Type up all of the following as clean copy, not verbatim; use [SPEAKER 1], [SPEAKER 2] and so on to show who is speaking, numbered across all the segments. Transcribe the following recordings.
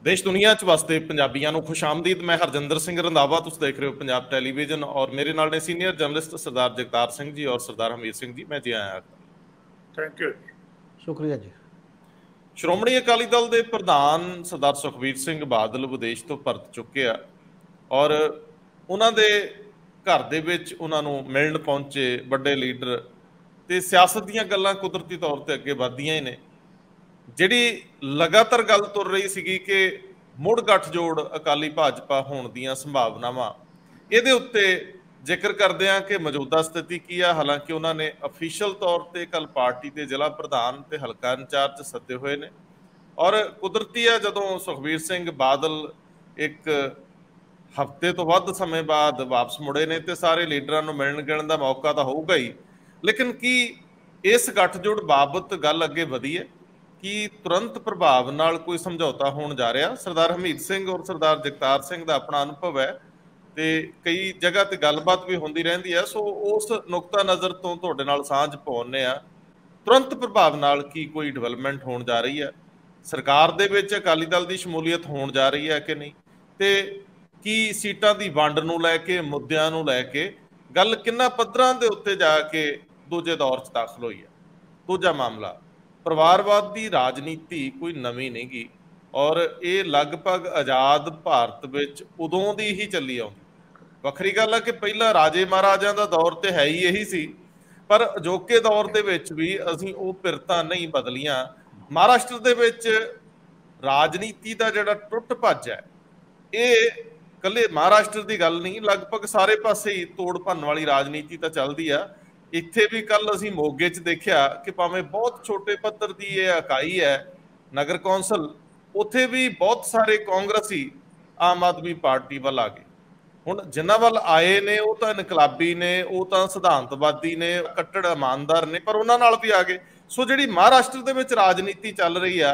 [SPEAKER 1] देश दुनिया च वसते पंजाबियों को खुश आमदीद। मैं हरजिंदर सिंह रंधावा, तुम देख रहे हो पंजाब टैलीविजन और मेरे नाल ने सीनियर जर्नलिस्ट सरदार जगतार सिंह जी और सरदार हमीर सिंह जी। मैं जी आया।
[SPEAKER 2] थैंक यू,
[SPEAKER 3] शुक्रिया जी।
[SPEAKER 1] श्रोमणी अकाली दल के प्रधान सरदार सुखबीर सिंह बादल विदेश तो परत चुके आ और उन्होंने घर दे विच उन्हां नूं मिलण पहुंचे वड्डे लीडर ते सियासत दीयां गल्लां कुदरती तौर पर अगे वधदियां ही ने। जिहड़ी लगातार गल तुर रही सी कि मुड़ गठजोड़ अकाली भाजपा होण दीयां संभावनावां, इहदे उत्ते जिक्र करदे आ कि मौजूदा स्थिति की आ। हालांकि उन्होंने अफीशियल तौर पर कल पार्टी के जिला प्रधान ते हलका इंचार्ज सदे हुए ने और कुदरती है जदों सुखबीर सिंह बादल एक हफ्ते तो वध समय बाद वापस मुड़े ने ते सारे लीडरां नूं मिलण गिलण दा मौका तो होऊगा ही, लेकिन की इस गठजोड़ बाबत गल अगे वधी है कि तुरंत प्रभाव नाल कोई समझौता होण जा रहा? सरदार हमीर सिंह और सरदार जगतार सिंह का अपना अनुभव है ते कई जगह ते गलबात भी होंदी रहिंदी है। सो उस नुकता नज़र तो तुहाडे नाल सांझ पाउणे आ, तुरंत प्रभाव नाल की कोई डिवेलपमेंट होण जा रही है? सरकार दे विच अकाली दल की शमूलीयत होण जा रही है कि नहीं? ते की सीटां दी वंड नूं लैके मुद्दिआं नूं लैके गल किन्ना पੱਧਰਾਂ ਦੇ ਉੱਤੇ जा के दूजे दौर च दाखिल हुई है? दूजा मामला, परिवारवाद की राजनीति कोई नवीं नहीं गी और ये लगभग आज़ाद भारत विच उदों दी ही चली आउंदी। वखरी गल है कि पहला राजे महाराजा का दौर तो है ही यही सी, पर अजोके दौर के विच भी असीं वो पिरतां नहीं बदलियां। महाराष्ट्र दे विच राजनीति का जिहड़ा टुट भੱਜ है, ये कल्ले महाराष्ट्र की गल नहीं, लगभग सारे पासे ही तोड़ भन्न वाली राजनीति तो चलती आ। इत्थे भी कल असीं मोगे च देखिआ कि भावें बहुत छोटे पੱਧਰ की ये इकाई है नगर कौंसल, उत्थे भी बहुत सारे कांग्रेसी आम आदमी पार्टी वाल आ गए। हुण जिन्हां वल आए ने वो तो इनकलाबी ने, वो तो सिद्धांतवादी ने, कट्टड़ ईमानदार ने, पर उन्हां नाल भी आ गए। सो जिहड़ी महाराष्ट्र दे विच राजनीति चल रही आ,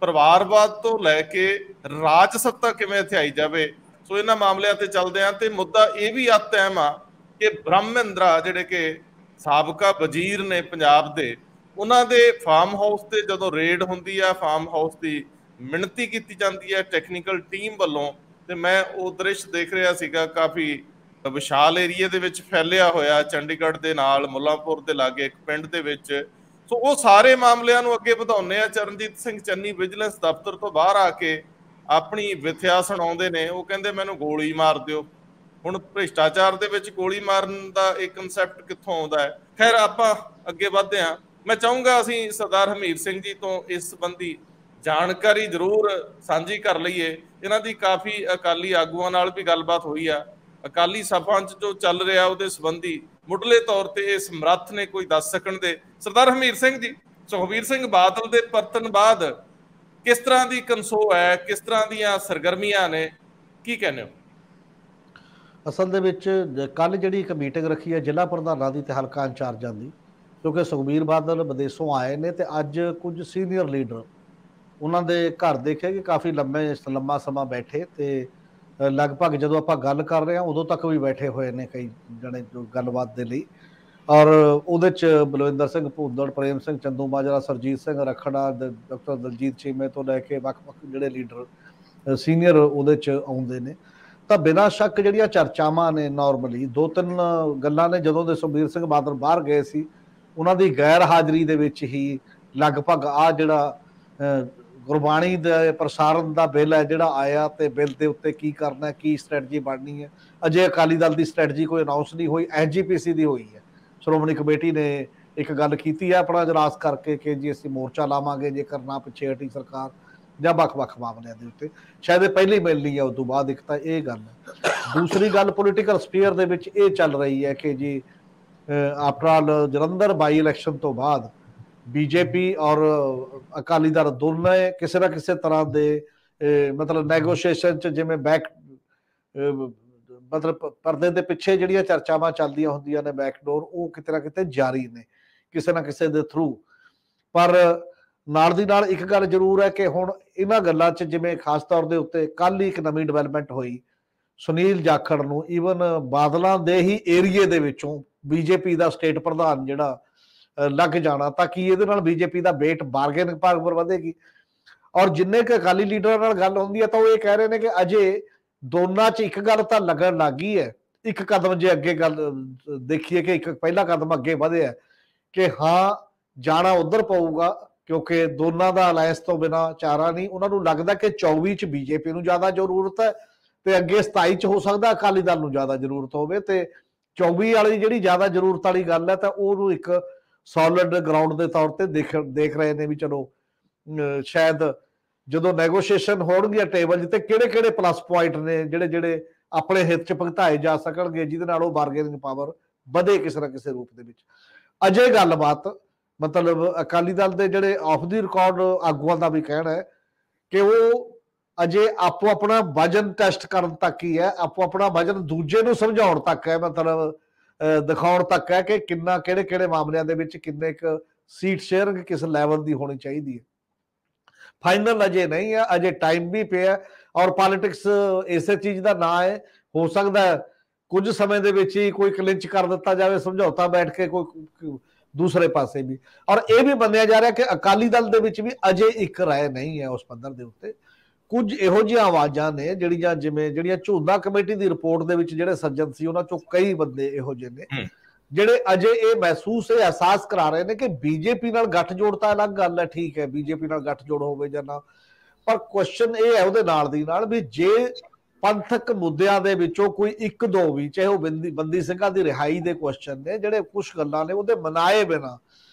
[SPEAKER 1] परिवारवाद तो लैके राज सत्ता किवें इत्थे आई जावे, सो इन्हां मामलिਆਂ ते चलदे आ। ते मुद्दा ये भी अत अहम आ कि ब्रह्मेंद्रा जिहड़े कि साबका वजीर ने पंजाब दे, उन्हां दे फार्म हाउस ते जदों रेड हुंदी आ, फार्म हाउस की मिणती की जाती है टैक्नीकल टीम वालों, ते मैं वो दृश्य देख रहा सीगा, काफ़ी विशाल एरिए दे विच फैलिया होया चंडीगढ़ दे नाल मुल्लांपुर दे लागे एक पिंड दे विच। सो वो सारे मामलिਆਂ ਨੂੰ ਅੱਗੇ ਵਧਾਉਂਦੇ ਆ। ਚਰਨਜੀਤ ਸਿੰਘ ਚੰਨੀ ਵਿਜੀਲੈਂਸ ਦਫ਼ਤਰ ਤੋਂ ਬਾਹਰ ਆ ਕੇ ਆਪਣੀ ਵਿਥਿਆ ਸੁਣਾਉਂਦੇ ਨੇ, ਉਹ ਕਹਿੰਦੇ ਮੈਨੂੰ ਗੋਲੀ ਮਾਰ ਦਿਓ। ਹੁਣ ਭ੍ਰਿਸ਼ਟਾਚਾਰ ਦੇ ਵਿੱਚ ਗੋਲੀ ਮਾਰਨ ਦਾ ਇਹ ਕਨਸੈਪਟ ਕਿੱਥੋਂ ਆਉਂਦਾ ਹੈ? ਖੈਰ ਆਪਾਂ ਅੱਗੇ ਵਧਦੇ ਹਾਂ। ਮੈਂ ਚਾਹੂੰਗਾ ਅਸੀਂ ਸਰਦਾਰ ਹਮੀਰ ਸਿੰਘ ਜੀ ਤੋਂ ਇਸ ਸੰਬੰਧੀ ਜਾਣਕਾਰੀ ਜ਼ਰੂਰ ਸਾਂਝੀ ਕਰ ਲਈਏ। ਇਹਨਾਂ ਦੀ ਕਾਫੀ ਅਕਾਲੀ ਆਗੂਆਂ ਨਾਲ ਵੀ ਗੱਲਬਾਤ ਹੋਈ ਆ। ਅਕਾਲੀ ਸਭਾ 'ਚ ਜੋ ਚੱਲ ਰਿਹਾ ਉਹਦੇ ਸੰਬੰਧੀ ਮੁੱਢਲੇ ਤੌਰ ਤੇ ਇਹ ਸਮਰੱਥ ਨੇ ਕੋਈ ਦੱਸ ਸਕਣ ਦੇ? ਸਰਦਾਰ ਹਮੀਰ ਸਿੰਘ ਜੀ, ਸੁਖਬੀਰ ਸਿੰਘ ਬਾਦਲ ਦੇ ਪਰਤਨ ਬਾਅਦ ਕਿਸ ਤਰ੍ਹਾਂ ਦੀ ਕੰਸੋ ਹੈ, ਕਿਸ ਤਰ੍ਹਾਂ ਦੀਆਂ ਸਰਗਰਮੀਆਂ ਨੇ, ਕੀ ਕਹਿੰਦੇ ਹੋ?
[SPEAKER 3] ਅਸਲ ਦੇ ਵਿੱਚ ਕੱਲ ਜਿਹੜੀ ਇੱਕ ਮੀਟਿੰਗ ਰੱਖੀ ਹੈ ਜ਼ਿਲ੍ਹਾ ਪ੍ਰਧਾਨਾਂ ਦੀ ਤੇ ਹਲਕਾ ਇੰਚਾਰਜਾਂ ਦੀ, ਕਿਉਂਕਿ ਸੁਖਬੀਰ ਬਾਦਲ ਵਿਦੇਸ਼ੋਂ ਆਏ ਨੇ ਤੇ ਅੱਜ ਕੁਝ ਸੀਨੀਅਰ ਲੀਡਰ ਉਹਨਾਂ ਦੇ ਘਰ ਦੇਖੇ ਕਿ ਕਾਫੀ ਲੰਮਾ ਸਮਾਂ ਬੈਠੇ ਤੇ ਲਗਭਗ ਜਦੋਂ ਆਪਾਂ ਗੱਲ ਕਰ ਰਹੇ ਹਾਂ ਉਦੋਂ ਤੱਕ ਵੀ ਬੈਠੇ ਹੋਏ ਨੇ ਕਈ ਜਣੇ ਜੋ ਗੱਲਬਾਤ ਦੇ ਲਈ। ਔਰ ਉਹਦੇ 'ਚ ਬਲਵਿੰਦਰ ਸਿੰਘ ਭੂੰਦੜ, ਪ੍ਰੇਮ ਸਿੰਘ ਚੰਦੂਮਾਜਰਾ, ਸਰਜੀਤ ਸਿੰਘ ਰੱਖੜਾ, ਡਾਕਟਰ ਦਲਜੀਤ ਚੀਮੇ ਤੋਂ ਲੈ ਕੇ ਵੱਖ-ਵੱਖ ਜਿਹੜੇ ਲੀਡਰ ਸੀਨੀਅਰ ਉਹਦੇ 'ਚ ਆਉਂਦੇ ਨੇ। ਤਾਂ ਬਿਨਾਂ ਸ਼ੱਕ ਜਿਹੜੀਆਂ ਚਰਚਾਵਾਂ ਨੇ ਨੋਰਮਲੀ 2-3 ਗੱਲਾਂ ਨੇ। ਜਦੋਂ ਦੇ ਸੁਖਬੀਰ ਸਿੰਘ ਬਾਦਲ ਬਾਹਰ ਗਏ ਸੀ ਉਹਨਾਂ ਦੀ ਗੈਰ ਹਾਜ਼ਰੀ ਦੇ ਵਿੱਚ ਹੀ ਲਗਭਗ ਆਹ ਜਿਹੜਾ ਗੁਰਬਾਣੀ ਦੇ ਪ੍ਰਸਾਰਨ ਦਾ ਬਿੱਲ ਹੈ ਜਿਹੜਾ ਆਇਆ, ਤੇ ਬਿੱਲ ਦੇ ਉੱਤੇ ਕੀ ਕਰਨਾ, ਕੀ ਸਟ੍ਰੈਟਜੀ ਬਣਨੀ ਹੈ, ਅਜੇ ਅਕਾਲੀ ਦਲ ਦੀ ਸਟ੍ਰੈਟਜੀ ਕੋਈ ਅਨਾਊਂਸ ਨਹੀਂ ਹੋਈ। ਐਸਜੀਪੀਸੀ ਦੀ ਹੋਈ ਹੈ, ਸ਼੍ਰੋਮਣੀ ਕਮੇਟੀ ਨੇ ਇੱਕ ਗੱਲ ਕੀਤੀ ਹੈ ਆਪਣਾ ਇਜਲਾਸ ਕਰਕੇ ਕਿ ਜੀ ਅਸੀਂ ਮੋਰਚਾ ਲਾਵਾਂਗੇ ਜੇ ਕਰਨਾ ਪਿੱਛੇ ਹਟੀ ਸਰਕਾਰ ਜਾਂ ਵੱਖ-ਵੱਖ ਮਾਮਲਿਆਂ ਦੇ ਉੱਤੇ। ਸ਼ਾਇਦ ਇਹ ਪਹਿਲੀ ਮਿਲਣੀ ਹੈ, ਉਸ ਤੋਂ ਬਾਅਦ ਇੱਕ ਤਾਂ ਇਹ ਗੱਲ ਹੈ। ਦੂਸਰੀ ਗੱਲ ਪੋਲੀਟੀਕਲ ਸਪੀਅਰ ਦੇ ਵਿੱਚ ਇਹ ਚੱਲ ਰਹੀ ਹੈ ਕਿ ਜੀ ਆਫਟਰ ਆਲ ਜਲੰਧਰ ਬਾਈ ਇਲੈਕਸ਼ਨ ਤੋਂ ਬਾਅਦ ਬੀਜੇਪੀ ਔਰ ਅਕਾਲੀ ਦਲ ਦੋਨੇ ਕਿਸੇ ਨਾ ਕਿਸੇ ਤਰ੍ਹਾਂ ਦੇ ਮਤਲਬ ਨੈਗੋਸ਼ੀਏਸ਼ਨ 'ਚ ਜਿਵੇਂ ਮਤਲਬ ਪਰਦੇ ਦੇ ਪਿੱਛੇ ਜਿਹੜੀਆਂ ਚਰਚਾਵਾਂ ਚੱਲਦੀਆਂ ਹੁੰਦੀਆਂ ਨੇ ਬੈਕਡੋਰ, ਉਹ ਕਿਤੇ ਨਾ ਕਿਤੇ ਜਾਰੀ ਨੇ ਕਿਸੇ ਨਾ ਕਿਸੇ ਦੇ ਥਰੂ। ਪਰ ਨਾਲ ਦੀ ਨਾਲ ਇੱਕ ਗੱਲ ਜ਼ਰੂਰ ਹੈ ਕਿ ਹੁਣ ਇਹਨਾਂ ਗੱਲਾਂ 'ਚ ਜਿਵੇਂ ਖਾਸ ਤੌਰ ਦੇ ਉੱਤੇ ਕੱਲ੍ਹ ਹੀ ਇੱਕ ਨਵੀਂ ਡਿਵੈਲਪਮੈਂਟ ਹੋਈ, ਸੁਨੀਲ ਜਾਖੜ ਨੂੰ ਈਵਨ ਬਾਦਲਾਂ ਦੇ ਹੀ ਏਰੀਏ ਦੇ ਵਿੱਚੋਂ ਬੀਜੇਪੀ ਦਾ ਸਟੇਟ ਪ੍ਰਧਾਨ ਜਿਹੜਾ ਲੱਗ ਜਾਣਾ, ਤਾਂ ਕੀ ਇਹਦੇ ਨਾਲ ਬੀਜੇਪੀ ਦਾ ਵੇਟ ਬਾਰਗੇਨਿੰਗ ਪਾਵਰ ਵਧੇਗੀ? ਔਰ ਜਿੰਨੇ ਕੁ ਅਕਾਲੀ ਲੀਡਰਾਂ ਨਾਲ ਗੱਲ ਹੁੰਦੀ ਹੈ ਤਾਂ ਉਹ ਇਹ ਕਹਿ ਰਹੇ ਨੇ ਕਿ ਅਜੇ ਦੋਨਾਂ 'ਚ ਇੱਕ ਗੱਲ ਤਾਂ ਲੱਗਣ ਲੱਗ ਗਈ ਹੈ, ਇੱਕ ਕਦਮ ਜੇ ਅੱਗੇ ਗੱਲ ਦੇਖੀਏ ਕਿ ਇੱਕ ਪਹਿਲਾ ਕਦਮ ਅੱਗੇ ਵਧਿਆ ਕਿ ਹਾਂ ਜਾਣਾ ਉਧਰ ਪਊਗਾ, ਕਿਉਂਕਿ ਦੋਨਾਂ ਦਾ ਅਲਾਇੰਸ ਤੋਂ ਬਿਨਾਂ ਚਾਰਾ ਨਹੀਂ। ਉਹਨਾਂ ਨੂੰ ਲੱਗਦਾ ਕਿ 24 ਚ ਬੀਜੇਪੀ ਨੂੰ ਜ਼ਿਆਦਾ ਜ਼ਰੂਰਤ ਹੈ ਤੇ ਅੱਗੇ 27 ਚ ਹੋ ਸਕਦਾ ਅਕਾਲੀ ਦਲ ਨੂੰ ਜ਼ਿਆਦਾ ਜ਼ਰੂਰਤ ਹੋਵੇ, ਤੇ 24 ਵਾਲੀ ਜਿਹੜੀ ਜ਼ਿਆਦਾ ਜ਼ਰੂਰਤ ਵਾਲੀ ਗੱਲ ਹੈ ਤਾਂ ਉਹਨੂੰ ਇੱਕ ਸੋਲਿਡ ਗਰਾਊਂਡ ਦੇ ਤੌਰ ਤੇ ਦੇਖ ਰਹੇ ਨੇ ਵੀ ਚਲੋ ਸ਼ਾਇਦ ਜਦੋਂ ਨੈਗੋਸ਼ੀਏਸ਼ਨ ਹੋਣਗੀਆਂ ਟੇਬਲ ਤੇ ਕਿਹੜੇ ਕਿਹੜੇ ਪਲੱਸ ਪੁਆਇੰਟ ਨੇ ਜਿਹੜੇ ਜਿਹੜੇ ਆਪਣੇ ਹਿੱਤ ਚ ਭੁਗਤਾਏ ਜਾ ਸਕਣਗੇ, ਜਿਹਦੇ ਨਾਲ ਉਹ ਬਾਰਗੇਨਿੰਗ ਪਾਵਰ ਵਧੇ ਕਿਸੇ ਨਾ ਕਿਸੇ ਰੂਪ ਦੇ ਵਿੱਚ। ਅਜੇ ਗੱਲਬਾਤ ਮਤਲਬ ਅਕਾਲੀ ਦਲ ਦੇ ਜਿਹੜੇ ਆਫ ਦੀ ਰਿਕਾਰਡ ਆਗੂਆਂ ਦਾ ਵੀ ਕਹਿਣਾ ਹੈ ਕਿ ਉਹ ਅਜੇ ਆਪੋ ਆਪਣਾ ਵਜਨ ਟੈਸਟ ਕਰਨ ਤੱਕ ਹੀ ਹੈ, ਆਪੋ ਆਪਣਾ ਵਜਨ ਦੂਜੇ ਨੂੰ ਸਮਝਾਉਣ ਤੱਕ ਹੈ, ਮਤਲਬ ਦਿਖਾਉਣ ਤੱਕ ਹੈ ਕਿ ਕਿੰਨਾ ਕਿਹੜੇ ਕਿਹੜੇ ਮਾਮਲਿਆਂ ਦੇ ਵਿੱਚ ਕਿੰਨੇ ਕੁ ਸੀਟ ਸ਼ੇਅਰਿੰਗ ਕਿਸ ਲੈਵਲ ਦੀ ਹੋਣੀ ਚਾਹੀਦੀ ਹੈ। ਫਾਈਨਲ ਅਜੇ ਨਹੀਂ ਹੈ, ਅਜੇ ਟਾਈਮ ਵੀ ਪਿਆ ਔਰ ਪੋਲਿਟਿਕਸ ਇਸੇ ਚੀਜ਼ ਦਾ ਨਾਂ ਹੈ। ਹੋ ਸਕਦਾ ਹੈ ਕੁਝ ਸਮੇਂ ਦੇ ਵਿੱਚ ਹੀ ਕੋਈ ਕਲਿੰਚ ਕਰ ਦਿੱਤਾ ਜਾਵੇ, ਸਮਝੌਤਾ ਬੈਠ ਕੇ ਕੋਈ ਦੂਸਰੇ ਪਾਸੇ ਵੀ। ਔਰ ਇਹ ਵੀ ਮੰਨਿਆ ਜਾ ਰਿਹਾ ਕਿ ਅਕਾਲੀ ਦਲ ਦੇ ਵਿੱਚ ਵੀ ਅਜੇ ਇੱਕ ਰਾਏ ਨਹੀਂ ਹੈ ਉਸ ਪੱਧਰ ਦੇ ਉੱਤੇ। ਕੁਝ ਇਹੋ ਜਿਹੀਆਂ ਆਵਾਜ਼ਾਂ ਨੇ ਜਿਹੜੀਆਂ ਝੂੰਦਾ ਕਮੇਟੀ ਦੀ ਰਿਪੋਰਟ ਦੇ ਵਿੱਚ ਜਿਹੜੇ ਸੱਜਣ ਸੀ ਉਹਨਾਂ ਚੋਂ ਕਈ ਬੰਦੇ ਇਹੋ ਜਿਹੇ ਨੇ ਜਿਹੜੇ ਅਜੇ ਇਹ ਮਹਿਸੂਸ ਇਹ ਅਹਿਸਾਸ ਕਰਾ ਰਹੇ ਨੇ ਕਿ ਬੀਜੇਪੀ ਨਾਲ ਗੱਠਜੋੜ ਤਾਂ ਅਲੱਗ ਗੱਲ ਹੈ, ਠੀਕ ਹੈ ਬੀਜੇਪੀ ਨਾਲ ਗੱਠਜੋੜ ਹੋਵੇ ਜਾਂ ਨਾ, ਪਰ ਕੁਐਸਚਨ ਇਹ ਹੈ ਉਹਦੇ ਨਾਲ ਦੀ ਨਾਲ ਵੀ ਜੇ ਪੰਥਕ ਮੁੱਦਿਆਂ ਦੇ ਵਿੱਚੋਂ ਕੋਈ ਇੱਕ ਦੋ ਵੀ, ਚਾਹੇ ਉਹ ਬੰਦੀ ਸਿੰਘਾਂ ਦੀ ਰਿਹਾਈ ਦੇ ਕੁਐਸਚਨ ਨੇ, ਜਿਹੜੇ ਕੁਝ ਗੱਲਾਂ ਨੇ ਉਹਦੇ ਮਨਾਏ ਬਿਨਾ,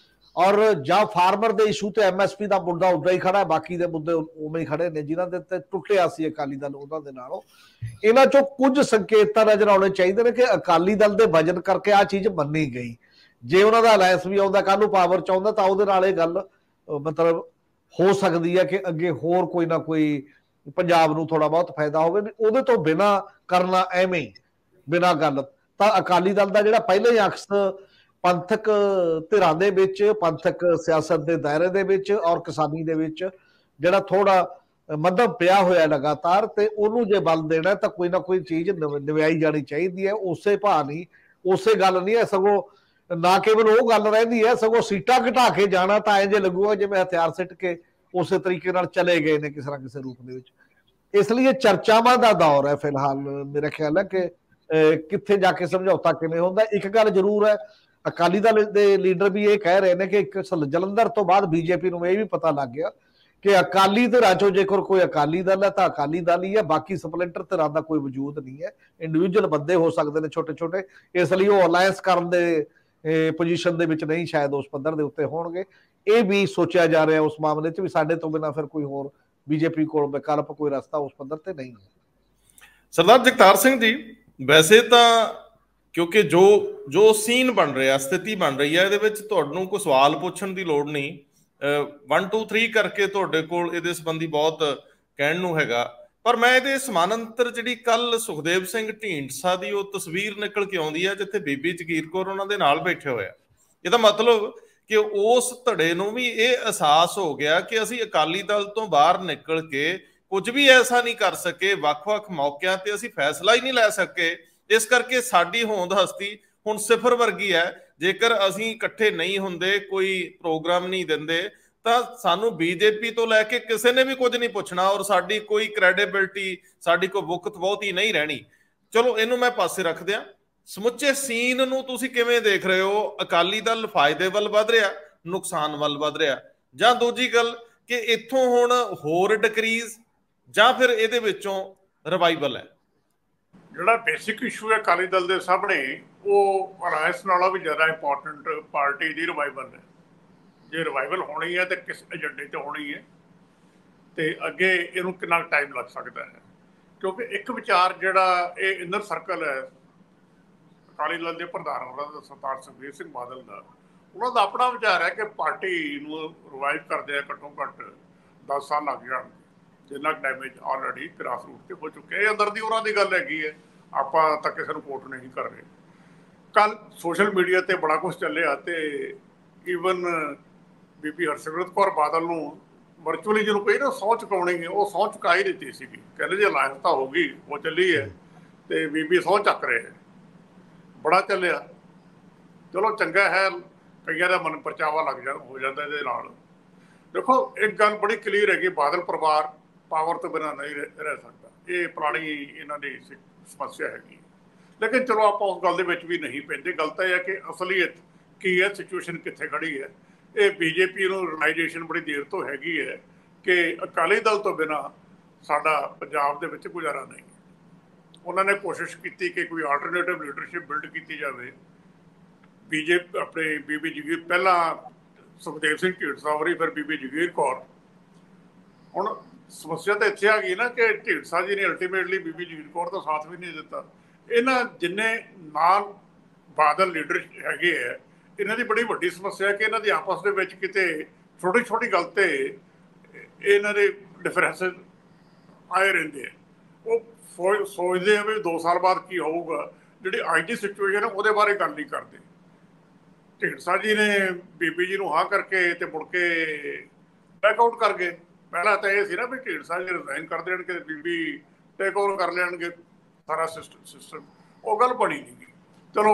[SPEAKER 3] ਔਰ ਜਾਂ ਫਾਰਮਰ ਦੇ ਇਸ਼ੂ ਤੇ ਐਮਐਸਪੀ ਦਾ ਮੁੱਦਾ ਉੱਦਾਂ ਹੀ ਖੜਾ, ਬਾਕੀ ਦੇ ਮੁੱਦੇ ਉਵੇਂ ਹੀ ਖੜੇ ਨੇ ਜਿਨ੍ਹਾਂ ਦੇ ਤੇ ਟੁੱਟਿਆ ਸੀ ਅਕਾਲੀ ਦਲ ਉਹਨਾਂ ਦੇ ਨਾਲੋਂ। ਇਹਨਾਂ ਚੋਂ ਕੁਝ ਸੰਕੇਤ ਤਾਂ ਨਜ਼ਰ ਆਉਣੇ ਚਾਹੀਦੇ ਨੇ ਕਿ ਅਕਾਲੀ ਦਲ ਦੇ ਵਜਨ ਕਰਕੇ ਆ ਚੀਜ਼ ਮੰਨੀ ਗਈ। ਜੇ ਉਹਨਾਂ ਦਾ ਅਲਾਇੰਸ ਵੀ ਆਉਂਦਾ ਕੱਲ ਨੂੰ ਪਾਵਰ ਚ ਆਉਂਦਾ ਤਾਂ ਉਹਦੇ ਨਾਲ ਇਹ ਗੱਲ ਮਤਲਬ ਹੋ ਸਕਦੀ ਹੈ ਕਿ ਅੱਗੇ ਹੋਰ ਕੋਈ ਨਾ ਕੋਈ ਪੰਜਾਬ ਨੂੰ ਥੋੜਾ ਬਹੁਤ ਫਾਇਦਾ ਹੋਵੇ। ਉਹਦੇ ਤੋਂ ਬਿਨਾਂ ਕਰਨਾ ਐਵੇਂ ਹੀ ਬਿਨਾਂ ਗੱਲ, ਤਾਂ ਅਕਾਲੀ ਦਲ ਦਾ ਜਿਹੜਾ ਪਹਿਲੇ ਹੀ ਅਕਸ ਪੰਥਕ ਧਿਰਾਂ ਦੇ ਵਿੱਚ, ਪੰਥਕ ਸਿਆਸਤ ਦੇ ਦਾਇਰੇ ਦੇ ਵਿੱਚ ਔਰ ਕਿਸਾਨੀ ਦੇ ਵਿੱਚ ਜਿਹੜਾ ਥੋੜਾ ਮੱਧਮ ਪਿਆ ਹੋਇਆ ਲਗਾਤਾਰ, ਤੇ ਉਹਨੂੰ ਜੇ ਬਲ ਦੇਣਾ ਤਾਂ ਕੋਈ ਨਾ ਕੋਈ ਚੀਜ਼ ਨਿਭਾਈ ਜਾਣੀ ਚਾਹੀਦੀ ਹੈ। ਉਸੇ ਭਾਅ ਨਹੀਂ, ਉਸੇ ਗੱਲ ਨਹੀਂ ਹੈ, ਸਗੋਂ ਨਾ ਕੇਵਲ ਉਹ ਗੱਲ ਰਹਿੰਦੀ ਹੈ, ਸਗੋਂ ਸੀਟਾਂ ਘਟਾ ਕੇ ਜਾਣਾ ਤਾਂ ਇੰਜ ਲੱਗੂਗਾ ਜਿਵੇਂ ਹਥਿਆਰ ਸਿੱਟ ਕੇ ਉਸੇ ਤਰੀਕੇ ਨਾਲ ਚਲੇ ਗਏ ਨੇ ਕਿਸੇ ਨਾ ਕਿਸੇ ਰੂਪ ਦੇ ਵਿੱਚ। ਇਸ ਲਈ ਚਰਚਾਵਾਂ ਦਾ ਦੌਰ ਹੈ ਫਿਲਹਾਲ। ਮੇਰਾ ਖਿਆਲ ਹੈ ਕਿ ਕਿੱਥੇ ਜਾ ਕੇ ਸਮਝੌਤਾ ਕਿਵੇਂ ਹੁੰਦਾ। ਇੱਕ ਗੱਲ ਜ਼ਰੂਰ ਹੈ, ਅਕਾਲੀ ਦਲ ਦੇ ਲੀਡਰ ਵੀ ਇਹ ਕਹਿ ਰਹੇ ਨੇ ਕਿ ਇੱਕ ਜਲੰਧਰ ਤੋਂ ਬਾਅਦ ਬੀਜੇਪੀ ਨੂੰ ਇਹ ਵੀ ਪਤਾ ਲੱਗ ਗਿਆ ਕਿ ਅਕਾਲੀ ਧਿਰਾਂ ਚੋਂ ਜੇਕਰ ਕੋਈ ਅਕਾਲੀ ਦਲ ਹੈ ਤਾਂ ਅਕਾਲੀ ਦਲ ਹੀ ਹੈ, ਬਾਕੀ ਸਪਲਿੰਟਰ ਧਿਰਾਂ ਦਾ ਕੋਈ ਵਜੂਦ ਨਹੀਂ ਹੈ। ਇੰਡੀਵਿਜੂਅਲ ਬੰਦੇ ਹੋ ਸਕਦੇ ਨੇ ਛੋਟੇ ਛੋਟੇ, ਇਸ ਲਈ ਉਹ ਅਲਾਇੰਸ ਕਰਨ ਦੇ ਪੋਜੀਸ਼ਨ ਦੇ ਵਿੱਚ ਨਹੀਂ ਸ਼ਾਇਦ ਉਸ ਪੱਧਰ ਦੇ ਉੱਤੇ ਹੋਣਗੇ। ਇਹ ਵੀ ਸੋਚਿਆ ਜਾ ਰਿਹਾ ਉਸ ਮਾਮਲੇ 'ਚ ਵੀ ਸਾਡੇ ਤੋਂ ਬਿਨਾਂ ਫਿਰ ਕੋਈ ਹੋਰ ਬੀਜੇਪੀ ਕੋਲ ਵਿਕਲਪ ਕੋਈ ਰਸਤਾ ਉਸ ਪੱਧਰ ਤੇ ਨਹੀਂ ਹੈ।
[SPEAKER 1] ਸਰਦਾਰ ਜਗਤਾਰ ਸਿੰਘ ਜੀ, ਵੈਸੇ ਤਾਂ ਕਿਉਂਕਿ ਜੋ ਸੀਨ ਬਣ ਰਿਹਾ, ਸਥਿਤੀ ਬਣ ਰਹੀ ਹੈ, ਇਹਦੇ ਵਿੱਚ ਤੁਹਾਨੂੰ ਕੋਈ ਸਵਾਲ ਪੁੱਛਣ ਦੀ ਲੋੜ ਨਹੀਂ। 1 2 3 ਕਰਕੇ ਤੁਹਾਡੇ ਕੋਲ ਇਹਦੇ ਸੰਬੰਧੀ ਬਹੁਤ ਕਹਿਣ ਨੂੰ ਹੈਗਾ। ਪਰ ਮੈਂ ਇਹਦੇ ਸਮਾਨਾਂਤਰ ਜਿਹੜੀ ਕੱਲ ਸੁਖਦੇਵ ਸਿੰਘ ਢੀਂਡਸਾ ਦੀ ਉਹ ਤਸਵੀਰ ਨਿਕਲ ਕੇ ਆਉਂਦੀ ਹੈ ਜਿੱਥੇ ਬੀਬੀ ਜਗੀਰ ਕੌਰ ਉਹਨਾਂ ਦੇ ਨਾਲ ਬੈਠੇ ਹੋਏ ਆ, ਇਹਦਾ ਮਤਲਬ ਕਿ ਉਸ ਧੜੇ ਨੂੰ ਵੀ ਇਹ ਅਹਿਸਾਸ ਹੋ ਗਿਆ ਕਿ ਅਸੀਂ ਅਕਾਲੀ ਦਲ ਤੋਂ ਬਾਹਰ ਨਿਕਲ ਕੇ ਕੁਝ ਵੀ ਐਸਾ ਨਹੀਂ ਕਰ ਸਕੇ, ਵੱਖ-ਵੱਖ ਮੌਕਿਆਂ ਤੇ ਅਸੀਂ ਫੈਸਲਾ ਹੀ ਨਹੀਂ ਲੈ ਸਕੇ। ਇਸ ਕਰਕੇ ਸਾਡੀ ਹੋਂਦ ਹਸਤੀ ਹੁਣ ਸਿਫਰ ਵਰਗੀ ਹੈ। ਜੇਕਰ ਅਸੀਂ ਇਕੱਠੇ ਨਹੀਂ ਹੁੰਦੇ, ਕੋਈ ਪ੍ਰੋਗਰਾਮ ਨਹੀਂ ਦਿੰਦੇ, ਤਾਂ ਸਾਨੂੰ ਬੀਜੇਪੀ ਤੋਂ ਲੈ ਕੇ ਕਿਸੇ ਨੇ ਵੀ ਕੁਝ ਨਹੀਂ ਪੁੱਛਣਾ ਔਰ ਸਾਡੀ ਕੋਈ ਕ੍ਰੈਡੀਬਿਲਿਟੀ, ਸਾਡੀ ਕੋਈ ਵੁਕਤ ਬਹੁਤੀ ਨਹੀਂ ਰਹਿਣੀ। ਚਲੋ ਇਹਨੂੰ ਮੈਂ ਪਾਸੇ ਰੱਖ ਦਿਆਂ। ਸਮੁੱਚੇ ਸੀਨ ਨੂੰ ਤੁਸੀਂ ਕਿਵੇਂ ਦੇਖ ਰਹੇ ਹੋ? ਅਕਾਲੀ ਦਲ ਫਾਇਦੇ ਵੱਲ ਵੱਧ ਰਿਹਾ, ਨੁਕਸਾਨ ਵੱਲ ਵੱਧ ਰਿਹਾ, ਜਾਂ ਦੂਜੀ ਗੱਲ ਕਿ ਇੱਥੋਂ ਹੁਣ ਹੋਰ ਡਿਕਰੀਜ਼ ਜਾਂ ਫਿਰ ਇਹਦੇ ਵਿੱਚੋਂ ਰਿਵਾਈਵਲ ਹੈ?
[SPEAKER 2] ਜਿਹੜਾ ਬੇਸਿਕ ਇਸ਼ੂ ਹੈ ਅਕਾਲੀ ਦਲ ਦੇ ਸਾਹਮਣੇ, ਉਹ ਅਲਾਇੰਸ ਨਾਲੋਂ ਵੀ ਜ਼ਿਆਦਾ ਇੰਪੋਰਟੈਂਟ ਪਾਰਟੀ ਦੀ ਰਿਵਾਈਵਲ ਹੈ। ਜੇ ਰਿਵਾਈਵਲ ਹੋਣੀ ਹੈ ਤਾਂ ਕਿਸ ਏਜੰਡੇ 'ਤੇ ਹੋਣੀ ਹੈ ਤੇ ਅੱਗੇ ਇਹਨੂੰ ਕਿੰਨਾ ਟਾਈਮ ਲੱਗ ਸਕਦਾ ਹੈ, ਕਿਉਂਕਿ ਇੱਕ ਵਿਚਾਰ ਜਿਹੜਾ ਇਹ ਇਨਰ ਸਰਕਲ ਹੈ ਅਕਾਲੀ ਦਲ ਦੇ ਪ੍ਰਧਾਨ ਹੋਰਾਂ ਦਾ, ਸਰਦਾਰ ਸੁਖਬੀਰ ਸਿੰਘ ਬਾਦਲ ਦਾ, ਉਹਨਾਂ ਦਾ ਆਪਣਾ ਵਿਚਾਰ ਹੈ ਕਿ ਪਾਰਟੀ ਨੂੰ ਰਿਵਾਈਵ ਕਰਦੇ ਆ ਘੱਟੋ ਘੱਟ 10 ਸਾਲ ਲੱਗ ਜਾਣ, ਜਿੰਨਾ ਡੈਮੇਜ ਆਲਰੇਡੀ ਗ੍ਰਾਸ ਰੂਟ ਤੇ ਹੋ ਚੁੱਕਿਆ। ਇਹ ਅੰਦਰ ਦੀ ਉਹਨਾਂ ਦੀ ਗੱਲ ਹੈਗੀ ਹੈ, ਆਪਾਂ ਤਾਂ ਕਿਸੇ ਨੂੰ ਕੋਟ ਨਹੀਂ ਕਰ ਰਹੇ। ਕੱਲ ਸੋਸ਼ਲ ਮੀਡੀਆ ਤੇ ਬੜਾ ਕੁਛ ਚੱਲਿਆ ਤੇ ਈਵਨ ਬੀਬੀ ਹਰਸਿਮਰਤ ਕੌਰ ਬਾਦਲ ਨੂੰ ਵਰਚੁਅਲੀ ਜਿਹਨੂੰ ਕਹੀ ਨਾ ਸਹੁੰ ਚੁਕਾਉਣੀ ਹੈ, ਉਹ ਸਹੁੰ ਚੁਕਾ ਹੀ ਦਿੱਤੀ ਸੀਗੀ। ਕਹਿੰਦੇ ਜੇ ਅਲਾਇੰਸ ਤਾਂ ਹੋ ਗਈ, ਉਹ ਚੱਲੀ ਹੈ ਤੇ ਬੀਬੀ ਸਹੁੰ ਚੱਕ ਰਹੇ ਹੈ। ਬੜਾ ਚੱਲਿਆ, ਚਲੋ ਚੰਗਾ ਹੈ, ਕਈਆਂ ਦਾ ਮਨ ਪਰਚਾਵਾ ਲੱਗ ਹੋ ਜਾਂਦਾ ਇਹਦੇ ਨਾਲ। देखो एक गल बड़ी क्लीयर है कि बादल परिवार पावर तो बिना नहीं रह सकता, ये पुरानी इन्हों की समस्या हैगी। लेकिन चलो आप उस गल भी नहीं पैंते। गल तो यह है कि असलीयत की है, सिचुएशन कित्थे खड़ी है। ये बीजेपी नूं रियलाइजेशन बड़ी देर तो हैगी है कि अकाली दल तो बिना साडा पंजाब दे विच गुजारा नहीं। उन्होंने कोशिश की कि कोई आल्टरनेटिव लीडरशिप बिल्ड की जाए। बीजेपी अपने बीबी जगीर पहला सुखदेव सिंह ढींडसा वारी, फिर बीबी जगीर कौर। हुण समस्या तो इत्थे आ गई ना कि ढींडसा जी ने अल्टीमेटली बीबी जगीर कौर का साथ भी नहीं दिता। इन्हां जिन्ने नान बादल लीडर हैगे है, इन्हां दी बड़ी वड्डी समस्या है कि इन्हां दी आपस दे विच किते छोटी छोटी गल ते इन्हां दे डिफरेंस आए रहिंदे है। वो सोचते हैं भी 2 साल बाद की होऊगा, जिहड़ी अज दी सिचुएशन है उहदे बारे गल नहीं करते। ढींडसा जी ने बीबी जी नूं हाँ करके ते मुड़ के बैकआउट कर गए। पहला तो यह सी ना भी ढींडसा जी रिजाइन कर देणगे, बीबी टेक ओवर कर लैणगे सारा सिस्टम। वो गल बनी नहीं। चलो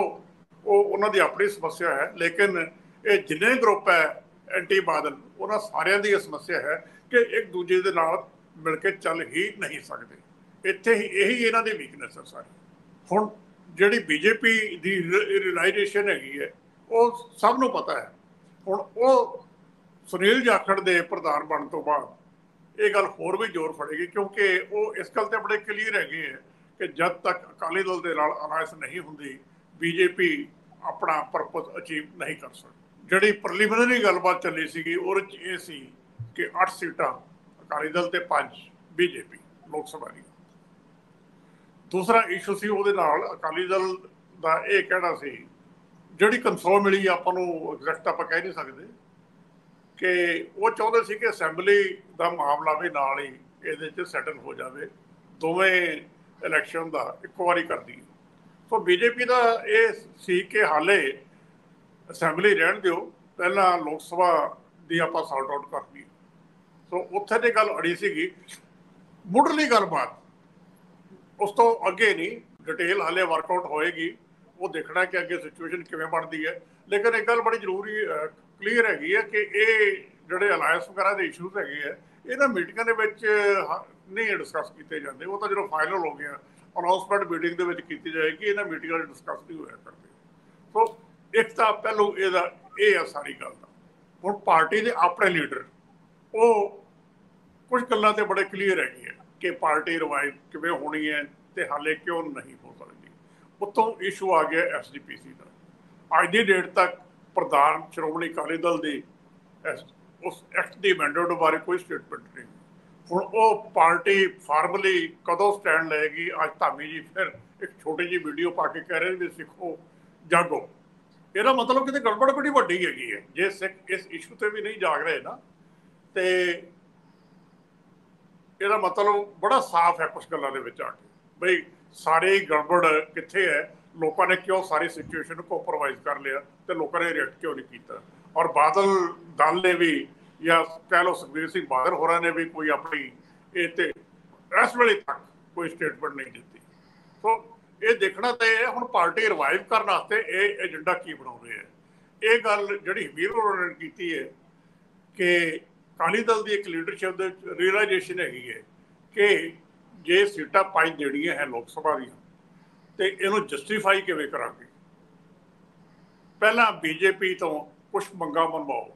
[SPEAKER 2] वो उन्होंने अपनी समस्या है, लेकिन ये जिन्ने ग्रुप है एंटी बादल, उन्होंने सारिਆਂ ਦੀ समस्या है कि एक दूजे के नाल मिल के चल ही नहीं सकते। इत्थे ही यही इन्हां दी वीकनेस है सारी। हुण जिहड़ी बीजेपी दी रियलाइजेशन हैगी है वो सब नूं पता है। हुण वो सुनील जाखड़ दे प्रधान बनने तो बाद ये गल होर भी जोर फड़ेगी, क्योंकि वो इस गल ते बड़े क्लीयर हैगे है कि जब तक अकाली दल दे नाल अलायंस नहीं हुंदी बीजेपी अपना परपज अचीव नहीं कर सकती। जिहड़ी प्रिलिमिनरी गलबात चली सीगी उहदे च इह सी कि 8 सीटां अकाली दल ते 5 बीजेपी लोक सभा दी। दूसरा इशू सी ਉਹਦੇ ਨਾਲ ਅਕਾਲੀ ਦਲ ਦਾ ਇਹ ਕਹਿਣਾ ਸੀ, ਜਿਹੜੀ ਕੰਸੋਲ ਮਿਲੀ ਆਪਾਂ ਨੂੰ ਐਗਜ਼ੈਕਟ ਆਪਾਂ ਕਹਿ ਨਹੀਂ ਸਕਦੇ, ਕਿ ਉਹ ਚਾਹੁੰਦੇ ਸੀ ਕਿ ਅਸੈਂਬਲੀ ਦਾ ਮਾਮਲਾ ਵੀ ਨਾਲ ਹੀ ਇਹਦੇ 'ਚ ਸੈਟਲ ਹੋ ਜਾਵੇ, ਦੋਵੇਂ ਇਲੈਕਸ਼ਨ ਦਾ ਇੱਕੋ ਵਾਰੀ ਕਰ ਦਈਏ। ਸੋ ਬੀਜੇਪੀ ਦਾ ਇਹ ਸੀ ਕਿ ਹਾਲੇ ਅਸੈਂਬਲੀ ਰਹਿਣ ਦਿਓ, ਪਹਿਲਾਂ ਲੋਕ ਸਭਾ ਦੀ ਆਪਾਂ ਸੌਰਟ ਆਊਟ ਕਰ ਲਈਏ। ਸੋ ਉੱਥੇ ਦੀ ਗੱਲ ਅੜੀ ਸੀਗੀ। ਮੁੱਢਲੀ ਗੱਲਬਾਤ उस तो अगे नहीं, डिटेल हाले वर्कआउट होएगी, वो देखना कि अगे सिचुएशन किवें बनती है। लेकिन एक गल बड़ी जरूरी क्लीयर हैगी है कि ये जिहड़े अलायंस वगैरह के इशूज हैगे है, इन्हां मीटिंगां दे विच नहीं डिस्कस किए जाते। वो तो जो फाइनल हो गया अनाउंसमेंट मीटिंग दे विच कीती जाएगी, इन्हां मीटिंगां दे डिस्कस नहीं होया करदे। तो एक तो पहलू इहदा ये है सारी गल दा। हुण पार्टी दे अपने लीडर वो कुछ गल्लां ते बड़े क्लीयर हैगे है कि पार्टी रिवाइव किवें होनी है तो हाले क्यों नहीं हो सकती। उत्तों इशू आ गया SGPC का। अज की डेट तक प्रधान श्रोमणी अकाली दल की उस एक्ट की अमेंडमेंट बारे कोई स्टेटमेंट नहीं। हुण वो पार्टी फार्मली कदों स्टैंड लेगी। अज धामी जी फिर एक छोटी जी वीडियो पा के कह रहे भी सिखो जागो। ਇਹਦਾ मतलब कि गड़बड़ बड़ी वड्डी हैगी है। जे सिख इस इशू से भी नहीं जाग रहे ना, तो ਇਹਦਾ मतलब बड़ा साफ है कुछ गल्लां दे विच आके बई सारे गड़बड़ कित्थे है, लोगों ने क्यों सारी सिचुएशन को कॉम्प्रोमाइज़ कर लिया, तो लोगों ने रिएक्ट क्यों नहीं किया। और बादल दल ने भी या कह लो सुखबीर सिंह बादल होरां ने भी कोई अपनी इस वेले तक कोई स्टेटमेंट नहीं दी। तो ये देखना तो है हुण पार्टी रिवाइव करने वास्ते ये एजेंडा की बना रहे हैं। ये गल जिहड़ी वीर होरां ने कीती है कि अकाली दल की एक लीडरशिप रियलाइजेशन हैगी है कि जे सीटां 5 देणियां है लोक सभा दी, तो इहनूं जस्टिफाई किवें करांगे। पहला बीजेपी तो कुछ मंगां मनवाओ,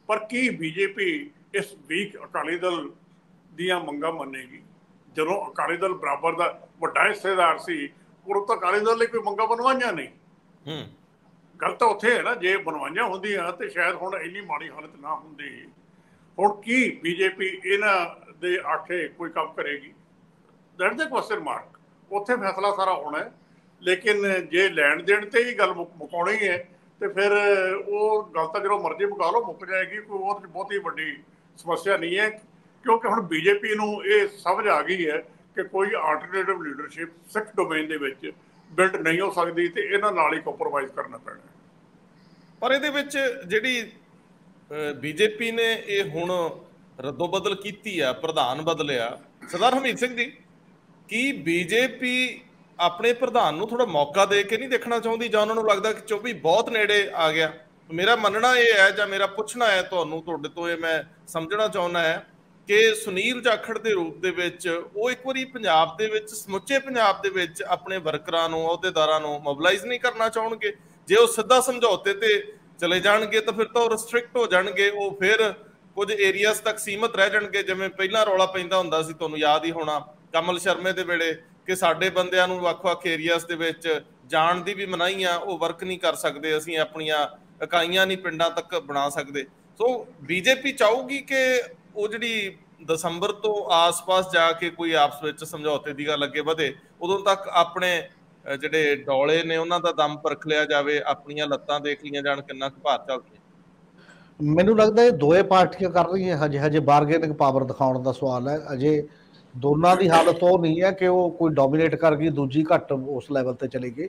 [SPEAKER 2] पर की बीजेपी इस वीक अकाली दल दीयां मंगां मन्नेगी? जदों अकाली दल बराबर दा वड्डा हिस्सेदार सी, उदों तो अकाली दल लई कोई मंगां बनवाइयां नहीं। गल तो उत्थे है ना, जे बनवाइयां हुंदियां तो शायद हुण इन्नी माड़ी हालत ना हुंदी। हुण की बीजेपी इन्हां दे आखे कोई काम करेगी? That the question mark. उत्थे फैसला सारा होना है। लेकिन जे लैण देण ते ही गल मुकाउणी है तो फिर वो गल तो जो मर्जी मुका लो मुक जाएगी, कोई वो बहुत ही वड्डी समस्या नहीं है। क्योंकि हुण बीजेपी नूं ये समझ आ गई है कि कोई आल्टरनेटिव लीडरशिप सिख डोमेन दे विच बिल्ड नहीं हो सकती, तो इन्हां नाल ही कंप्रोमाइज़ करना पैना।
[SPEAKER 1] पर इहदे विच जिहड़ी बीजेपी ने ये हुण रद्दो बदल की है, प्रधान बदलिया, सरदार हरमीत सिंह जी, की बीजेपी अपने प्रधान नूं थोड़ा मौका दे के नहीं देखना चाहती, जां उन्हां नूं लगदा कि 24 बहुत नेड़े आ गया ਮੇਰਾ ਮੰਨਣਾ ਇਹ ਹੈ ਜਾਂ ਮੇਰਾ ਪੁੱਛਣਾ ਹੈ ਤੁਹਾਨੂੰ, ਤੁਹਾਡੇ ਤੋਂ ਇਹ ਮੈਂ ਸਮਝਣਾ ਚਾਹੁੰਦਾ ਹੈ ਕਿ ਸੁਨੀਲ ਜਾਖੜ ਦੇ ਰੂਪ ਦੇ ਵਿੱਚ ਉਹ ਇੱਕ ਵਾਰੀ ਪੰਜਾਬ ਦੇ ਵਿੱਚ, ਸਮੁੱਚੇ ਪੰਜਾਬ ਦੇ ਵਿੱਚ ਆਪਣੇ ਵਰਕਰਾਂ ਨੂੰ, ਅਹੁਦੇਦਾਰਾਂ ਨੂੰ ਮੋਬਿਲਾਈਜ਼ ਨਹੀਂ ਕਰਨਾ ਚਾਹਣਗੇ। ਜੇ ਉਹ ਸਿੱਧਾ ਸਮਝੌਤੇ ਤੇ ਚਲੇ ਜਾਣਗੇ ਤਾਂ ਫਿਰ ਤਾਂ ਉਹ ਰਿਸਟ੍ਰਿਕਟ ਹੋ ਜਾਣਗੇ, ਉਹ ਫਿਰ ਕੁਝ ਏਰੀਆਜ਼ ਤੱਕ ਸੀਮਤ ਰਹਿ ਜਾਣਗੇ। ਜਿਵੇਂ ਪਹਿਲਾਂ ਰੌਲਾ ਪੈਂਦਾ ਹੁੰਦਾ ਸੀ, ਤੁਹਾਨੂੰ ਯਾਦ ਹੀ ਹੋਣਾ ਕਮਲ ਸ਼ਰਮੇ ਦੇ ਵੇਲੇ, ਕਿ ਸਾਡੇ ਬੰਦਿਆਂ ਨੂੰ ਵੱਖ-ਵੱਖ ਏਰੀਆਜ਼ ਦੇ ਵਿੱਚ ਜਾਣ ਦੀ ਵੀ ਮਨਾਹੀ ਆ, ਉਹ ਵਰਕ ਨਹੀਂ ਕਰ ਸਕਦੇ, ਅਸੀਂ ਆਪਣੀਆਂ ਇਕਾਈਆਂ ਨਹੀਂ ਪਿੰਡਾਂ ਤੱਕ ਬਣਾ ਸਕਦੇ। ਸੋ ਬੀਜੇਪੀ ਚਾਹੂਗੀ ਕਿ ਉਹ ਜਿਹੜੀ ਦਸੰਬਰ ਤੋਂ ਆਸ-ਪਾਸ ਜਾ ਕੇ ਕੋਈ ਆਪਸ ਵਿੱਚ ਸਮਝੌਤੇ ਦੀ ਗੱਲ ਅੱਗੇ ਵਧੇ, ਉਦੋਂ ਤੱਕ ਆਪਣੇ ਜਿਹੜੇ ਡੌਲੇ ਨੇ ਉਹਨਾਂ ਦਾ ਦਮ ਪਰਖ ਲਿਆ ਜਾਵੇ, ਆਪਣੀਆਂ ਲੱਤਾਂ ਦੇਖ ਲਈਆਂ ਜਾਣ ਕਿੰਨਾ ਕੁ ਭਾਰ ਚੱਲਦੀਆਂ।
[SPEAKER 3] ਮੈਨੂੰ ਲੱਗਦਾ ਇਹ ਦੋਏ ਪਾਰਟੀਆਂ ਕਰ ਰਹੀਆਂ, ਹਜੇ ਬਾਰਗੇਨਿੰਗ ਪਾਵਰ ਦਿਖਾਉਣ ਦਾ ਸਵਾਲ ਹੈ। ਅਜੇ ਦੋਨਾਂ ਦੀ ਹਾਲਤ ਉਹ ਨਹੀਂ ਹੈ ਕਿ ਉਹ ਕੋਈ ਡੋਮੀਨੇਟ ਕਰ ਗਈ, ਦੂਜੀ ਘੱਟ ਉਸ ਲੈਵਲ ਤੇ ਚਲੀ ਗਈ।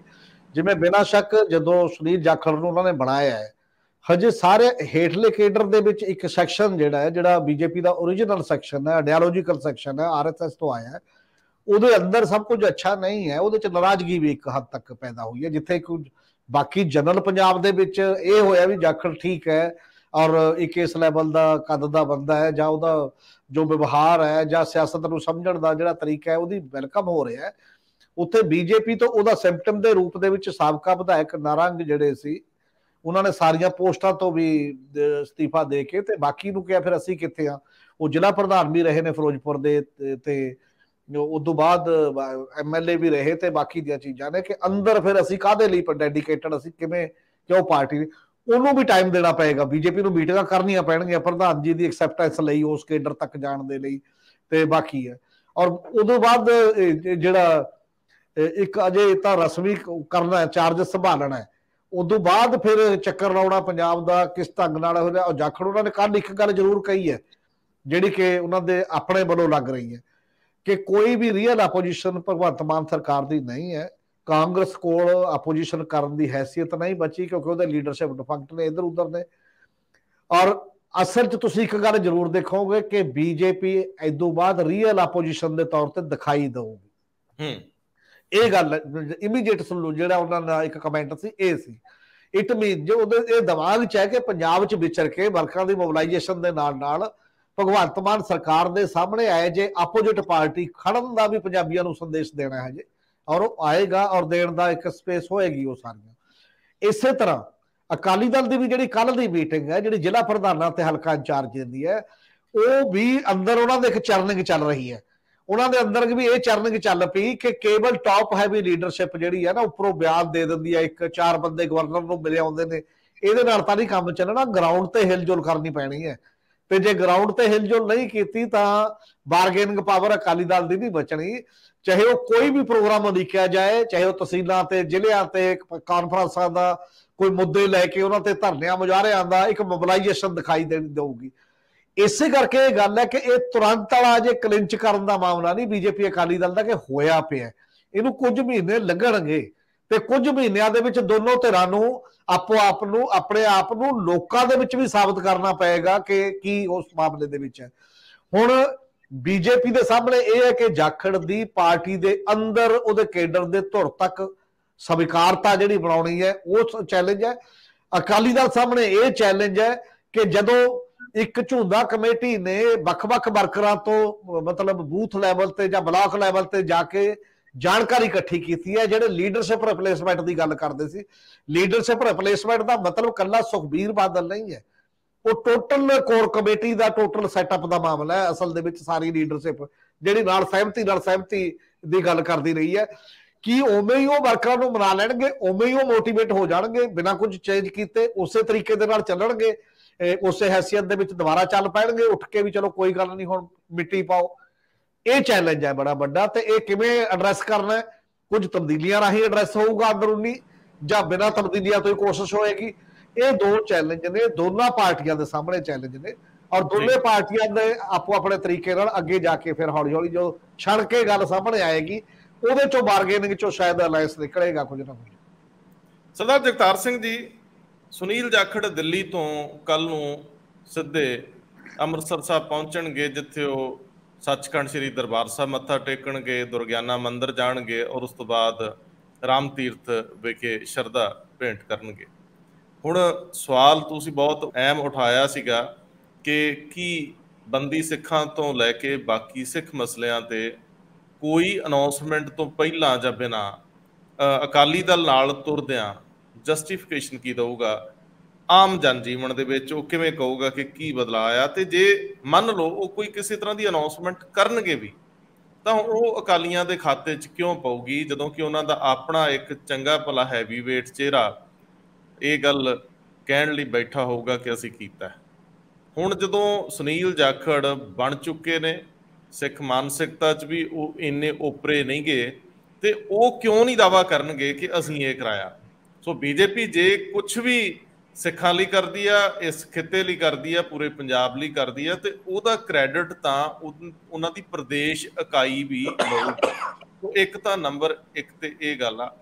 [SPEAKER 3] ਜਿਵੇਂ ਬਿਨਾਂ ਸ਼ੱਕ ਜਦੋਂ ਸੁਨੀਲ ਜਾਖੜ ਨੂੰ ਉਹਨਾਂ ਨੇ ਬਣਾਇਆ ਹੈ, ਹਜੇ ਸਾਰੇ ਹੇਠਲੇ ਕੇਡਰ ਦੇ ਵਿੱਚ ਇੱਕ ਸੈਕਸ਼ਨ ਜਿਹੜਾ ਬੀਜੇਪੀ ਦਾ ਓਰੀਜਨਲ ਸੈਕਸ਼ਨ ਹੈ, ਆਈਡੀਓਲੋਜੀਕਲ ਸੈਕਸ਼ਨ ਹੈ, RSS ਤੋਂ ਆਇਆ ਹੈ, ਉਹਦੇ ਅੰਦਰ ਸਭ ਕੁਝ ਅੱਛਾ ਨਹੀਂ ਹੈ। ਉਹਦੇ ਚ ਨਾਰਾਜ਼ਗੀ ਵੀ ਇੱਕ ਹੱਦ ਤੱਕ ਪੈਦਾ ਹੋਈ ਹੈ। ਜਿੱਥੇ ਕੁਝ ਬਾਕੀ ਜਨਰਲ ਪੰਜਾਬ ਦੇ ਵਿੱਚ ਇਹ ਹੋਇਆ ਵੀ ਜਾਖੜ ਠੀਕ ਹੈ ਔਰ ਇੱਕ ਇਸ ਲੈਵਲ ਦਾ ਕੱਦ ਦਾ ਬੰਦਾ ਹੈ, ਜਾਂ ਉਹਦਾ ਜੋ ਵਿਵਹਾਰ ਹੈ ਜਾਂ ਸਿਆਸਤ ਨੂੰ ਸਮਝਣ ਦਾ ਜਿਹੜਾ ਤਰੀਕਾ ਹੈ ਉਹਦੀ ਵੈਲਕਮ ਹੋ ਰਿਹਾ ਹੈ। ਉੱਥੇ ਬੀਜੇਪੀ ਤੋਂ ਉਹਦਾ ਸਿੰਪਟਮ ਦੇ ਰੂਪ ਦੇ ਵਿੱਚ ਸਾਬਕਾ ਵਿਧਾਇਕ ਨਾਰੰਗ ਜਿਹੜੇ ਸੀ, ਉਹਨਾਂ ਨੇ ਸਾਰੀਆਂ ਪੋਸਟਾਂ ਤੋਂ ਵੀ ਅਸਤੀਫਾ ਦੇ ਕੇ ਤੇ ਬਾਕੀ ਨੂੰ ਕਿਹਾ ਫਿਰ ਅਸੀਂ ਕਿੱਥੇ ਆ। ਉਹ ਜ਼ਿਲ੍ਹਾ ਪ੍ਰਧਾਨ ਵੀ ਰਹੇ ਨੇ ਫਿਰੋਜ਼ਪੁਰ ਦੇ, ਤੇ ਉਦੋਂ ਬਾਅਦ MLA ਵੀ ਰਹੇ, ਤੇ ਬਾਕੀ ਦੀਆਂ ਚੀਜ਼ਾਂ ਨੇ ਕਿ ਅੰਦਰ ਫਿਰ ਅਸੀਂ ਕਾਹਦੇ ਲਈ ਡੈਡੀਕੇਟਡ, ਅਸੀਂ ਕਿਵੇਂ ਕਿਉਂ ਪਾਰਟੀ, ਉਹਨੂੰ ਵੀ ਟਾਈਮ ਦੇਣਾ ਪਏਗਾ। ਬੀਜੇਪੀ ਨੂੰ ਮੀਟਿੰਗਾਂ ਕਰਨੀਆਂ ਪੈਣਗੀਆਂ ਪ੍ਰਧਾਨ ਜੀ ਦੀ ਐਕਸੈਪਟੈਂਸ ਲਈ, ਉਸ ਕੇਡਰ ਤੱਕ ਜਾਣ ਦੇ ਲਈ, ਤੇ ਬਾਕੀ ਹੈ। ਔਰ ਉਦੋਂ ਬਾਅਦ ਜਿਹੜਾ ਇੱਕ ਅਜੇ ਤਾਂ ਰਸਮੀ ਕਰਨਾ ਹੈ, ਚਾਰਜ ਸੰਭਾਲਣਾ ਹੈ, ਉਦੋਂ ਬਾਅਦ ਫਿਰ ਚੱਕਰ ਲਾਉਣਾ ਪੰਜਾਬ ਦਾ ਕਿਸ ਢੰਗ ਨਾਲ ਹੋ ਰਿਹਾ। ਜਾਖੜ ਉਹਨਾਂ ਨੇ ਕੱਲ ਇੱਕ ਗੱਲ ਜ਼ਰੂਰ ਕਹੀ ਹੈ ਜਿਹੜੀ ਕਿ ਉਹਨਾਂ ਦੇ ਆਪਣੇ ਵੱਲੋਂ ਲੱਗ ਰਹੀ ਹੈ ਕਿ ਕੋਈ ਵੀ ਰੀਅਲ ਆਪੋਜੀਸ਼ਨ ਭਗਵੰਤ ਮਾਨ ਸਰਕਾਰ ਦੀ ਨਹੀਂ ਹੈ। ਕਾਂਗਰਸ ਕੋਲ ਆਪੋਜੀਸ਼ਨ ਕਰਨ ਦੀ ਹੈਸੀਅਤ ਨਹੀਂ ਬਚੀ ਕਿਉਂਕਿ ਉਹਦੇ ਲੀਡਰਸ਼ਿਪ ਡਿਫੰਕਟ ਨੇ, ਇੱਧਰ ਉੱਧਰ ਨੇ। ਔਰ ਅਸਲ 'ਚ ਤੁਸੀਂ ਇੱਕ ਗੱਲ ਜ਼ਰੂਰ ਦੇਖੋਗੇ ਕਿ ਬੀਜੇਪੀ ਇਦੋਂ ਬਾਅਦ ਰੀਅਲ ਆਪੋਜੀਸ਼ਨ ਦੇ ਤੌਰ ਤੇ ਦਿਖਾਈ ਦੇਊਗੀ। ਇਹ ਗੱਲ ਇਮੀਡੀਏਟ ਸੁਣ ਜਿਹੜਾ ਉਹਨਾਂ ਦਾ ਇੱਕ ਕਮੈਂਟ ਸੀ, ਇਹ ਸੀ ਇਟ ਮੀਨ ਜੋ ਉਹਦੇ ਇਹ ਦਿਮਾਗ 'ਚ ਹੈ ਕਿ ਪੰਜਾਬ 'ਚ ਵਿਚਰ ਕੇ ਵਰਕਰਾਂ ਦੀ ਮੋਬਿਲਾਈਜੇਸ਼ਨ ਦੇ ਨਾਲ ਭਗਵੰਤ ਮਾਨ ਸਰਕਾਰ ਦੇ ਸਾਹਮਣੇ ਆਏ ਜੇ ਆਪੋਜੀਟ ਪਾਰਟੀ ਖੜਨ ਦਾ ਵੀ ਪੰਜਾਬੀਆਂ ਨੂੰ ਸੰਦੇਸ਼ ਦੇਣਾ ਹੈ ਜੇ, ਔਰ ਉਹ ਆਏਗਾ ਔਰ ਦੇਣ ਦਾ ਇੱਕ ਸਪੇਸ ਹੋਏਗੀ ਉਹ ਸਾਰੀਆਂ। ਇਸੇ ਤਰ੍ਹਾਂ ਅਕਾਲੀ ਦਲ ਦੀ ਵੀ ਜਿਹੜੀ ਕੱਲ ਦੀ ਮੀਟਿੰਗ ਹੈ, ਜਿਹੜੀ ਜ਼ਿਲ੍ਹਾ ਪ੍ਰਧਾਨਾਂ ਤੇ ਹਲਕਾ ਇੰਚਾਰਜ ਦੀ ਹੈ, ਉਹ ਵੀ ਅੰਦਰ ਉਹਨਾਂ ਦੇ ਇੱਕ ਚਰਨਿੰਗ ਚੱਲ ਰਹੀ ਹੈ। ਉਹਨਾਂ ਦੇ ਅੰਦਰ ਵੀ ਇਹ ਚਰਨਿੰਗ ਚੱਲ ਪਈ ਕਿ ਕੇਵਲ ਟਾਪ ਹੈਵੀ ਲੀਡਰਸ਼ਿਪ ਜਿਹੜੀ ਹੈ ਨਾ, ਉੱਪਰੋਂ ਬਿਆਨ ਦੇ ਦਿੰਦੀ ਹੈ, ਇੱਕ ਚਾਰ ਬੰਦੇ ਗਵਰਨਰ ਨੂੰ ਮਿਲੇ ਆਉਂਦੇ ਨੇ, ਇਹਦੇ ਨਾਲ ਤਾਂ ਨਹੀਂ ਕੰਮ ਚੱਲਣਾ, ਗਰਾਊਂਡ ਤੇ ਹਿਲਜੁਲ ਕਰਨੀ ਪੈਣੀ ਹੈ। ਤੇ ਜੇ ਗਰਾਊਂਡ ਤੇ ਹਿਲਜੁਲ ਨਹੀਂ ਕੀਤੀ ਤਾਂ ਬਾਰਗੇਨਿੰਗ ਪਾਵਰ ਅਕਾਲੀ ਦਲ ਦੀ ਨਹੀਂ ਬਚਣੀ। ਚਾਹੇ ਉਹ ਕੋਈ ਵੀ ਪ੍ਰੋਗਰਾਮ ਉਲੀਕਿਆ ਜਾਏ, ਚਾਹੇ ਉਹ ਤਹਿਸੀਲਾਂ ਤੇ ਜ਼ਿਲ੍ਹਿਆਂ ਤੇ ਕਾਨਫਰੰਸਾਂ ਦਾ ਕੋਈ ਮੁੱਦੇ ਲੈ ਕੇ ਉਹਨਾਂ ਤੇ ਧਰਨਿਆਂ ਮੁਜ਼ਾਹਰਿਆਂ ਦਾ ਇੱਕ ਮੋਬਿਲਾਈਜੇਸ਼ਨ ਦਿਖਾਈ ਦੇਊਗੀ। ਇਸੇ ਕਰਕੇ ਇਹ ਗੱਲ ਹੈ ਕਿ ਇਹ ਤੁਰੰਤ ਵਾਲਾ ਜੇ ਕਲਿੰਚ ਕਰਨ ਦਾ ਮਾਮਲਾ ਨਹੀਂ ਬੀਜੇਪੀ ਅਕਾਲੀ ਦਲ ਦਾ ਕਿ ਹੋਇਆ ਪਿਆ, ਇਹਨੂੰ ਕੁਝ ਮਹੀਨੇ ਲੱਗਣਗੇ ਤੇ ਕੁਝ ਮਹੀਨਿਆਂ ਦੇ ਵਿੱਚ ਦੋਨੋਂ ਧਿਰਾਂ ਨੂੰ ਆਪੋ ਆਪ ਨੂੰ ਆਪਣੇ ਆਪ ਨੂੰ ਲੋਕਾਂ ਦੇ ਵਿੱਚ ਵੀ ਸਾਬਤ ਕਰਨਾ ਪਏਗਾ ਕਿ ਕੀ ਉਸ ਮਾਮਲੇ ਦੇ ਵਿੱਚ ਹੈ। ਹੁਣ ਬੀਜੇਪੀ ਦੇ ਸਾਹਮਣੇ ਇਹ ਹੈ ਕਿ ਜਾਖੜ ਦੀ ਪਾਰਟੀ ਦੇ ਅੰਦਰ ਉਹਦੇ ਕੇਡਰ ਦੇ ਧੁਰ ਤੱਕ ਸਵੀਕਾਰਤਾ ਜਿਹੜੀ ਬਣਾਉਣੀ ਹੈ ਉਹ ਚੈਲੰਜ ਹੈ। ਅਕਾਲੀ ਦਲ ਸਾਹਮਣੇ ਇਹ ਚੈਲੰਜ ਹੈ ਕਿ ਜਦੋਂ ਇੱਕ ਝੁੰਦਾ ਕਮੇਟੀ ਨੇ ਵੱਖ-ਵੱਖ ਵਰਕਰਾਂ ਤੋਂ ਮਤਲਬ ਬੂਥ ਲੈਵਲ ਤੇ ਜਾਂ ਬਲਾਕ ਲੈਵਲ ਤੇ ਜਾ ਕੇ ਜਾਣਕਾਰੀ ਇਕੱਠੀ ਕੀਤੀ ਹੈ, ਜਿਹੜੇ ਲੀਡਰਸ਼ਿਪ ਰਿਪਲੇਸਮੈਂਟ ਦੀ ਗੱਲ ਕਰਦੇ ਸੀ। ਲੀਡਰਸ਼ਿਪ ਰਿਪਲੇਸਮੈਂਟ ਦਾ ਮਤਲਬ ਕੱਲਾ ਸੁਖਬੀਰ ਬਾਦਲ ਨਹੀਂ ਹੈ, ਉਹ ਟੋਟਲ ਕੋਰ ਕਮੇਟੀ ਦਾ ਟੋਟਲ ਸੈਟਅਪ ਦਾ ਮਾਮਲਾ ਹੈ। ਅਸਲ ਦੇ ਵਿੱਚ ਸਾਰੀ ਲੀਡਰਸ਼ਿਪ ਜਿਹੜੀ ਨਾਲ ਸਹਿਮਤੀ ਦੀ ਗੱਲ ਕਰਦੀ ਰਹੀ ਹੈ ਕਿ ਉਵੇਂ ਹੀ ਉਹ ਵਰਕਰਾਂ ਨੂੰ ਮਨਾ ਲੈਣਗੇ, ਉਵੇਂ ਹੀ ਉਹ ਮੋਟੀਵੇਟ ਹੋ ਜਾਣਗੇ, ਬਿਨਾਂ ਕੁਝ ਚੇਂਜ ਕੀਤੇ ਉਸੇ ਤਰੀਕੇ ਦੇ ਨਾਲ ਚੱਲਣਗੇ, ਉਸੇ ਹੈਸੀਅਤ ਦੇ ਵਿੱਚ ਦੁਬਾਰਾ ਚੱਲ ਪੈਣਗੇ, ਉੱਠ ਕੇ ਵੀ ਚਲੋ ਕੋਈ ਗੱਲ ਨਹੀਂ ਹੁਣ ਮਿੱਟੀ ਪਾਓ। ਇਹ ਚੈਲੰਜ ਹੈ ਬੜਾ ਵੱਡਾ, ਤੇ ਇਹ ਕਿਵੇਂ ਐਡਰੈਸ ਕਰਨਾ ਹੈ? ਕੁਝ ਤਬਦੀਲੀਆਂ ਰਾਹੀਂ ਐਡਰੈਸ ਹੋਊਗਾ ਅੰਦਰੂਨੀ, ਜਾਂ ਬਿਨਾਂ ਤਬਦੀਲੀਆਂ ਤੋਂ ਹੀ ਕੋਸ਼ਿਸ਼ ਹੋਏਗੀ। ਇਹ ਦੋ ਚੈਲੰਜ ਨੇ, ਦੋਨਾਂ ਪਾਰਟੀਆਂ ਦੇ ਸਾਹਮਣੇ ਚੈਲੰਜ ਨੇ, ਔਰ ਦੋਨੇ ਪਾਰਟੀਆਂ ਦੇ ਆਪੋ ਆਪਣੇ ਤਰੀਕੇ ਨਾਲ ਅੱਗੇ ਜਾ ਕੇ ਫਿਰ ਹੌਲੀ ਹੌਲੀ ਜੋ ਛਣ ਕੇ ਗੱਲ ਸਾਹਮਣੇ ਆਏਗੀ ਉਹਦੇ ਚੋਂ ਬਾਰਗੇਨਿੰਗ ਚੋਂ ਸ਼ਾਇਦ ਅਲਾਇੰਸ ਨਿਕਲੇਗਾ ਕੁਝ ਨਾ ਕੁਝ।
[SPEAKER 1] ਸਰਦਾਰ ਜਗਤਾਰ ਸਿੰਘ ਜੀ, ਸੁਨੀਲ ਜਾਖੜ ਦਿੱਲੀ ਤੋਂ ਕੱਲ ਨੂੰ ਸਿੱਧੇ ਅੰਮ੍ਰਿਤਸਰ ਸਾਹਿਬ ਪਹੁੰਚਣਗੇ, ਜਿੱਥੇ ਉਹ ਸੱਚਖੰਡ ਸ੍ਰੀ ਦਰਬਾਰ ਸਾਹਿਬ ਮੱਥਾ ਟੇਕਣਗੇ, ਦੁਰਗਿਆਨਾ ਮੰਦਿਰ ਜਾਣਗੇ ਔਰ ਉਸ ਤੋਂ ਬਾਅਦ ਰਾਮ ਤੀਰਥ ਵਿਖੇ ਸ਼ਰਧਾ ਭੇਂਟ ਕਰਨਗੇ। ਹੁਣ ਸਵਾਲ ਤੁਸੀਂ ਬਹੁਤ ਅਹਿਮ ਉਠਾਇਆ ਸੀਗਾ ਕਿ ਕੀ ਬੰਦੀ ਸਿੱਖਾਂ ਤੋਂ ਲੈ ਕੇ ਬਾਕੀ ਸਿੱਖ ਮਸਲਿਆਂ ਤੇ ਕੋਈ ਅਨਾਉਂਸਮੈਂਟ ਤੋਂ ਪਹਿਲਾਂ ਜਾਂ ਬਿਨਾਂ ਅਕਾਲੀ ਦਲ ਨਾਲ ਤੁਰਦਿਆਂ ਜਸਟੀਫਿਕੇਸ਼ਨ ਕੀ ਦਊਗਾ ਆਮ ਜਨ ਜੀਵਨ ਦੇ ਵਿੱਚ, ਉਹ ਕਿਵੇਂ ਕਹੂਗਾ ਕਿ ਕੀ ਬਦਲਾਅ ਆਇਆ। ਤੇ ਜੇ ਮੰਨ ਲਓ ਉਹ ਕੋਈ ਕਿਸੇ ਤਰ੍ਹਾਂ ਦੀ ਅਨਾਉਂਸਮੈਂਟ ਕਰਨਗੇ ਵੀ ਤਾਂ ਉਹ ਅਕਾਲੀਆਂ ਦੇ ਖਾਤੇ 'ਚ ਕਿਉਂ ਪਊਗੀ, ਜਦੋਂ ਕਿ ਉਹਨਾਂ ਦਾ ਆਪਣਾ ਇੱਕ ਚੰਗਾ ਭਲਾ ਹੈਵੀ ਵੇਟ ਚਿਹਰਾ ਇਹ ਗੱਲ ਕਹਿਣ ਲਈ ਬੈਠਾ ਹੋਊਗਾ ਕਿ ਅਸੀਂ ਕੀਤਾ। ਹੁਣ ਜਦੋਂ ਸੁਨੀਲ ਜਾਖੜ ਬਣ ਚੁੱਕੇ ਨੇ, ਸਿੱਖ ਮਾਨਸਿਕਤਾ 'ਚ ਵੀ ਉਹ ਇੰਨੇ ਓਪਰੇ ਨਹੀਂ ਗਏ, ਤੇ ਉਹ ਕਿਉਂ ਨਹੀਂ ਦਾਅਵਾ ਕਰਨਗੇ ਕਿ ਅਸੀਂ ਇਹ ਕਰਾਇਆ। ਸੋ ਬੀਜੇਪੀ ਜੇ ਕੁਝ ਵੀ ਸਿੱਖਾਂ ਲਈ ਕਰਦੀ ਆ, ਇਸ ਖਿੱਤੇ ਲਈ ਕਰਦੀ ਆ, ਪੂਰੇ ਪੰਜਾਬ ਲਈ ਕਰਦੀ ਆ, ਤੇ ਉਹਦਾ ਕ੍ਰੈਡਿਟ ਤਾਂ ਉਹਨਾਂ ਦੀ ਪ੍ਰਦੇਸ਼ ਇਕਾਈ ਵੀ ਲਊ। ਇੱਕ ਤਾਂ ਨੰਬਰ 1 ਤੇ ਇਹ ਗੱਲ ਆ,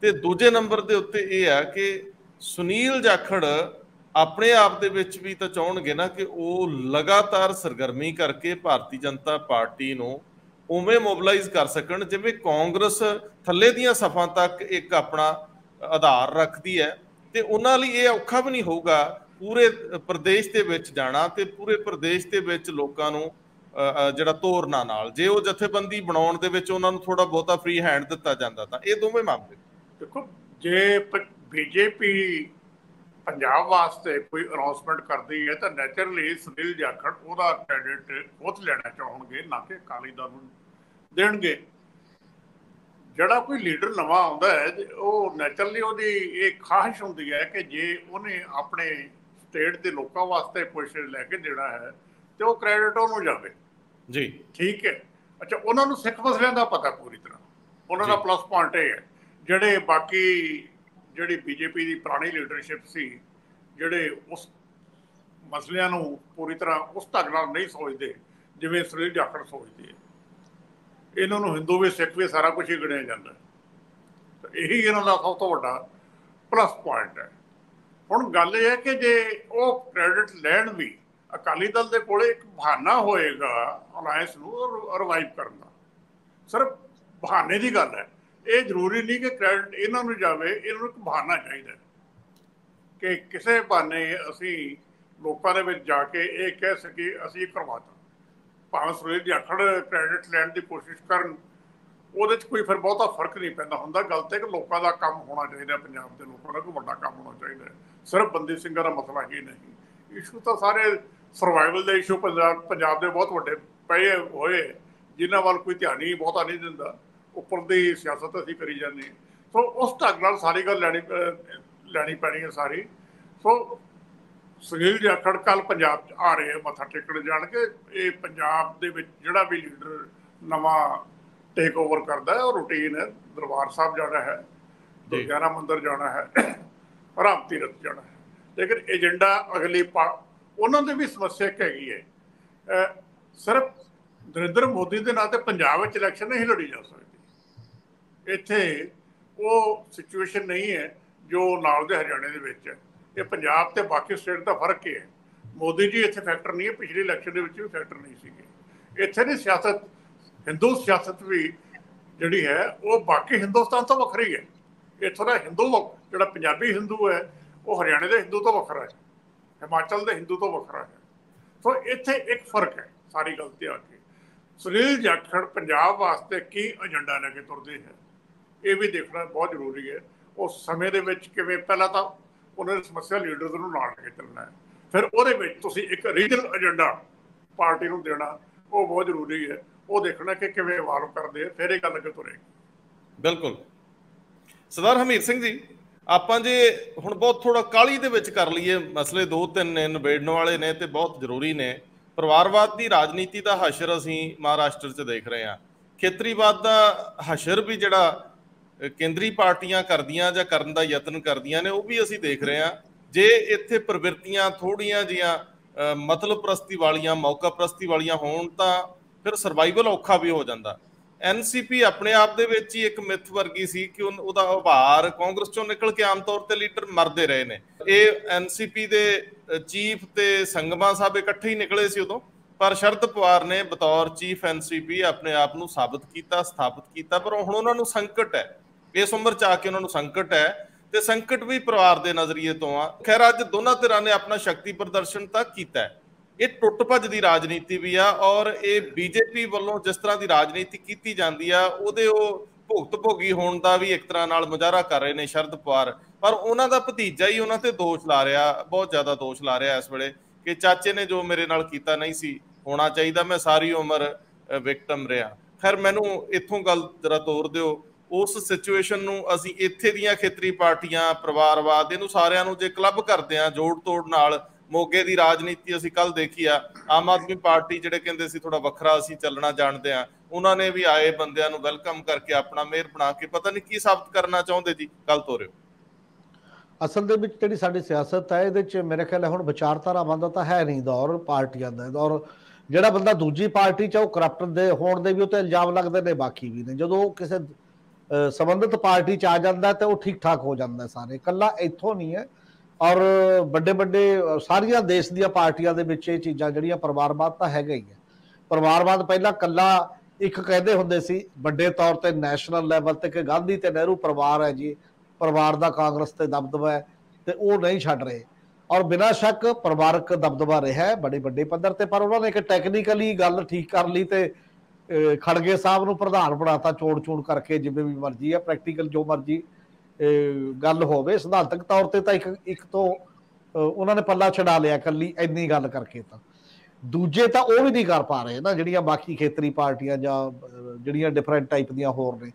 [SPEAKER 1] ਤੇ ਦੂਜੇ ਨੰਬਰ ਦੇ ਉੱਤੇ ਇਹ ਆ ਕਿ ਸੁਨੀਲ ਜਾਖੜ ਆਪਣੇ ਆਪ ਦੇ ਵਿੱਚ ਵੀ ਤਾਂ ਚਾਹਣਗੇ ਨਾ ਕਿ ਉਹ ਲਗਾਤਾਰ ਸਰਗਰਮੀ ਕਰਕੇ ਭਾਰਤੀ ਜਨਤਾ ਪਾਰਟੀ ਨੂੰ ਉਵੇਂ ਮੋਬਿਲਾਈਜ਼ ਕਰ ਸਕਣ ਜਿਵੇਂ ਕਾਂਗਰਸ ਥੱਲੇ ਦੀਆਂ ਸਫਾਂ ਤੱਕ ਇੱਕ ਆਪਣਾ ਆਧਾਰ ਰੱਖਦੀ ਹੈ। ਤੇ ਉਹਨਾਂ ਲਈ ਇਹ ਔਖਾ ਵੀ ਨਹੀਂ ਹੋਊਗਾ ਪੂਰੇ ਪ੍ਰਦੇਸ਼ ਦੇ ਵਿੱਚ ਜਾਣਾ ਤੇ ਪੂਰੇ ਪ੍ਰਦੇਸ਼ ਦੇ ਵਿੱਚ ਲੋਕਾਂ ਨੂੰ ਜਿਹੜਾ ਤੋਰਨਾ ਨਾਲ, ਜੇ ਉਹ ਜਥੇਬੰਦੀ ਬਣਾਉਣ ਦੇ ਵਿੱਚ ਉਹਨਾਂ ਨੂੰ ਥੋੜਾ ਬਹੁਤਾ ਫ੍ਰੀ ਹੈਂਡ ਦਿੱਤਾ ਜਾਂਦਾ ਤਾਂ ਇਹ ਦੋਵੇਂ ਮਾਮਲੇ।
[SPEAKER 2] ਦੇਖੋ, ਜੇ ਬੀਜੇਪੀ ਪੰਜਾਬ ਵਾਸਤੇ ਕੋਈ ਅਨਾਉਂਸਮੈਂਟ ਕਰਦੀ ਹੈ ਤਾਂ ਨੈਚੁਰਲੀ ਸੁਨੀਲ ਜਾਖੜ ਉਹਦਾ ਕ੍ਰੈਡਿਟ ਖੁਦ ਲੈਣਾ ਚਾਹਣਗੇ, ਨਾ ਕਿ ਅਕਾਲੀ ਦਲ ਨੂੰ ਦੇਣਗੇ। ਜਿਹੜਾ ਕੋਈ ਲੀਡਰ ਨਵਾਂ ਆਉਂਦਾ ਹੈ ਉਹ ਨੈਚੁਰਲੀ ਉਹਦੀ ਇਹ ਖਾਹਿਸ਼ ਹੁੰਦੀ ਹੈ ਕਿ ਜੇ ਉਹਨੇ ਆਪਣੇ ਸਟੇਟ ਦੇ ਲੋਕਾਂ ਵਾਸਤੇ ਕੁਛ ਲੈ ਕੇ ਦੇਣਾ ਹੈ ਤੇ ਉਹ ਕ੍ਰੈਡਿਟ ਉਹਨੂੰ ਜਾਵੇ ਜੀ। ਠੀਕ ਹੈ। ਅੱਛਾ, ਉਹਨਾਂ ਨੂੰ ਸਿੱਖ ਮਸਲਿਆਂ ਦਾ ਪਤਾ ਪੂਰੀ ਤਰ੍ਹਾਂ, ਉਹਨਾਂ ਦਾ ਪਲੱਸ ਪੁਆਇੰਟ ਇਹ ਹੈ ਜਿਹੜੇ ਬਾਕੀ ਜਿਹੜੀ ਬੀਜੇਪੀ ਦੀ ਪੁਰਾਣੀ ਲੀਡਰਸ਼ਿਪ ਸੀ, ਜਿਹੜੇ ਉਸ ਮਸਲਿਆਂ ਨੂੰ ਪੂਰੀ ਤਰ੍ਹਾਂ ਉਸ ਢੰਗ ਨਾਲ ਨਹੀਂ ਸੋਚਦੇ ਜਿਵੇਂ ਸੁਨੀਲ ਜਾਖੜ ਸੋਚਦੇ ਹੈ। ਇਹਨਾਂ ਨੂੰ ਹਿੰਦੂ ਵੀ ਸਿੱਖ ਵੀ ਸਾਰਾ ਕੁਝ ਹੀ ਗਿਣਿਆ ਜਾਂਦਾ, ਤਾਂ ਇਹੀ ਇਹਨਾਂ ਦਾ ਸਭ ਤੋਂ ਵੱਡਾ ਪਲੱਸ ਪੁਆਇੰਟ ਹੈ। ਹੁਣ ਗੱਲ ਇਹ ਹੈ ਕਿ ਜੇ ਉਹ ਕ੍ਰੈਡਿਟ ਲੈਣ ਵੀ, ਅਕਾਲੀ ਦਲ ਦੇ ਕੋਲੇ ਇੱਕ ਬਹਾਨਾ ਹੋਏਗਾ ਅਲਾਇੰਸ ਨੂੰ ਰਿਵਾਈਵ ਕਰਨ ਦਾ, ਸਿਰਫ ਬਹਾਨੇ ਦੀ ਗੱਲ ਹੈ। ਇਹ ਜ਼ਰੂਰੀ ਨਹੀਂ ਕਿ ਕ੍ਰੈਡਿਟ ਇਹਨਾਂ ਨੂੰ ਜਾਵੇ, ਇਹਨਾਂ ਨੂੰ ਇੱਕ ਬਹਾਨਾ ਚਾਹੀਦਾ ਕਿ ਕਿਸੇ ਬਹਾਨੇ ਅਸੀਂ ਲੋਕਾਂ ਦੇ ਵਿੱਚ ਜਾ ਕੇ ਇਹ ਕਹਿ ਸਕੀਏ ਅਸੀਂ ਕਰਵਾਤਾ। ਭਾਵੇਂ ਸੁਨੀਲ ਜਾਖੜ ਕ੍ਰੈਡਿਟ ਲੈਣ ਦੀ ਕੋਸ਼ਿਸ਼ ਕਰਨ, ਉਹਦੇ 'ਚ ਕੋਈ ਫਿਰ ਬਹੁਤਾ ਫਰਕ ਨਹੀਂ ਪੈਂਦਾ ਹੁੰਦਾ। ਗੱਲ ਤੇ ਕਿ ਲੋਕਾਂ ਦਾ ਕੰਮ ਹੋਣਾ ਚਾਹੀਦਾ, ਪੰਜਾਬ ਦੇ ਲੋਕਾਂ ਦਾ ਕੋਈ ਵੱਡਾ ਕੰਮ ਹੋਣਾ ਚਾਹੀਦਾ, ਸਿਰਫ ਬੰਦੀ ਸਿੰਘਾਂ ਦਾ ਮਸਲਾ ਹੀ ਨਹੀਂ। ਇਸ਼ੂ ਤਾਂ ਸਾਰੇ ਸਰਵਾਈਵਲ ਦੇ ਇਸ਼ੂ ਪੰਜਾਬ ਦੇ ਬਹੁਤ ਵੱਡੇ ਪਏ ਹੋਏ, ਜਿਨ੍ਹਾਂ ਵੱਲ ਕੋਈ ਧਿਆਨ ਹੀ ਬਹੁਤਾ ਨਹੀਂ ਦਿੰਦਾ। ਉੱਪਰ ਦੀ ਸਿਆਸਤ ਅਸੀਂ ਕਰੀ ਜਾਂਦੇ ਹਾਂ। ਸੋ ਉਸ ਢੰਗ ਨਾਲ ਸਾਰੀ ਗੱਲ ਲੈਣੀ ਪੈਣੀ ਹੈ ਸਾਰੀ। ਸੋ ਸੁਨੀਲ ਜਾਖੜ ਕੱਲ੍ਹ ਪੰਜਾਬ 'ਚ ਆ ਰਹੇ ਮੱਥਾ ਟੇਕਣ ਜਾਣਗੇ। ਇਹ ਪੰਜਾਬ ਦੇ ਵਿੱਚ ਜਿਹੜਾ ਵੀ ਲੀਡਰ ਨਵਾਂ ਟੇਕ ਓਵਰ ਕਰਦਾ ਹੈ ਉਹ ਰੂਟੀਨ ਹੈ, ਦਰਬਾਰ ਸਾਹਿਬ ਜਾਣਾ ਹੈ, ਦੁਰਗਿਆਨਾ ਮੰਦਿਰ ਜਾਣਾ ਹੈ, ਰਾਮ ਤੀਰਥ ਜਾਣਾ ਹੈ। ਲੇਕਿਨ ਏਜੰਡਾ ਅਗਲੀ ਉਹਨਾਂ ਦੀ ਵੀ ਸਮੱਸਿਆ ਇੱਕ ਹੈਗੀ ਹੈ, ਸਿਰਫ ਨਰਿੰਦਰ ਮੋਦੀ ਦੇ ਨਾਂ ਤੇ ਪੰਜਾਬ ਵਿੱਚ ਇਲੈਕਸ਼ਨ ਨਹੀਂ ਲੜੀ ਜਾ ਸਕਦੀ। ਇੱਥੇ ਉਹ ਸਿਚੁਏਸ਼ਨ ਨਹੀਂ ਹੈ ਜੋ ਨਾਲ ਦੇ ਹਰਿਆਣੇ ਦੇ ਵਿੱਚ ਹੈ। ਇਹ ਪੰਜਾਬ ਤੇ ਬਾਕੀ ਸਟੇਟ ਦਾ ਫਰਕ ਹੀ ਹੈ। ਮੋਦੀ ਜੀ ਇੱਥੇ ਫੈਕਟਰ ਨਹੀਂ ਹੈ, ਪਿਛਲੀ ਇਲੈਕਸ਼ਨ ਦੇ ਵਿੱਚ ਵੀ ਫੈਕਟਰ ਨਹੀਂ ਸੀਗੇ। ਇੱਥੇ ਦੀ ਸਿਆਸਤ, ਹਿੰਦੂ ਸਿਆਸਤ ਵੀ ਜਿਹੜੀ ਹੈ ਉਹ ਬਾਕੀ ਹਿੰਦੁਸਤਾਨ ਤੋਂ ਵੱਖਰੀ ਹੈ। ਇੱਥੋਂ ਦਾ ਹਿੰਦੂ ਜਿਹੜਾ ਪੰਜਾਬੀ ਹਿੰਦੂ ਹੈ ਉਹ ਹਰਿਆਣੇ ਦੇ ਹਿੰਦੂ ਤੋਂ ਵੱਖਰਾ ਹੈ, ਹਿਮਾਚਲ ਦੇ ਹਿੰਦੂ ਤੋਂ ਵੱਖਰਾ ਹੈ। ਸੋ ਇੱਥੇ ਇੱਕ ਫਰਕ ਹੈ ਸਾਰੀ ਗੱਲ ਤੇ ਆ ਕੇ। ਸੁਨੀਲ ਜਾਖੜ ਪੰਜਾਬ ਵਾਸਤੇ ਕੀ ਏਜੰਡਾ ਲੈ ਕੇ ਤੁਰਦੇ ਹੈ ਇਹ ਵੀ ਦੇਖਣਾ ਬਹੁਤ ਜ਼ਰੂਰੀ ਹੈ। ਉਸ ਸਮੇਂ ਦੇ ਵਿੱਚ ਕਿਵੇਂ ਪਹਿਲਾਂ ਤਾਂ ਉਹਨਾਂ ਦੀ ਸਮੱਸਿਆ ਲੀਡਰਸ ਨੂੰ ਨਾਲ ਲੈ ਕੇ ਚੱਲਣਾ ਹੈ, ਫਿਰ ਉਹਦੇ ਵਿੱਚ ਤੁਸੀਂ ਇੱਕ ਰੀਜਨਲ ਏਜੰਡਾ ਪਾਰਟੀ ਨੂੰ ਦੇਣਾ ਉਹ ਬਹੁਤ ਜ਼ਰੂਰੀ ਹੈ। ਉਹ ਦੇਖਣਾ ਕਿ ਕਿਵੇਂ ਇਵਾਲਵ ਕਰਦੇ ਆ, ਫਿਰ ਇਹ ਗੱਲ ਅੱਗੇ ਤੁਰੇਗੀ।
[SPEAKER 1] ਬਿਲਕੁਲ ਸਰਦਾਰ ਹਮੀਰ ਸਿੰਘ ਜੀ, ਆਪਾਂ ਜੇ ਹੁਣ ਬਹੁਤ ਥੋੜਾ ਕਾਹਲੀ ਦੇ ਵਿੱਚ ਕਰ ਲਈਏ, ਮਸਲੇ 2-3 ਨੇ ਨਿਬੇੜਨ ਵਾਲੇ ਨੇ ਤੇ ਬਹੁਤ ਜ਼ਰੂਰੀ ਨੇ। ਪਰਿਵਾਰਵਾਦ ਦੀ ਰਾਜਨੀਤੀ ਦਾ ਹਸ਼ਰ ਅਸੀਂ ਮਹਾਰਾਸ਼ਟਰ 'ਚ ਦੇਖ ਰਹੇ ਹਾਂ, ਖੇਤਰੀਵਾਦ ਦਾ ਹਸ਼ਰ ਵੀ ਜਿਹੜਾ ਕੇਂਦਰੀ ਪਾਰਟੀਆਂ ਕਰਦੀਆਂ ਜਾਂ ਕਰਨ ਦਾ ਯਤਨ ਕਰਦੀਆਂ ਨੇ ਉਹ ਵੀ ਅਸੀਂ ਦੇਖ ਰਹੇ ਹਾਂ। ਜੇ ਇੱਥੇ ਪ੍ਰਵਿਰਤੀਆਂ ਥੋੜ੍ਹੀਆਂ ਜਿਹੀਆਂ ਮਤਲਬ ਪ੍ਰਸਤੀ ਵਾਲੀਆਂ, ਮੌਕਾ ਪ੍ਰਸਤੀ ਵਾਲੀਆਂ ਹੋਣ ਤਾਂ ਫਿਰ ਸਰਵਾਈਵਲ ਔਖਾ ਵੀ ਹੋ ਜਾਂਦਾ। ਐਨਸੀਪੀ ਆਪਣੇ ਆਪ ਦੇ ਵਿੱਚ ਹੀ ਇੱਕ ਮਿੱਥ ਵਰਗੀ ਸੀ ਕਿ ਉਹਦਾ ਉਭਾਰ ਕਾਂਗਰਸ ਚੋਂ ਨਿਕਲ ਕੇ ਆਮ ਤੌਰ ਤੇ ਲੀਡਰ ਮਰਦੇ ਰਹੇ ਨੇ। ਇਹ ਐਨਸੀਪੀ ਦੇ ਚੀਫ ਤੇ ਸੰਗਮਾ ਸਾਹਿਬ ਇਕੱਠੇ ਹੀ ਨਿਕਲੇ ਸੀ ਉਦੋਂ, ਪਰ ਸ਼ਰਦ ਪਵਾਰ ਨੇ ਬਤੌਰ ਚੀਫ ਐਨਸੀਪੀ ਆਪਣੇ ਆਪ ਨੂੰ ਸਾਬਤ ਕੀਤਾ, ਸਥਾਪਿਤ ਕੀਤਾ। ਪਰ ਹੁਣ ਉਹਨਾਂ ਨੂੰ ਸੰਕਟ ਹੈ, ਇਸ ਉਮਰ 'ਚ ਆ ਕੇ ਉਹਨਾਂ ਨੂੰ ਸੰਕਟ ਹੈ ਤੇ ਸੰਕਟ ਵੀ ਪਰਿਵਾਰ ਦੇ ਨਜ਼ਰੀਏ ਤੋਂ ਆ। ਖੈਰ ਅੱਜ ਦੋਨਾਂ ਧਿਰਾਂ ਨੇ ਆਪਣਾ ਸ਼ਕਤੀ ਪ੍ਰਦਰਸ਼ਨ ਤਾਂ ਕੀਤਾ। ਇਹ ਟੁੱਟ ਭੱਜ ਦੀ ਰਾਜਨੀਤੀ ਵੀ ਆ, ਔਰ ਇਹ ਬੀਜੇਪੀ ਵੱਲੋਂ ਜਿਸ ਤਰ੍ਹਾਂ ਦੀ ਰਾਜਨੀਤੀ ਕੀਤੀ ਜਾਂਦੀ ਆ ਉਹਦੇ ਉਹ ਭੁਗਤ ਭੋਗੀ ਹੋਣ ਦਾ ਵੀ ਇੱਕ ਤਰ੍ਹਾਂ ਨਾਲ ਮੁਜ਼ਾਹਰਾ ਕਰ ਰਹੇ ਨੇ ਸ਼ਰਦ ਪਵਾਰ। ਪਰ ਉਹਨਾਂ ਦਾ ਭਤੀਜਾ ਹੀ ਉਹਨਾਂ ਤੇ ਦੋਸ਼ ਲਾ ਰਿਹਾ, ਬਹੁਤ ਜ਼ਿਆਦਾ ਦੋਸ਼ ਲਾ ਰਿਹਾ ਇਸ ਵੇਲੇ, ਕਿ ਚਾਚੇ ਨੇ ਜੋ ਮੇਰੇ ਨਾਲ ਕੀਤਾ ਨਹੀਂ ਸੀ ਹੋਣਾ ਚਾਹੀਦਾ, ਮੈਂ ਸਾਰੀ ਉਮਰ ਵਿਕਟਮ ਰਿਹਾ। ਖੈਰ ਮੈਨੂੰ ਇੱਥੋਂ ਗੱਲ ਜਰਾ ਤੋਰ ਦਿਓ, ਉਸ ਸਿਚੁਏਸ਼ਨ ਨੂੰ ਅਸੀਂ ਇੱਥੇ ਦੀਆਂ ਖੇਤਰੀ ਪਾਰਟੀਆਂ, ਪਰਿਵਾਰਵਾਦ, ਇਹਨੂੰ ਸਾਰਿਆਂ ਨੂੰ ਜੇ ਕਲੱਬ ਕਰਦੇ ਆ ਜੋੜ ਤੋੜ ਨਾਲ, ਮੋਗੇ ਦੀ ਰਾਜਨੀਤੀ ਅਸੀਂ ਕੱਲ ਦੇਖੀ ਆ, ਆਮ ਆਦਮੀ ਪਾਰਟੀ ਜਿਹੜੇ ਕਹਿੰਦੇ ਸੀ ਥੋੜਾ ਵੱਖਰਾ ਅਸੀਂ ਚੱਲਣਾ ਜਾਣਦੇ ਆ, ਉਹਨਾਂ ਨੇ ਵੀ ਆਏ ਬੰਦਿਆਂ ਨੂੰ ਵੈਲਕਮ ਕਰਕੇ ਆਪਣਾ ਮੇਅਰ ਬਣਾ ਕੇ ਪਤਾ ਨਹੀਂ ਕੀ ਸਾਬਤ ਕਰਨਾ ਚਾਹੁੰਦੇ ਜੀ, ਕੱਲ ਤੋਰਿਓ।
[SPEAKER 3] ਅਸਲ ਦੇ ਵਿੱਚ ਜਿਹੜੀ ਸਾਡੀ ਸਿਆਸਤ ਹੈ ਇਹਦੇ 'ਚ ਮੇਰੇ ਖਿਆਲ ਹੁਣ ਵਿਚਾਰਧਾਰਾਵਾਂ ਦਾ ਤਾਂ ਹੈ ਨਹੀਂ ਦੌਰ, ਪਾਰਟੀਆਂ ਦਾ ਦੌਰ। ਜਿਹੜਾ ਬੰਦਾ ਦੂਜੀ ਪਾਰਟੀ 'ਚ ਉਹ ਕਰਪਟ ਦੇ ਹੋਣ ਦੇ ਵੀ ਉੱਤੇ ਇਲਜ਼ਾਮ ਲੱਗਦੇ ਨੇ, ਬਾਕੀ ਵੀ ਨੇ। ਜਦੋਂ ਕਿਸੇ ਸੰਬੰਧਿਤ ਪਾਰਟੀ 'ਚ ਆ ਜਾਂਦਾ ਤੇ ਉਹ ਠੀਕ ਠਾਕ ਹੋ ਜਾਂਦਾ ਸਾਰੇ, ਇਕੱਲਾ ਇੱਥੋਂ ਨਹੀਂ ਹੈ। ਔਰ ਵੱਡੇ ਵੱਡੇ ਸਾਰੀਆਂ ਦੇਸ਼ ਦੀਆਂ ਪਾਰਟੀਆਂ ਦੇ ਵਿੱਚ ਇਹ ਚੀਜ਼ਾਂ ਜਿਹੜੀਆਂ ਪਰਿਵਾਰਵਾਦ ਤਾਂ ਹੈਗਾ ਹੀ ਹੈ। ਪਰਿਵਾਰਵਾਦ ਪਹਿਲਾਂ ਇਕੱਲਾ ਇੱਕ ਕਹਿੰਦੇ ਹੁੰਦੇ ਸੀ ਵੱਡੇ ਤੌਰ ਤੇ ਨੈਸ਼ਨਲ ਲੈਵਲ ਤੇ ਕਿ ਗਾਂਧੀ ਤੇ ਨਹਿਰੂ ਪਰਿਵਾਰ ਹੈ ਜੀ, ਪਰਿਵਾਰ ਦਾ ਕਾਂਗਰਸ ਤੇ ਦਬਦਬਾ ਹੈ, ਤੇ ਉਹ ਨਹੀਂ ਛੱਡ ਰਹੇ। ਔਰ ਬਿਨਾਂ ਸ਼ੱਕ ਪਰਿਵਾਰਕ ਦਬਦਬਾ ਰਿਹਾ ਹੈ ਬੜੇ ਵੱਡੇ ਪੱਧਰ ਤੇ, ਪਰ ਉਹਨਾਂ ਨੇ ਇੱਕ ਟੈਕਨੀਕਲੀ ਗੱਲ ਠੀਕ ਕਰ ਲਈ ਤੇ ਖੜਗੇ ਸਾਹਿਬ ਨੂੰ ਪ੍ਰਧਾਨ ਬਣਾਤਾ ਚੋੜ ਚੋੜ ਕਰਕੇ, ਜਿਵੇਂ ਵੀ ਮਰਜ਼ੀ ਹੈ, ਪ੍ਰੈਕਟੀਕਲ ਜੋ ਮਰਜ਼ੀ ਗੱਲ ਹੋਵੇ। ਸਿਧਾਂਤਕ ਤੌਰ ਤੇ ਤਾਂ ਇੱਕ ਤੋਂ ਉਹਨਾਂ ਨੇ ਪੱਲਾ ਛਡਾ ਲਿਆ ਇਕੱਲੀ ਇੰਨੀ ਗੱਲ ਕਰਕੇ। ਤਾਂ ਦੂਜੇ ਤਾਂ ਉਹ ਵੀ ਨਹੀਂ ਕਰ ਪਾ ਰਹੇ ਨਾ, ਜਿਹੜੀਆਂ ਬਾਕੀ ਖੇਤਰੀ ਪਾਰਟੀਆਂ ਜਾਂ ਜਿਹੜੀਆਂ ਡਿਫਰੈਂਟ ਟਾਈਪ ਦੀਆਂ ਹੋਰ ਨੇ,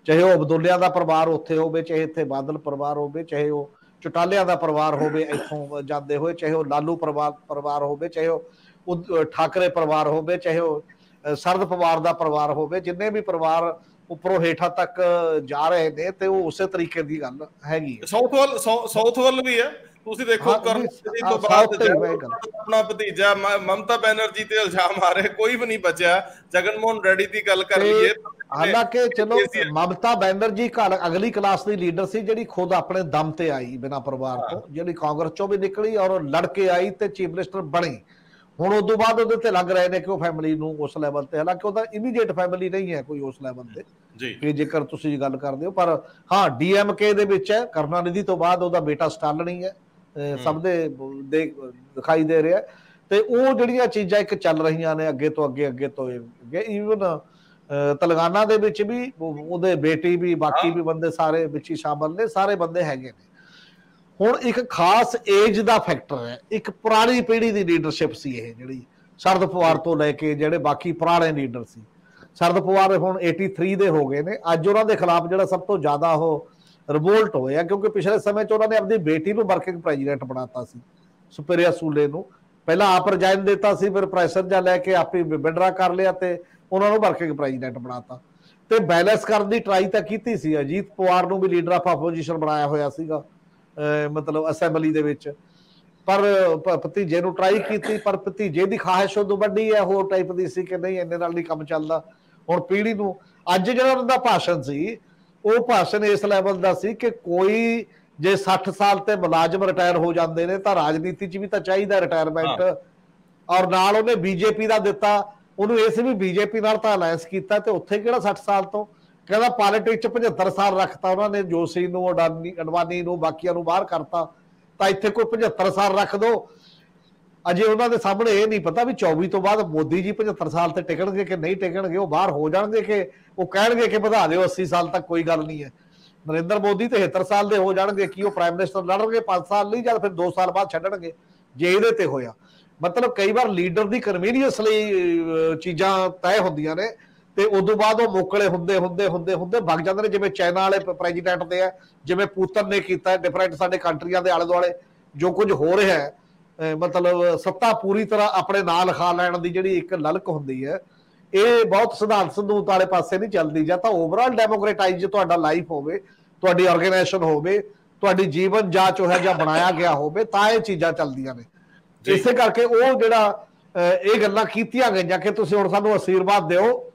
[SPEAKER 3] ਚਾਹੇ ਉਹ ਅਬਦੁੱਲਿਆਂ ਦਾ ਪਰਿਵਾਰ ਉੱਥੇ ਹੋਵੇ, ਚਾਹੇ ਇੱਥੇ ਬਾਦਲ ਪਰਿਵਾਰ ਹੋਵੇ, ਚਾਹੇ ਉਹ ਚੁਟਾਲਿਆਂ ਦਾ ਪਰਿਵਾਰ ਹੋਵੇ ਇੱਥੋਂ ਜਾਂਦੇ ਹੋਏ, ਚਾਹੇ ਉਹ ਲਾਲੂ ਪਰਿਵਾਰ ਹੋਵੇ, ਚਾਹੇ ਉਹ ਠਾਕਰੇ ਪਰਿਵਾਰ ਹੋਵੇ, ਚਾਹੇ ਉਹ ਸ਼ਰਦ ਪਵਾਰ ਦਾ ਪਰਿਵਾਰ ਹੋਵੇ, ਜਿੰਨੇ ਵੀ ਪਰਿਵਾਰ ਉੱਪਰੋਂ ਹੇਠਾਂ ਤੱਕ ਜਾ ਰਹੇ ਨੇ, ਤੇ ਉਹ ਉਸੇ ਤਰੀਕੇ ਦੀ ਗੱਲ ਹੈਗੀ।
[SPEAKER 1] ਸਾਊਥ ਵੱਲ ਵੀ ਹੈ, ਤੁਸੀਂ ਦੇਖੋ ਕਰਮਚਾਰੀ ਤੋਂ ਬਾਅਦ ਆਪਣਾ ਭਤੀਜਾ ਮਮਤਾ ਬੈਨਰਜੀ ਤੇ ਇਲਜ਼ਾਮ ਆ ਰਹੇ, ਕੋਈ ਵੀ ਨਹੀਂ ਬਚਿਆ। ਜਗਨ ਮੋਹਨ ਰੈਡੀ ਦੀ ਗੱਲ ਕਰ ਲਈਏ,
[SPEAKER 3] ਹਾਲਾਂਕਿ ਚਲੋ ਮਮਤਾ ਬੈਨਰਜੀ ਅਗਲੀ ਕਲਾਸ ਦੀ ਲੀਡਰ ਸੀ, ਜਿਹੜੀ ਖੁਦ ਆਪਣੇ ਦਮ ਤੇ ਆਈ ਬਿਨਾਂ ਪਰਿਵਾਰ ਤੋਂ, ਜਿਹੜੀ ਕਾਂਗਰਸ ਚੋਂ ਵੀ ਨਿਕਲੀ ਔਰ ਲੜ ਕੇ ਆਈ ਤੇ ਚੀਫ ਮਿਨਿਸਟਰ ਬਣੀ। ਹੁਣ ਉਦੋਂ ਬਾਅਦ ਉਹਦੇ ਤੇ ਲੱਗ ਰਹੇ ਨੇ ਕਿ ਉਹ ਫੈਮਿਲੀ ਨੂੰ ਉਸ ਲੈਵਲ ਤੇ, ਹਾਲਾਂਕਿ ਉਹਦਾ ਇਮੀਡੀਏਟ ਫੈਮਿਲੀ ਨਹੀਂ ਹੈ ਕੋਈ ਉਸ ਲੈਵਲ ਤੇ ਕਿ ਜੇਕਰ ਤੁਸੀਂ ਗੱਲ ਕਰਦੇ ਹੋ। ਪਰ ਹਾਂ DMK ਦੇ ਵਿੱਚ ਹੈ, ਕਰੁਣਾਨਿਧੀ ਤੋਂ ਬਾਅਦ ਉਹਦਾ ਬੇਟਾ ਸਟਾਲਿਨ ਹੀ ਹੈ, ਸਭ ਦੇ ਦਿਖਾਈ ਦੇ ਰਿਹਾ। ਤੇ ਉਹ ਜਿਹੜੀਆਂ ਚੀਜ਼ਾਂ ਇੱਕ ਚੱਲ ਰਹੀਆਂ ਨੇ ਅੱਗੇ ਤੋਂ ਅੱਗੇ ਅੱਗੇ ਈਵਨ ਤੇਲੰਗਾਨਾ ਦੇ ਵਿੱਚ ਵੀ ਉਹਦੇ ਬੇਟੀ ਵੀ, ਬਾਕੀ ਵੀ ਬੰਦੇ ਸਾਰੇ ਵਿੱਚ ਹੀ ਸ਼ਾਮਲ ਨੇ, ਸਾਰੇ ਬੰਦੇ ਹੈਗੇ ਨੇ। ਹੁਣ ਇੱਕ ਖਾਸ ਏਜ ਦਾ ਫੈਕਟਰ ਹੈ, ਇੱਕ ਪੁਰਾਣੀ ਪੀੜ੍ਹੀ ਦੀ ਲੀਡਰਸ਼ਿਪ ਸੀ ਇਹ, ਜਿਹੜੀ ਸ਼ਰਦ ਪਵਾਰ ਤੋਂ ਲੈ ਕੇ ਜਿਹੜੇ ਬਾਕੀ ਪੁਰਾਣੇ ਲੀਡਰ ਸੀ। ਸ਼ਰਦ ਪਵਾਰ ਹੁਣ 83 ਦੇ ਹੋ ਗਏ ਨੇ। ਅੱਜ ਉਹਨਾਂ ਦੇ ਖਿਲਾਫ ਜਿਹੜਾ ਸਭ ਤੋਂ ਜ਼ਿਆਦਾ ਉਹ ਰਿਵੋਲਟ ਹੋਇਆ, ਕਿਉਂਕਿ ਪਿਛਲੇ ਸਮੇਂ 'ਚ ਉਹਨਾਂ ਨੇ ਆਪਣੀ ਬੇਟੀ ਨੂੰ ਵਰਕਿੰਗ ਪ੍ਰੈਜ਼ੀਡੈਂਟ ਬਣਾਤਾ ਸੀ, ਸੁਪਰੀਆ ਸੂਲੇ ਨੂੰ। ਪਹਿਲਾਂ ਆਪ ਰਿਜ਼ਾਈਨ ਦਿੱਤਾ ਸੀ, ਫਿਰ ਪ੍ਰੈਸ਼ਰ ਜਾ ਲੈ ਕੇ ਆਪੇ ਵਿਡਰਾ ਕਰ ਲਿਆ ਤੇ ਉਹਨਾਂ ਨੂੰ ਵਰਕਿੰਗ ਪ੍ਰੈਜ਼ੀਡੈਂਟ ਬਣਾਤਾ। ਤੇ ਬੈਲੈਂਸ ਕਰਨ ਦੀ ਟਰਾਈ ਤਾਂ ਕੀਤੀ ਸੀ, ਅਜੀਤ ਪਵਾਰ ਨੂੰ ਵੀ ਲੀਡਰ ਆਫ ਆਪੋਜੀਸ਼ਨ ਬਣਾਇਆ ਹੋਇਆ ਸੀਗਾ ਮਤਲਬ ਅਸੈਂਬਲੀ ਦੇ ਵਿੱਚ, ਪਰ ਭਤੀਜੇ ਨੂੰ ਟਰਾਈ ਕੀਤੀ, ਪਰ ਭਤੀਜੇ ਦੀ ਖਾਹਿਸ਼ ਉਦੋਂ ਵੱਡੀ ਹੈ ਹੋਰ ਟਾਈਪ ਦੀ ਸੀ ਕਿ ਨਹੀਂ ਇੰਨੇ ਨਾਲ ਨਹੀਂ ਕੰਮ ਚੱਲਦਾ। ਹੁਣ ਪੀੜ੍ਹੀ ਨੂੰ ਅੱਜ ਜਿਹੜਾ ਉਹਨਾਂ ਦਾ ਭਾਸ਼ਣ ਸੀ, ਉਹ ਭਾਸ਼ਣ ਇਸ ਲੈਵਲ ਦਾ ਸੀ ਕਿ ਕੋਈ ਜੇ 60 ਸਾਲ ਤੇ ਮੁਲਾਜ਼ਮ ਰਿਟਾਇਰ ਹੋ ਜਾਂਦੇ ਨੇ ਤਾਂ ਰਾਜਨੀਤੀ 'ਚ ਵੀ ਤਾਂ ਚਾਹੀਦਾ ਰਿਟਾਇਰਮੈਂਟ। ਔਰ ਨਾਲ ਉਹਨੇ BJP ਦਾ ਦਿੱਤਾ, ਉਹਨੂੰ ਇਹ ਸੀ ਵੀ BJP ਨਾਲ ਤਾਂ ਅਲਾਇੰਸ ਕੀਤਾ, ਤੇ ਉੱਥੇ ਕਿਹੜਾ 60 ਸਾਲ ਤੋਂ, ਕਹਿੰਦਾ ਪੋਲਿਟਿਕਸ 'ਚ 75 ਸਾਲ ਰੱਖਤਾ ਉਹਨਾਂ ਨੇ, ਜੋਸ਼ੀ ਨੂੰ, ਅਡਵਾਨੀ ਨੂੰ, ਬਾਕੀਆਂ ਨੂੰ ਬਾਹਰ ਕਰਤਾ, ਤਾਂ ਇੱਥੇ ਕੋਈ 75 ਸਾਲ ਰੱਖ ਦੋ। ਅਜੇ ਉਹਨਾਂ ਦੇ ਸਾਹਮਣੇ ਇਹ ਨਹੀਂ ਪਤਾ ਵੀ 24 ਤੋਂ ਬਾਅਦ ਮੋਦੀ ਜੀ 75 ਸਾਲ ਤੇ ਟਿਕਣਗੇ ਕਿ ਨਹੀਂ ਟਿਕਣਗੇ, ਉਹ ਬਾਹਰ ਹੋ ਜਾਣਗੇ ਕਿ ਉਹ ਕਹਿਣਗੇ ਕਿ ਵਧਾ ਦਿਓ 80 ਸਾਲ ਤੱਕ ਕੋਈ ਗੱਲ ਨਹੀਂ ਹੈ। ਨਰਿੰਦਰ ਮੋਦੀ ਤੇ 73 ਸਾਲ ਦੇ ਹੋ ਜਾਣਗੇ, ਕੀ ਉਹ ਪ੍ਰਾਈਮ ਮਿਨਿਸਟਰ ਲੜਨਗੇ 5 ਸਾਲ ਲਈ ਜਾਂ ਫਿਰ 2 ਸਾਲ ਬਾਅਦ ਛੱਡਣਗੇ ਜੇ ਇਹਦੇ ਤੇ ਹੋਇਆ। ਮਤਲਬ ਕਈ ਵਾਰ ਲੀਡਰ ਦੀ ਕਨਵੀਨੀਅੰਸ ਲਈ ਚੀਜ਼ਾਂ ਤੈਅ ਹੁੰਦੀਆਂ ਨੇ ਤੇ ਉਦੋਂ ਬਾਅਦ ਉਹ ਮੋਕਲੇ ਹੁੰਦੇ ਵਗ ਜਾਂਦੇ ਨੇ, ਜਿਵੇਂ ਚਾਈਨਾ ਵਾਲੇ ਪ੍ਰੈਜ਼ੀਡੈਂਟ ਦੇ ਆ, ਜਿਵੇਂ ਪੁਤਨ ਨੇ ਕੀਤਾ। ਡਿਫਰੈਂਟ ਸਾਡੇ ਕੰਟਰੀਆਂ ਦੇ ਆਲੇ ਦੁਆਲੇ ਜੋ ਕੁਝ ਹੋ ਰਿਹਾ ਹੈ, ਮਤਲਬ ਸੱਤਾ ਪੂਰੀ ਤਰ੍ਹਾਂ ਆਪਣੇ ਨਾਲ ਲਿਖਾ ਲੈਣ ਦੀ ਜਿਹੜੀ ਇੱਕ ਲਲਕ ਹੁੰਦੀ ਹੈ, ਇਹ ਬਹੁਤ ਸਿਧਾਂਤ ਸੰਦੂਤ ਵਾਲੇ ਪਾਸੇ ਨਹੀਂ ਚੱਲਦੀ। ਜਾਂ ਤਾਂ ਓਵਰਆਲ ਡੈਮੋਕ੍ਰੇਟਾਈਜ਼ ਤੁਹਾਡਾ ਲਾਈਫ ਹੋਵੇ, ਤੁਹਾਡੀ ਆਰਗੇਨਾਈਜੇਸ਼ਨ ਹੋਵੇ, ਤੁਹਾਡੀ ਜੀਵਨ ਜਾਂਚ ਉਹ ਜਿਹਾ ਬਣਾਇਆ ਗਿਆ ਹੋਵੇ, ਤਾਂ ਇਹ ਚੀਜ਼ਾਂ ਚੱਲਦੀਆਂ ਨੇ। ਇਸੇ ਕਰਕੇ ਉਹ ਜਿਹੜਾ ਇਹ ਗੱਲਾਂ ਕੀਤੀਆਂ ਗਈਆਂ ਕਿ ਤੁਸੀਂ ਹੁਣ ਸਾਨੂੰ ਅਸ਼ੀਰਵਾਦ ਦਿਓ,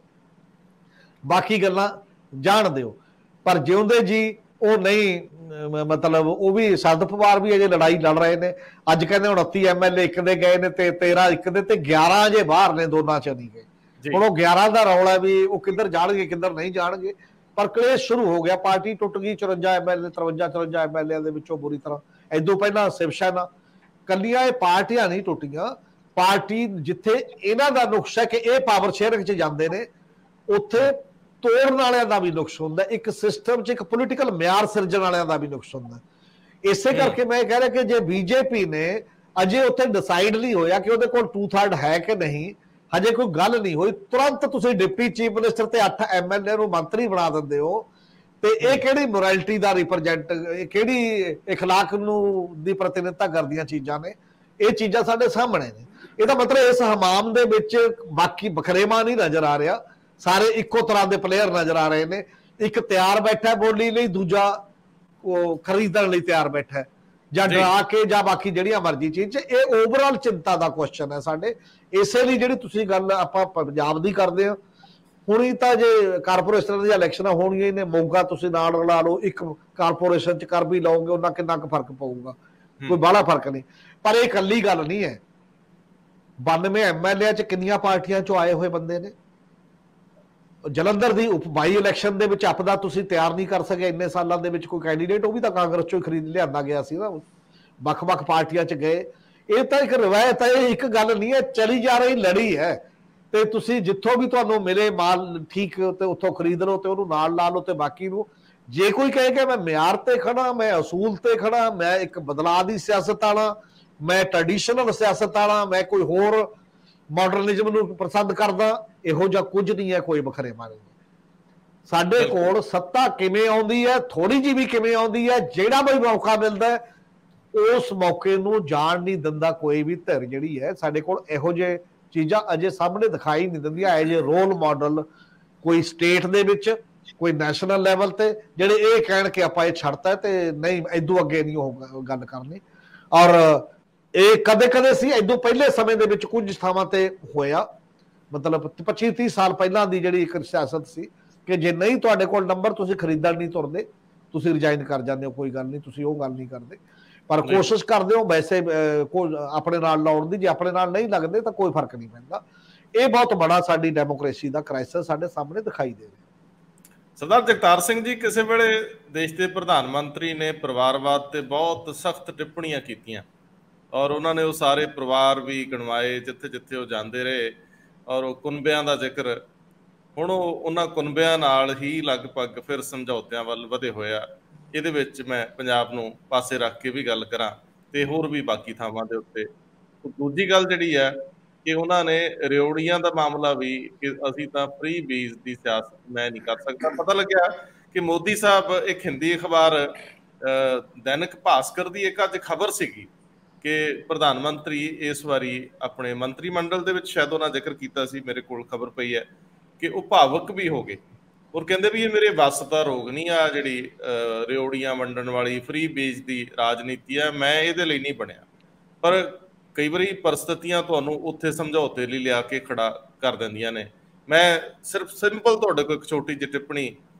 [SPEAKER 3] ਬਾਕੀ ਗੱਲਾਂ ਜਾਣ ਦਿਓ, ਪਰ ਜਿਉਂਦੇ ਜੀ ਉਹ ਨਹੀਂ। ਮਤਲਬ ਉਹ ਵੀ ਸ਼ਰਦ ਪਵਾਰ ਵੀ ਅਜੇ ਲੜਾਈ ਲੜ ਰਹੇ ਨੇ। ਅੱਜ ਕਹਿੰਦੇ 29 MLA ਇੱਕ ਦੇ ਗਏ ਨੇ ਤੇ 13 ਇੱਕ ਦੇ, ਤੇ 11 ਅਜੇ ਬਾਹਰ ਨੇ, ਦੋਨਾਂ ਚ ਨਹੀਂ ਗਏ। ਹੁਣ ਉਹ 11 ਦਾ ਰੌਲਾ ਵੀ ਉਹ ਕਿੱਧਰ ਜਾਣਗੇ ਕਿੱਧਰ ਨਹੀਂ ਜਾਣਗੇ, ਪਰ ਕਲੇਸ਼ ਸ਼ੁਰੂ ਹੋ ਗਿਆ, ਪਾਰਟੀ ਟੁੱਟ ਗਈ, 54 MLA 53 MLA ਦੇ ਵਿੱਚੋਂ ਬੁਰੀ ਤਰ੍ਹਾਂ। ਇਦੋਂ ਪਹਿਲਾਂ ਸ਼ਿਵ ਸੈਨਾ, ਕੱਲੀਆਂ ਇਹ ਪਾਰਟੀਆਂ ਨਹੀਂ ਟੁੱਟੀਆਂ, ਪਾਰਟੀ ਜਿੱਥੇ ਇਹਨਾਂ ਦਾ ਨੁਕਸ ਹੈ ਕਿ ਇਹ ਪਾਵਰ ਸ਼ੇਅਰਿੰਗ 'ਚ ਜਾਂਦੇ ਨੇ, ਉੱਥੇ ਤੋੜਨ ਵਾਲਿਆਂ ਦਾ ਵੀ ਨੁਕਸ ਹੁੰਦਾ, ਇੱਕ ਸਿਸਟਮ 'ਚ ਇੱਕ ਪੋਲੀਟੀਕਲ ਮਿਆਰ ਸਿਰਜਣ ਵਾਲਿਆਂ ਦਾ ਵੀ ਨੁਕਸ ਹੁੰਦਾ। ਇਸੇ ਕਰਕੇ ਮੈਂ ਕਹਿ ਰਿਹਾ ਕਿ ਜੇ ਬੀਜੇਪੀ ਨੇ ਅਜੇ ਉੱਥੇ ਡਿਸਾਈਡ ਨਹੀਂ ਹੋਇਆ ਕਿ ਉਹਦੇ ਕੋਲ 2/3 ਹੈ ਕਿ ਨਹੀਂ, ਹਜੇ ਕੋਈ ਗੱਲ ਨਹੀਂ ਹੋਈ, ਤੁਰੰਤ ਤੁਸੀਂ ਡਿਪਟੀ ਚੀਫ ਮਿਨਿਸਟਰ ਤੇ 8 MLA ਨੂੰ ਮੰਤਰੀ ਬਣਾ ਦਿੰਦੇ ਹੋ, ਤੇ ਇਹ ਕਿਹੜੀ ਮੋਰੈਲਿਟੀ ਦਾ ਰਿਪਰੈਜ਼ੈਂਟ, ਕਿਹੜੀ ਇਖਲਾਕ ਨੂੰ ਦੀ ਪ੍ਰਤੀਨਿਧਤਾ ਕਰਦੀਆਂ ਚੀਜ਼ਾਂ ਨੇ? ਇਹ ਚੀਜ਼ਾਂ ਸਾਡੇ ਸਾਹਮਣੇ ਨੇ। ਇਹਦਾ ਮਤਲਬ ਇਸ ਹਮਾਮ ਦੇ ਵਿੱਚ ਬਾਕੀ ਬਖਰੇਵਾਂ ਨਹੀਂ ਨਜ਼ਰ ਆ ਰਿਹਾ, ਸਾਰੇ ਇੱਕੋ ਤਰ੍ਹਾਂ ਦੇ ਪਲੇਅਰ ਨਜ਼ਰ ਆ ਰਹੇ ਨੇ। ਇੱਕ ਤਿਆਰ ਬੈਠਾ ਬੋਲੀ ਲਈ, ਦੂਜਾ ਉਹ ਖਰੀਦਣ ਲਈ ਤਿਆਰ ਬੈਠਾ, ਜਾਂ ਡਰਾ ਕੇ ਜਾਂ ਬਾਕੀ ਜਿਹੜੀਆਂ ਮਰਜ਼ੀ ਚੀਜ਼। ਇਹ ਓਵਰਆਲ ਚਿੰਤਾ ਦਾ ਕੁਐਸਚਨ ਹੈ ਸਾਡੇ। ਇਸੇ ਲਈ ਜਿਹੜੀ ਤੁਸੀਂ ਗੱਲ ਆਪਾਂ ਪੰਜਾਬ ਦੀ ਕਰਦੇ ਹੋ, ਹੁਣੀ ਤਾਂ ਜੇ ਕਾਰਪੋਰੇਸ਼ਨ ਦੀਆਂ ਇਲੈਕਸ਼ਨਾਂ ਹੋਣੀਆਂ ਹੀ ਨੇ, ਮੋਗਾ ਤੁਸੀਂ ਨਾਲ ਰਲਾ ਲਓ, ਇੱਕ ਕਾਰਪੋਰੇਸ਼ਨ 'ਚ ਕਰ ਵੀ ਲਓਗੇ, ਉਹਨਾਂ ਕਿੰਨਾ ਕੁ ਫਰਕ ਪਊਗਾ? ਕੋਈ ਬਾਹਲਾ ਫਰਕ ਨਹੀਂ। ਪਰ ਇਹ ਇਕੱਲੀ ਗੱਲ ਨਹੀਂ ਹੈ। 92 MLA 'ਚ ਕਿੰਨੀਆਂ ਪਾਰਟੀਆਂ 'ਚੋਂ ਆਏ ਹੋਏ ਬੰਦੇ ਨੇ। ਜਲੰਧਰ ਦੀ ਬਾਈ ਇਲੈਕਸ਼ਨ ਦੇ ਵਿੱਚ ਆਪਦਾ ਤੁਸੀਂ ਤਿਆਰ ਨਹੀਂ ਕਰ ਸਕੇ ਇੰਨੇ ਸਾਲਾਂ ਦੇ ਵਿੱਚ ਕੋਈ ਕੈਂਡੀਡੇਟ, ਉਹ ਵੀ ਤਾਂ ਕਾਂਗਰਸ 'ਚੋਂ ਹੀ ਖਰੀਦ ਲਿਆਂਦਾ ਗਿਆ ਸੀ ਨਾ, ਵੱਖ-ਵੱਖ ਪਾਰਟੀਆਂ 'ਚ ਗਏ। ਇਹ ਤਾਂ ਇੱਕ ਰਵਾਇਤ ਹੈ, ਇਹ ਇੱਕ ਗੱਲ ਨਹੀਂ ਹੈ, ਚਲੀ ਜਾ ਰਹੀ ਲੜੀ ਹੈ। ਤੇ ਤੁਸੀਂ ਜਿੱਥੋਂ ਵੀ ਤੁਹਾਨੂੰ ਮਿਲੇ ਮਾਲ ਠੀਕ ਤੇ ਉੱਥੋਂ ਖਰੀਦ ਲਓ ਤੇ ਉਹਨੂੰ ਨਾਲ ਲਾ ਲਓ, ਤੇ ਬਾਕੀ ਨੂੰ ਜੇ ਕੋਈ ਕਹੇ ਕਿ ਮੈਂ ਮਿਆਰ ਤੇ ਖੜਾ, ਮੈਂ ਅਸੂਲ ਤੇ ਖੜਾ, ਮੈਂ ਇੱਕ ਬਦਲਾਅ ਦੀ ਸਿਆਸਤ ਵਾਲਾ, ਮੈਂ ਟ੍ਰੈਡੀਸ਼ਨਲ ਸਿਆਸਤ ਵਾਲਾ, ਮੈਂ ਕੋਈ ਹੋਰ ਮਾਡਰਨਿਜ਼ਮ ਨੂੰ ਪਸੰਦ ਕਰਦਾ, ਇਹੋ ਜਿਹਾ ਕੁਝ ਨਹੀਂ ਹੈ, ਕੋਈ ਬਖਰੇਵਾ ਨਹੀਂ। ਸਾਡੇ ਕੋਲ ਸੱਤਾ ਕਿਵੇਂ ਆਉਂਦੀ ਹੈ, ਥੋੜੀ ਜਿਹੀ ਵੀ ਕਿਵੇਂ ਆਉਂਦੀ ਹੈ, ਜਿਹੜਾ ਵੀ ਮੌਕਾ ਮਿਲਦਾ ਉਸ ਮੌਕੇ ਨੂੰ ਜਾਣ ਨਹੀਂ ਦਿੰਦਾ ਕੋਈ ਵੀ ਧਿਰ ਜਿਹੜੀ ਹੈ। ਸਾਡੇ ਕੋਲ ਇਹੋ ਜਿਹੇ ਚੀਜ਼ਾਂ ਅਜੇ ਸਾਹਮਣੇ ਦਿਖਾਈ ਨਹੀਂ ਦਿੰਦੀਆਂ, ਐ ਜੇ ਰੋਲ ਮਾਡਲ ਕੋਈ ਸਟੇਟ ਦੇ ਵਿੱਚ, ਕੋਈ ਨੈਸ਼ਨਲ ਲੈਵਲ ਤੇ, ਜਿਹੜੇ ਇਹ ਕਹਿਣ ਕਿ ਆਪਾਂ ਇਹ ਛੱਡਤਾ ਤੇ ਨਹੀਂ ਇਦੋਂ ਅੱਗੇ ਨਹੀਂ ਉਹ ਗੱਲ ਕਰਨੀ। ਔਰ ਇਹ ਕਦੇ-ਕਦੇ ਸੀ, ਇਦੋਂ ਪਹਿਲੇ ਸਮੇਂ ਦੇ ਵਿੱਚ ਕੁਝ ਥਾਵਾਂ ਤੇ ਹੋਇਆ, ਮਤਲਬ 25-30 ਸਾਲ ਪਹਿਲਾਂ ਦੀ ਜਿਹੜੀ ਇੱਕ ਸਿਆਸਤ ਸੀ ਕਿ ਜੇ ਨਹੀਂ ਤੁਹਾਡੇ ਕੋਲ ਨੰਬਰ, ਤੁਸੀਂ ਖਰੀਦਣ ਨਹੀਂ ਤੁਰਦੇ, ਤੁਸੀਂ ਰਿਜ਼ਾਈਨ ਕਰ ਜਾਂਦੇ ਹੋ, ਕੋਈ ਗੱਲ ਨਹੀਂ, ਤੁਸੀਂ ਉਹ ਗੱਲ ਨਹੀਂ ਕਰਦੇ, ਪਰ ਕੋਸ਼ਿਸ਼ ਕਰਦੇ ਹੋ ਵੈਸੇ ਆਪਣੇ ਨਾਲ ਲਾਉਣ ਦੀ। ਜੇ ਆਪਣੇ ਨਾਲ ਨਹੀਂ ਲੱਗਦੇ ਤਾਂ ਕੋਈ ਫਰਕ ਨਹੀਂ ਪੈਂਦਾ। ਇਹ ਬਹੁਤ ਬੜਾ ਸਾਡੀ ਡੈਮੋਕ੍ਰੇਸੀ ਦਾ ਕ੍ਰਾਈਸਿਸ ਸਾਡੇ ਸਾਹਮਣੇ ਦਿਖਾਈ ਦੇ ਰਿਹਾ।
[SPEAKER 1] ਸਰਦਾਰ ਜਗਤਾਰ ਸਿੰਘ ਜੀ, ਕਿਸੇ ਵੇਲੇ ਦੇਸ਼ ਦੇ ਪ੍ਰਧਾਨ ਮੰਤਰੀ ਨੇ ਪਰਿਵਾਰਵਾਦ ਤੇ ਬਹੁਤ ਸਖਤ ਟਿੱਪਣੀਆਂ ਕੀਤੀਆਂ, ਔਰ ਉਹਨਾਂ ਨੇ ਉਹ ਸਾਰੇ ਪਰਿਵਾਰ ਵੀ ਗਣਵਾਏ ਜਿੱਥੇ ਜਿੱਥੇ ਉਹ ਜਾਂਦੇ ਰਹੇ, ਔਰ ਉਹ ਕੁਨਬਿਆਂ ਦਾ ਜ਼ਿਕਰ, ਹੁਣ ਉਹ ਉਹਨਾਂ ਕੁਨਬਿਆਂ ਨਾਲ ਹੀ ਲਗਭਗ ਫਿਰ ਸਮਝੌਤਿਆਂ ਵੱਲ ਵਧੇ ਹੋਇਆ। ਇਹਦੇ ਵਿੱਚ ਮੈਂ ਪੰਜਾਬ ਨੂੰ ਪਾਸੇ ਰੱਖ ਕੇ ਵੀ ਗੱਲ ਕਰਾਂ ਤੇ ਹੋਰ ਵੀ ਬਾਕੀ ਥਾਵਾਂ ਦੇ ਉੱਤੇ। ਦੂਜੀ ਗੱਲ ਜਿਹੜੀ ਹੈ ਕਿ ਉਹਨਾਂ ਨੇ ਰਿਓੜੀਆਂ ਦਾ ਮਾਮਲਾ ਵੀ, ਕਿ ਅਸੀਂ ਤਾਂ ਫ੍ਰੀ ਬੀਜ ਦੀ ਸਿਆਸਤ ਮੈਂ ਨਹੀਂ ਕਰ ਸਕਦਾ। ਪਤਾ ਲੱਗਿਆ ਕਿ ਮੋਦੀ ਸਾਹਿਬ, ਇੱਕ ਹਿੰਦੀ ਅਖਬਾਰ ਦੈਨਿਕ ਭਾਸਕਰ ਦੀ ਇੱਕ ਅੱਜ ਖਬਰ ਸੀਗੀ ਕਿ ਪ੍ਰਧਾਨ ਮੰਤਰੀ ਇਸ ਵਾਰੀ ਆਪਣੇ ਮੰਤਰੀ ਮੰਡਲ ਦੇ ਵਿੱਚ, ਸ਼ਾਇਦ ਉਹਨਾਂ ਜ਼ਿਕਰ ਕੀਤਾ ਸੀ, ਮੇਰੇ ਕੋਲ ਖਬਰ ਪਈ ਹੈ ਕਿ ਉਹ ਭਾਵੁਕ ਵੀ ਹੋ ਗਏ, ਔਰ ਕਹਿੰਦੇ ਵੀ ਇਹ ਮੇਰੇ ਵੱਸ ਦਾ ਰੋਗ ਨਹੀਂ ਆ, ਜਿਹੜੀ ਰਿਓੜੀਆਂ ਵੰਡਣ ਵਾਲੀ ਫ੍ਰੀ ਬੀਜ ਦੀ ਰਾਜਨੀਤੀ ਹੈ, ਮੈਂ ਇਹਦੇ ਲਈ ਨਹੀਂ ਬਣਿਆ। ਪਰ ਕਈ ਵਾਰੀ ਪਰਿਸਥਿਤੀਆਂ ਤੁਹਾਨੂੰ ਉੱਥੇ ਸਮਝੌਤੇ ਲਈ ਲਿਆ ਕੇ ਖੜਾ ਕਰ ਦਿੰਦੀਆਂ ਨੇ। ਮੈਂ ਸਿਰਫ ਸਿੰਪਲ ਤੁਹਾਡੇ ਕੋਲ ਇੱਕ ਛੋਟੀ ਜਿਹੀ ਟਿੱਪਣੀ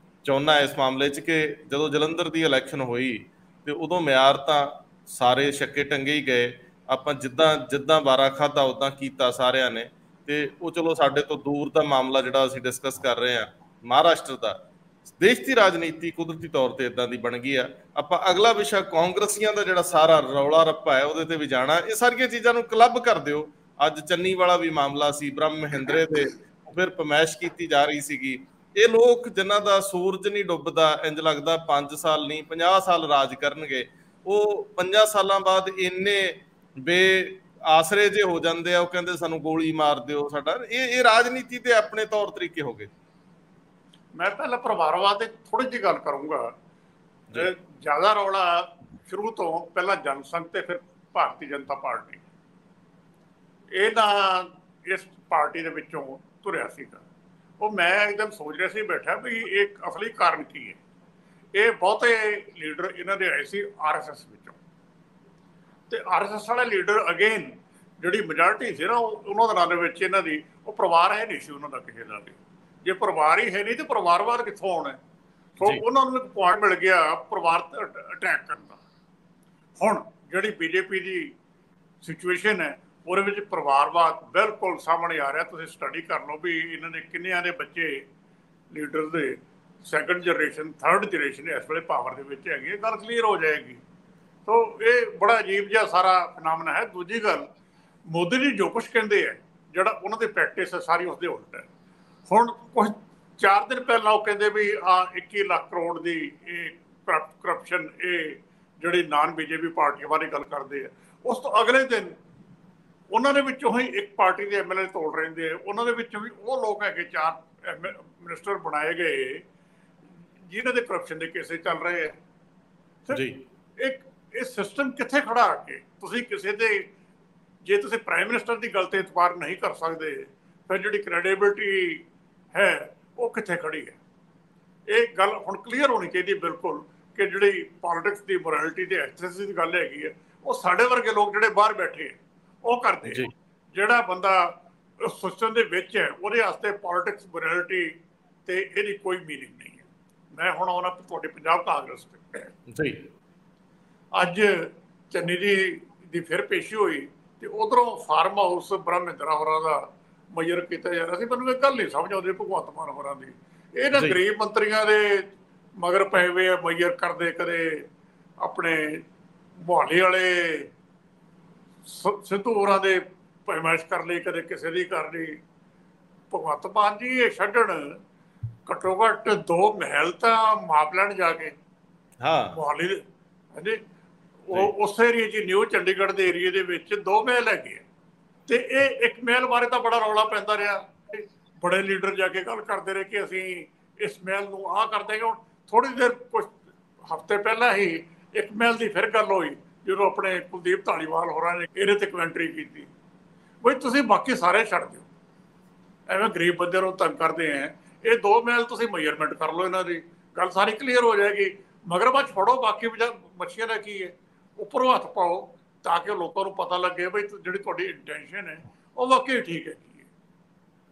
[SPEAKER 1] ਚਾਹੁੰਦਾ ਇਸ ਮਾਮਲੇ 'ਚ ਕਿ ਜਦੋਂ ਜਲੰਧਰ ਦੀ ਇਲੈਕਸ਼ਨ ਹੋਈ ਤੇ ਉਦੋਂ ਮਿਆਰ ਤਾਂ ਸਾਰੇ ਛੱਕੇ ਟੰਗੇ ਹੀ ਗਏ, ਆਪਾਂ ਜਿੱਦਾਂ ਵਾਰਾ ਖਾਧਾ ਉੱਦਾਂ ਕੀਤਾ ਸਾਰਿਆਂ ਨੇ। ਤੇ ਉਹ ਚਲੋ ਸਾਡੇ ਤੋਂ ਦੂਰ ਦਾ ਮਾਮਲਾ ਜਿਹੜਾ ਅਸੀਂ ਡਿਸਕਸ ਕਰ ਰਹੇ ਹਾਂ, ਮਹਾਰਾਸ਼ਟਰ ਦਾ, ਦੇਸ਼ ਦੀ ਰਾਜਨੀਤੀ ਕੁਦਰਤੀ ਤੌਰ ਤੇ ਇਦਾਂ ਦੀ ਬਣ ਗਈ ਆ। ਆਪਾਂ ਅਗਲਾ ਵਿਸ਼ਾ ਕਾਂਗਰਸੀਆਂ ਦਾ ਜਿਹੜਾ ਸਾਰਾ ਰੌਲਾ ਰੱਪਾ ਹੈ ਉਹਦੇ ਤੇ ਵੀ ਜਾਣਾ। ਇਹ ਸਾਰੀਆਂ ਚੀਜ਼ਾਂ ਨੂੰ ਕਲੱਬ ਕਰ ਦਿਓ। ਅੱਜ ਚੰਨੀ ਵਾਲਾ ਵੀ ਮਾਮਲਾ ਸੀ, ਬ੍ਰਹਮ ਮਹਿੰਦਰੇ ਤੇ ਫਿਰ ਪਮੈਸ਼ ਕੀਤੀ ਜਾ ਰਹੀ ਸੀਗੀ। ਇਹ ਲੋਕ ਜਿਨ੍ਹਾਂ ਦਾ ਸੂਰਜ ਨਹੀਂ ਡੁੱਬਦਾ, ਇੰਜ ਲੱਗਦਾ 5 ਸਾਲ ਨਹੀਂ 50 ਸਾਲ ਰਾਜ ਕਰਨਗੇ, ਉਹ 5 ਸਾਲਾਂ ਬਾਅਦ ਇੰਨੇ ਆਸਰੇ ਜੇ ਹੋ ਜਾਂਦੇ ਆ, ਉਹ ਕਹਿੰਦੇ ਸਾਨੂੰ ਗੋਲੀ ਮਾਰ ਦਿਓ ਸਾਡਾ। ਇਹ ਰਾਜਨੀਤੀ ਤੇ ਆਪਣੇ ਤੌਰ ਤਰੀਕੇ ਹੋ ਗਏ।
[SPEAKER 2] ਮੈਂ ਪਹਿਲਾਂ ਪਰਿਵਾਰਵਾਦ ਤੇ ਥੋੜੀ ਜਿਹੀ ਗੱਲ ਕਰੂੰਗਾ। ਜ਼ਿਆਦਾ ਰੌਲਾ ਸ਼ੁਰੂ ਤੋਂ ਪਹਿਲਾਂ ਜਨਸੰਘ ਤੇ ਫਿਰ ਭਾਰਤੀ ਜਨਤਾ ਪਾਰਟੀ, ਇਹ ਤਾਂ ਇਸ ਪਾਰਟੀ ਦੇ ਵਿੱਚੋਂ ਤੁਰਿਆ ਸੀਗਾ। ਉਹ ਮੈਂ ਇੱਕਦਮ ਸੋਚ ਰਿਹਾ ਸੀ ਬੈਠਾ ਵੀ ਇਹ ਅਸਲੀ ਕਾਰਨ ਕੀ ਹੈ। ਇਹ ਬਹੁਤੇ ਲੀਡਰ ਇਹਨਾਂ ਦੇ ਆਏ ਸੀ RSS ਵਿੱਚੋਂ, ਤੇ RSS ਵਾਲੇ ਲੀਡਰ ਅਗੇਨ ਜਿਹੜੀ ਮੈਜੋਰਟੀ ਸੀ ਨਾ, ਉਹਨਾਂ ਦੇ ਵਿੱਚ ਇਹਨਾਂ ਦੀ ਉਹ ਪਰਿਵਾਰ ਹੈ ਨਹੀਂ ਸੀ ਉਹਨਾਂ ਦਾ ਕਿਸੇ ਦਾ ਵੀ। ਜੇ ਪਰਿਵਾਰ ਹੀ ਹੈ ਨਹੀਂ ਤੇ ਪਰਿਵਾਰਵਾਦ ਕਿੱਥੋਂ ਆਉਣਾ? ਸੋ ਉਹਨਾਂ ਨੂੰ ਇੱਕ ਪੁਆਇੰਟ ਮਿਲ ਗਿਆ ਪਰਿਵਾਰ ਅਟੈਕ ਕਰਨ ਦਾ। ਹੁਣ ਜਿਹੜੀ BJP ਦੀ ਸਿਚੁਏਸ਼ਨ ਹੈ ਉਹਦੇ ਵਿੱਚ ਪਰਿਵਾਰਵਾਦ ਬਿਲਕੁਲ ਸਾਹਮਣੇ ਆ ਰਿਹਾ। ਤੁਸੀਂ ਸਟੱਡੀ ਕਰ ਲਓ ਵੀ ਇਹਨਾਂ ਦੇ ਕਿੰਨਿਆਂ ਦੇ ਬੱਚੇ ਲੀਡਰ ਦੇ ਸੈਕੰਡ ਜਨਰੇਸ਼ਨ ਥਰਡ ਜਨਰੇਸ਼ਨ ਇਸ ਵੇਲੇ ਪਾਵਰ ਦੇ ਵਿੱਚ ਹੈਗੀ, ਗੱਲ ਕਲੀਅਰ ਹੋ ਜਾਏਗੀ। ਸੋ ਇਹ ਬੜਾ ਅਜੀਬ ਜਿਹਾ ਸਾਰਾ ਫਨਾਮਨਾ ਹੈ। ਦੂਜੀ ਗੱਲ, ਮੋਦੀ ਜੀ ਜੋ ਕੁਛ ਕਹਿੰਦੇ ਹੈ, ਜਿਹੜਾ ਉਹਨਾਂ ਦੀ ਪ੍ਰੈਕਟਿਸ ਹੈ ਸਾਰੀ ਉਸਦੇ ਉਲਟ ਹੈ। ਹੁਣ ਕੁਝ 4 ਦਿਨ ਪਹਿਲਾਂ ਉਹ ਕਹਿੰਦੇ ਵੀ ਆ 21 ਲੱਖ ਕਰੋੜ ਦੀ ਇਹ ਕਰਪਸ਼ਨ, ਇਹ ਜਿਹੜੀ ਨਾਨ ਬੀਜੇਪੀ ਪਾਰਟੀਆਂ ਬਾਰੇ ਗੱਲ ਕਰਦੇ ਆ, ਉਸ ਤੋਂ ਅਗਲੇ ਦਿਨ ਉਹਨਾਂ ਦੇ ਵਿੱਚੋਂ ਹੀ ਇੱਕ ਪਾਰਟੀ ਦੇ ਐਮਐਲਏ ਤੋੜ ਰਹਿੰਦੇ ਆ। ਉਹਨਾਂ ਦੇ ਵਿੱਚੋਂ ਵੀ ਉਹ ਲੋਕ ਹੈਗੇ 4 ਮਿਨਿਸਟਰ ਬਣਾਏ ਗਏ ਜਿਨ੍ਹਾਂ ਦੇ ਕਰਪਸ਼ਨ ਦੇ ਕੇਸੇ ਚੱਲ ਰਹੇ ਆ ਜੀ। ਇਹ ਸਿਸਟਮ ਕਿੱਥੇ ਖੜਾ ਆ ਕੇ ਤੁਸੀਂ ਕਿਸੇ ਦੇ, ਜੇ ਤੁਸੀਂ ਪ੍ਰਾਈਮ ਮਿਨਿਸਟਰ ਦੀ ਗੱਲ ਤੇ ਇਤਬਾਰ ਨਹੀਂ ਕਰ ਸਕਦੇ, ਫਿਰ ਜਿਹੜੀ ਕ੍ਰੈਡੀਬਿਲਿਟੀ ਹੈ ਉਹ ਕਿੱਥੇ ਖੜੀ ਹੈ? ਇਹ ਗੱਲ ਹੁਣ ਕਲੀਅਰ ਹੋਣੀ ਚਾਹੀਦੀ ਬਿਲਕੁਲ ਕਿ ਜਿਹੜੀ ਪੋਲਿਟਿਕਸ ਦੀ ਮੋਰੈਲਿਟੀ ਤੇ ਐਥਿਕਸ ਦੀ ਗੱਲ ਹੈਗੀ ਹੈ, ਉਹ ਸਾਡੇ ਵਰਗੇ ਲੋਕ ਜਿਹੜੇ ਬਾਹਰ ਬੈਠੇ ਉਹ ਕਰਦੇ। ਜਿਹੜਾ ਬੰਦਾ ਉਸ ਸਿਸਟਮ ਦੇ ਵਿੱਚ ਹੈ ਉਹਦੇ ਵਾਸਤੇ ਪੋਲਿਟਿਕਸ ਮੋਰੈਲਿਟੀ ਤੇ ਇਹਦੀ ਕੋਈ ਮੀਨਿੰਗ ਨਹੀਂ ਹੈ। ਮੈਂ ਹੁਣ ਆਉਣਾ ਤੁਹਾਡੇ ਪੰਜਾਬ ਕਾਂਗਰਸ ਤੇ। ਅੱਜ ਚੰਨੀ ਦੀ ਫਿਰ ਪੇਸ਼ੀ ਹੋਈ ਤੇ ਉਧਰੋਂ ਫਾਰਮ ਹਾਊਸ ਬ੍ਰਹਮਿੰਦਰਾ ਹੋਰਾਂ ਦਾ ਮੇਜਰ ਕੀਤਾ ਜਾ ਰਿਹਾ ਸੀ। ਮੈਨੂੰ ਇਹ ਗੱਲ ਨਹੀਂ ਸਮਝ ਆਉਂਦੀ ਭਗਵੰਤ ਮਾਨ ਹੋਰਾਂ ਦੀ। ਇਹ ਨਾ ਗਰੀਬ ਮੰਤਰੀਆਂ ਦੇ ਮਗਰ ਪਏ ਹੋਏ ਆ ਮੇਜਰ ਕਰਦੇ, ਕਦੇ ਆਪਣੇ ਮੁਹਾਲੀ ਵਾਲੇ ਸਿੱਧੂ ਹੋਰਾਂ ਦੇ ਪੈਮਾਇਸ਼ ਕਰ ਲਈ, ਕਦੇ ਕਿਸੇ ਦੀ ਕਰ ਲਈ। ਭਗਵੰਤ ਮਾਨ ਜੀ ਇਹ ਛੱਡਣ, ਘੱਟੋ ਘੱਟ 2 ਮਹਿਲ ਤਾਂ ਮਾਪ ਲੈਣ ਜਾ ਕੇ ਮੁਹਾਲੀ ਦੇ। ਹਾਂਜੀ, ਉਹ ਉਸ ਏਰੀਏ 'ਚ ਨਿਊ ਚੰਡੀਗੜ੍ਹ ਦੇ ਏਰੀਏ ਦੇ ਵਿੱਚ 2 ਮਹਿਲ ਹੈਗੇ ਆ ਤੇ ਇਹ 1 ਮਹਿਲ ਬਾਰੇ ਤਾਂ ਬੜਾ ਰੌਲਾ ਪੈਂਦਾ ਰਿਹਾ। ਬੜੇ ਲੀਡਰ ਜਾ ਕੇ ਗੱਲ ਕਰਦੇ ਰਹੇ ਕਿ ਅਸੀਂ ਇਸ ਮਹਿਲ ਨੂੰ ਆਹ ਕਰ ਦੇਂਗੇ। ਹੁਣ ਥੋੜੀ ਦੇਰ ਕੁਝ ਹਫ਼ਤੇ ਪਹਿਲਾਂ ਹੀ 1 ਮਹਿਲ ਦੀ ਫਿਰ ਗੱਲ ਹੋਈ ਜਦੋਂ ਆਪਣੇ ਕੁਲਦੀਪ ਧਾਲੀਵਾਲ ਹੋਰਾਂ ਨੇ ਇਹਦੇ ਤੇ ਕਮੈਂਟਰੀ ਕੀਤੀ। ਬਈ ਤੁਸੀਂ ਬਾਕੀ ਸਾਰੇ ਛੱਡ ਦਿਓ, ਐਵੇਂ ਗਰੀਬ ਬੰਦੇ ਨੂੰ ਤੰਗ ਕਰਦੇ ਆ। ਇਹ 2 ਮਹਿਲ ਤੁਸੀਂ ਮੇਜਰਮੈਂਟ ਕਰ ਲਓ, ਇਹਨਾਂ ਦੀ ਗੱਲ ਸਾਰੀ ਕਲੀਅਰ ਹੋ ਜਾਏਗੀ। ਮਗਰਮੱਛ ਫੜੋ, ਬਾਕੀ ਮੱਛੀਆਂ ਦਾ ਕੀ ਹੈ, ਉੱਪਰੋਂ ਹੱਥ ਪਾਓ ਤਾਂ ਕਿ ਲੋਕਾਂ ਨੂੰ ਪਤਾ ਲੱਗੇ ਬਈ ਜਿਹੜੀ ਤੁਹਾਡੀ ਇੰਟੈਂਸ਼ਨ ਹੈ ਉਹ ਵਾਕਈ ਠੀਕ ਹੈ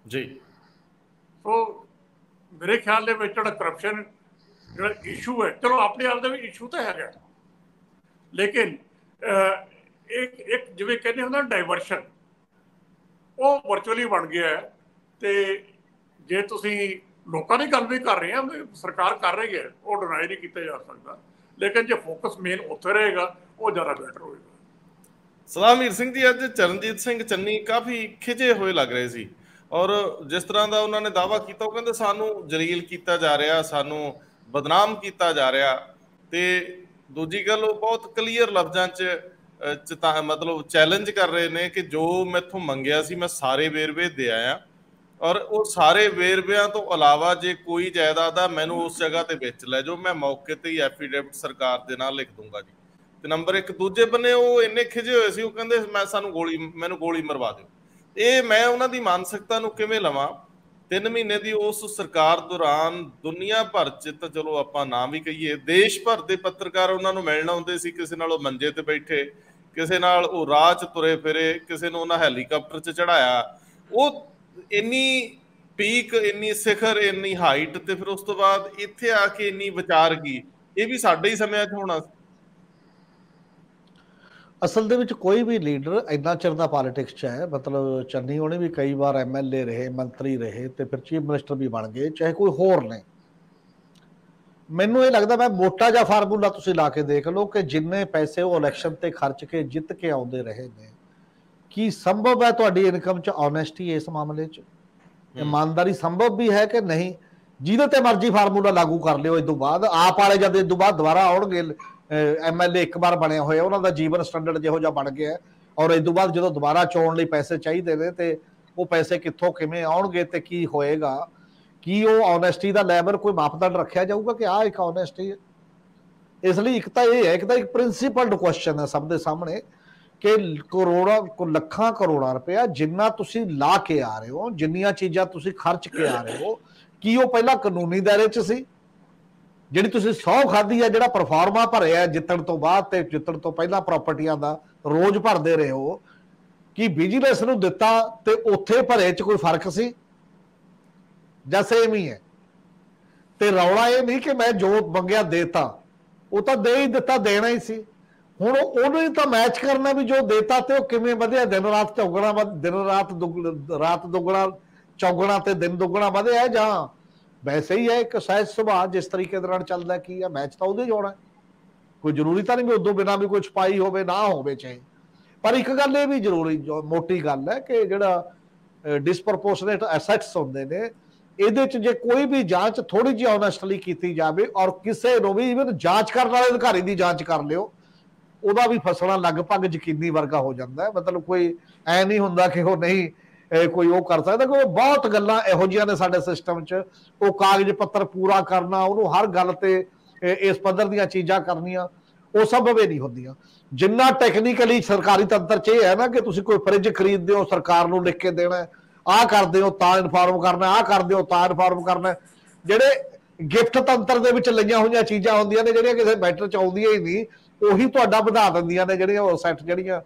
[SPEAKER 2] ਜੀ। ਸੋ ਮੇਰੇ ਖਿਆਲ ਦੇ ਵਿੱਚ ਜਿਹੜਾ ਕਰਪਸ਼ਨ ਜਿਹੜਾ ਇਸ਼ੂ ਹੈ, ਚਲੋ ਆਪਣੇ ਆਪ ਦਾ ਵੀ ਇਸ਼ੂ ਤਾਂ ਹੈਗਾ, ਲੇਕਿਨ ਇੱਕ ਜਿਵੇਂ ਕਹਿੰਦੇ ਹੁੰਦਾ ਡਾਇਵਰਸ਼ਨ, ਉਹ ਵਰਚੁਅਲੀ ਬਣ ਗਿਆ ਹੈ। ਤੇ ਜੇ ਤੁਸੀਂ ਲੋਕਾਂ ਦੀ ਗੱਲ ਵੀ ਕਰ ਰਹੇ ਆ, ਸਰਕਾਰ ਕਰ ਰਹੀ ਹੈ, ਉਹ ਡਿਨਾਈ ਨਹੀਂ ਕੀਤਾ ਜਾ ਸਕਦਾ, ਲੇਕਿਨ ਜੇ ਫੋਕਸ ਮੇਨ ਉੱਥੇ ਰਹੇਗਾ ਉਹ ਜ਼ਿਆਦਾ ਬੈਟਰ ਹੋਏਗਾ।
[SPEAKER 1] ਸਲਾਮਵੀਰ ਸਿੰਘ ਜੀ, ਅੱਜ ਚਰਨਜੀਤ ਸਿੰਘ ਚੰਨੀ ਕਾਫੀ ਖਿਜੇ ਹੋਏ ਲੱਗ ਰਹੇ ਸੀ ਔਰ ਜਿਸ ਤਰ੍ਹਾਂ ਦਾ ਉਹਨਾਂ ਨੇ ਦਾਅਵਾ ਕੀਤਾ, ਉਹ ਕਹਿੰਦੇ ਸਾਨੂੰ ਜਲੀਲ ਕੀਤਾ ਜਾ ਰਿਹਾ, ਸਾਨੂੰ ਬਦਨਾਮ ਕੀਤਾ ਜਾ ਰਿਹਾ। ਤੇ ਦੂਜੀ ਗੱਲ, ਉਹ ਬਹੁਤ ਕਲੀਅਰ ਲਫ਼ਜ਼ਾਂ 'ਚ ਮਤਲਬ ਚੈਲੰਜ ਕਰ ਰਹੇ ਨੇ ਕਿ ਜੋ ਮੈਥੋਂ ਮੰਗਿਆ ਸੀ ਮੈਂ ਸਾਰੇ ਵੇਰਵੇ ਦੇ ਆਇਆ, ਔਰ ਉਹ ਸਾਰੇ ਵੇਰਵਿਆਂ ਤੋਂ ਇਲਾਵਾ ਜੇ ਕੋਈ ਜਾਇਦਾਦ ਆ ਮੈਨੂੰ ਉਸ ਜਗ੍ਹਾ ਤੇ ਵੇਚ ਲੈ ਜਾਓ, ਮੈਂ ਮੌਕੇ ਤੇ ਹੀ ਐਫੀਡੇਵਿਟ ਸਰਕਾਰ ਦੇ ਨਾਲ ਲਿਖ ਦੂੰਗਾ ਜੀ। ਤੇ ਨੰਬਰ 1, ਦੂਜੇ ਬੰਨੇ ਉਹ ਇੰਨੇ ਖਿਜੇ ਹੋਏ ਸੀ, ਉਹ ਕਹਿੰਦੇ ਮੈਨੂੰ ਗੋਲੀ ਮਰਵਾ ਦਿਓ। ਇਹ ਮੈਂ ਉਹਨਾਂ ਦੀ ਮਾਨਸਿਕਤਾ ਨੂੰ ਕਿਵੇਂ ਲਵਾਂ? 3 ਮਹੀਨੇ ਦੀ ਉਸ ਸਰਕਾਰ ਦੌਰਾਨ ਦੁਨੀਆ ਭਰ 'ਚ, ਤਾਂ ਚਲੋ ਆਪਾਂ ਨਾ ਵੀ ਕਹੀਏ, ਦੇਸ਼ ਭਰ ਦੇ ਪੱਤਰਕਾਰ ਉਹਨਾਂ ਨੂੰ ਮਿਲਣ ਆਉਂਦੇ ਸੀ। ਕਿਸੇ ਨਾਲ ਉਹ ਮੰਜੇ ਤੇ ਬੈਠੇ, ਕਿਸੇ ਨਾਲ ਉਹ ਰਾਹ 'ਚ ਤੁਰੇ ਫਿਰੇ, ਕਿਸੇ ਨੂੰ ਉਹਨਾਂ ਹੈਲੀਕਾਪਟਰ 'ਚ ਚੜਾਇਆ। ਉਹ ਇੰਨੀ ਪੀਕ, ਇੰਨੀ ਸਿਖਰ, ਇੰਨੀ ਹਾਈਟ, ਤੇ ਫਿਰ ਉਸ ਤੋਂ ਬਾਅਦ ਇੱਥੇ ਆ ਕੇ ਇੰਨੀ ਵਿਚਾਰਗੀ, ਇਹ ਵੀ ਸਾਡੇ ਹੀ ਸਮਿਆਂ 'ਚ ਹੋਣਾ ਸੀ।
[SPEAKER 3] ਅਸਲ ਦੇ ਵਿੱਚ ਕੋਈ ਵੀ ਲੀਡਰ ਇੰਨਾ ਚਿਰ ਦਾ ਪੋਲੀਟਿਕਸ 'ਚ ਹੈ, ਮਤਲਬ ਚੰਨੀ ਹੋਣੀ ਵੀ ਕਈ ਵਾਰ ਐਮਐਲਏ ਰਹੇ, ਮੰਤਰੀ ਰਹੇ ਤੇ ਫਿਰ ਚੀਫ ਮਿਨਿਸਟਰ ਵੀ ਬਣ ਗਏ, ਚਾਹੇ ਕੋਈ ਹੋਰ ਨੇ। ਮੈਨੂੰ ਇਹ ਲੱਗਦਾ, ਮੈਂ ਮੋਟਾ ਜਿਹਾ ਫਾਰਮੂਲਾ ਤੁਸੀਂ ਲਾ ਕੇ ਦੇਖ ਲਓ ਕਿ ਜਿੰਨੇ ਪੈਸੇ ਉਹ ਇਲੈਕਸ਼ਨ ਤੇ ਖਰਚ ਕੇ ਜਿੱਤ ਕੇ ਆਉਂਦੇ ਰਹੇ ਨੇ, ਕੀ ਸੰਭਵ ਹੈ ਤੁਹਾਡੀ ਇਨਕਮ 'ਚ ਓਨੈਸਟੀ ਇਸ ਮਾਮਲੇ 'ਚ? ਇਮਾਨਦਾਰੀ ਸੰਭਵ ਵੀ ਹੈ ਕਿ ਨਹੀਂ? ਜਿਹਦੇ ਤੇ ਮਰਜ਼ੀ ਫਾਰਮੂਲਾ ਲਾਗੂ ਕਰ ਲਿਓ। ਇਸ ਤੋਂ ਬਾਅਦ ਆਪ ਵਾਲੇ ਜਦ ਇਸ ਤੋਂ ਬਾਅਦ ਦੁਬਾਰਾ ਆਉਣਗੇ, ਐਮਐਲਏ 1 ਵਾਰ ਬਣੇ ਹੋਏ, ਉਹਨਾਂ ਦਾ ਜੀਵਨ ਸਟੈਂਡਰਡ ਜਿਹੋ ਜਿਹਾ ਬਣ ਗਿਆ, ਔਰ ਇਸ ਤੋਂ ਬਾਅਦ ਜਦੋਂ ਦੁਬਾਰਾ ਚੋਣ ਲਈ ਪੈਸੇ ਚਾਹੀਦੇ ਨੇ ਤੇ ਉਹ ਪੈਸੇ ਕਿੱਥੋਂ ਕਿਵੇਂ ਆਉਣਗੇ ਤੇ ਕੀ ਹੋਏਗਾ? ਕੀ ਉਹ ਓਨੈਸਟੀ ਦਾ ਲੈਵਲ ਕੋਈ ਮਾਪਦੰਡ ਰੱਖਿਆ ਜਾਊਗਾ ਕਿ ਆਹ ਇੱਕ ਓਨੈਸਟੀ ਹੈ? ਇਸ ਲਈ ਇੱਕ ਤਾਂ ਇਹ ਹੈ, ਇੱਕ ਤਾਂ ਇੱਕ ਪ੍ਰਿੰਸੀਪਲਡ ਕੁਐਸਚਨ ਹੈ ਸਭ ਦੇ ਸਾਹਮਣੇ ਕਿ ਲੱਖਾਂ ਕਰੋੜਾਂ ਰੁਪਇਆ ਜਿੰਨਾ ਤੁਸੀਂ ਲਾ ਕੇ ਆ ਰਹੇ ਹੋ, ਜਿੰਨੀਆਂ ਚੀਜ਼ਾਂ ਤੁਸੀਂ ਖਰਚ ਕੇ ਆ ਰਹੇ ਹੋ, ਕੀ ਉਹ ਪਹਿਲਾਂ ਕਾਨੂੰਨੀ ਦਾਇਰੇ 'ਚ ਸੀ? ਜਿਹੜੀ ਤੁਸੀਂ ਸਹੁੰ ਖਾਧੀ ਹੈ, ਜਿਹੜਾ ਪਰਫਾਰਮਾ ਭਰਿਆ ਜਿੱਤਣ ਤੋਂ ਬਾਅਦ ਤੇ ਜਿੱਤਣ ਤੋਂ ਪਹਿਲਾਂ ਪ੍ਰਾਪਰਟੀਆਂ ਦਾ ਰੋਜ਼ ਭਰਦੇ ਰਹੇ ਹੋ, ਕੀ ਵਿਜੀਲੈਂਸ ਨੂੰ ਦਿੱਤਾ ਤੇ ਉੱਥੇ ਭਰੇ 'ਚ ਕੋਈ ਫਰਕ ਸੀ ਜਾਂ ਸੇਮ ਹੀ ਹੈ? ਤੇ ਰੌਲਾ ਇਹ ਨਹੀਂ ਕਿ ਮੈਂ ਜੋ ਮੰਗਿਆ ਦੇਤਾ, ਉਹ ਤਾਂ ਦੇ ਹੀ ਦਿੱਤਾ, ਦੇਣਾ ਹੀ ਸੀ। ਹੁਣ ਉਹਨੂੰ ਤਾਂ ਮੈਚ ਕਰਨਾ ਵੀ ਜੋ ਦੇਤਾ ਤੇ ਉਹ ਕਿਵੇਂ ਵਧਿਆ, ਦਿਨ ਰਾਤ ਚੌਗਣਾ, ਦਿਨ ਰਾਤ ਦੁੱਗਣਾ ਚੌਗਣਾ ਤੇ ਦਿਨ ਦੁੱਗਣਾ ਵਧਿਆ, ਜਾਂ ਵੈਸੇ ਹੀ ਹੈ ਇੱਕ ਸਹਿਜ ਸੁਭਾਅ, ਜਿਸ ਤਰੀਕੇ ਦੇ ਨਾਲ ਚੱਲਦਾ ਕੀ ਹੈ ਮੈਚ ਤਾਂ ਉਹਦੇ ਚ ਹੋਣਾ, ਕੋਈ ਜ਼ਰੂਰੀ ਤਾਂ ਨਹੀਂ ਵੀ ਉਦੋਂ ਬਿਨਾਂ ਵੀ ਕੋਈ ਛਪਾਈ ਹੋਵੇ ਨਾ ਹੋਵੇ ਚਾਹੇ। ਪਰ ਇੱਕ ਗੱਲ ਇਹ ਵੀ ਜ਼ਰੂਰੀ ਮੋਟੀ ਗੱਲ ਹੈ ਕਿ ਜਿਹੜਾ ਡਿਸਪ੍ਰੋਪੋਰਸ਼ਨੇਟ ਐਸੈਟਸ ਹੁੰਦੇ ਨੇ, ਇਹਦੇ ਚ ਜੇ ਕੋਈ ਵੀ ਜਾਂਚ ਥੋੜੀ ਜਿਹੀ ਓਨੈਸਟਲੀ ਕੀਤੀ ਜਾਵੇ ਔਰ ਕਿਸੇ ਨੂੰ ਵੀ ਇਵਨ ਜਾਂਚ ਕਰਨ ਵਾਲੇ ਅਧਿਕਾਰੀ ਦੀ ਜਾਂਚ ਕਰ ਲਿਓ, ਉਹਦਾ ਵੀ ਫਸਣਾ ਲਗਭਗ ਯਕੀਨੀ ਵਰਗਾ ਹੋ ਜਾਂਦਾ ਹੈ। ਮਤਲਬ ਕੋਈ ਐ ਨਹੀਂ ਹੁੰਦਾ ਕਿ ਉਹ ਨਹੀਂ ਕੋਈ ਉਹ ਕਰ ਸਕਦਾ, ਕਿਉਂਕਿ ਬਹੁਤ ਗੱਲਾਂ ਇਹੋ ਜਿਹੀਆਂ ਨੇ ਸਾਡੇ ਸਿਸਟਮ 'ਚ, ਉਹ ਕਾਗਜ਼ ਪੱਤਰ ਪੂਰਾ ਕਰਨਾ, ਉਹਨੂੰ ਹਰ ਗੱਲ ਤੇ ਇਸ ਪੱਧਰ ਦੀਆਂ ਚੀਜ਼ਾਂ ਕਰਨੀਆਂ, ਉਹ ਸੰਭਵ ਹੀ ਨਹੀਂ ਹੁੰਦੀਆਂ। ਜਿੰਨਾ ਟੈਕਨੀਕਲੀ ਸਰਕਾਰੀ ਤੰਤਰ 'ਚ ਇਹ ਹੈ ਨਾ ਕਿ ਤੁਸੀਂ ਕੋਈ ਫਰਿੱਜ ਖਰੀਦਦੇ ਹੋ ਸਰਕਾਰ ਨੂੰ ਲਿਖ ਕੇ ਦੇਣਾ, ਆਹ ਕਰਦੇ ਹੋ ਤਾਂ ਇਨਫਾਰਮ ਕਰਨਾ, ਆਹ ਕਰਦੇ ਹੋ ਤਾਂ ਇਨਫਾਰਮ ਕਰਨਾ। ਜਿਹੜੇ ਗਿਫਟ ਤੰਤਰ ਦੇ ਵਿੱਚ ਲਈਆਂ ਹੋਈਆਂ ਚੀਜ਼ਾਂ ਹੁੰਦੀਆਂ ਨੇ ਜਿਹੜੀਆਂ ਕਿਸੇ ਮੈਟਰ 'ਚ ਆਉਂਦੀਆਂ ਹੀ ਨਹੀਂ, ਉਹੀ ਤੁਹਾਡਾ ਵਧਾ ਦਿੰਦੀਆਂ ਨੇ ਜਿਹੜੀਆਂ ਉਹ ਸੈੱਟ, ਜਿਹੜੀਆਂ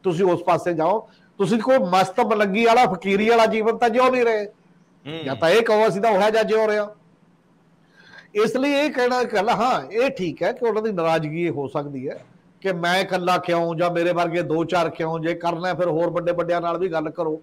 [SPEAKER 3] ਤੁਸੀਂ ਉਸ ਪਾਸੇ ਜਾਓ। ਤੁਸੀਂ ਕੋਈ ਮਸਤ ਮਲੰਗੀ ਵਾਲਾ ਫਕੀਰੀ ਵਾਲਾ ਜੀਵਨ ਤਾਂ ਜਿਉ ਨਹੀਂ ਰਹੇ, ਜਾਂ ਤਾਂ ਇਹ ਕਹੋ ਅਸੀਂ ਤਾਂ ਉਹ ਜਿਹਾ ਜਿਉ ਰਿਹਾ। ਇਸ ਲਈ ਇਹ ਕਹਿਣਾ ਗੱਲ, ਹਾਂ ਇਹ ਠੀਕ ਹੈ ਕਿ ਉਹਨਾਂ ਦੀ ਨਾਰਾਜ਼ਗੀ ਹੋ ਸਕਦੀ ਹੈ ਕਿ ਮੈਂ ਇਕੱਲਾ ਕਿਉਂ, ਜਾਂ ਮੇਰੇ ਵਰਗੇ ਦੋ ਚਾਰ ਕਿਉਂ, ਜੇ ਕਰਨਾ ਫਿਰ ਹੋਰ ਵੱਡੇ ਵੱਡਿਆਂ ਨਾਲ ਵੀ ਗੱਲ ਕਰੋ,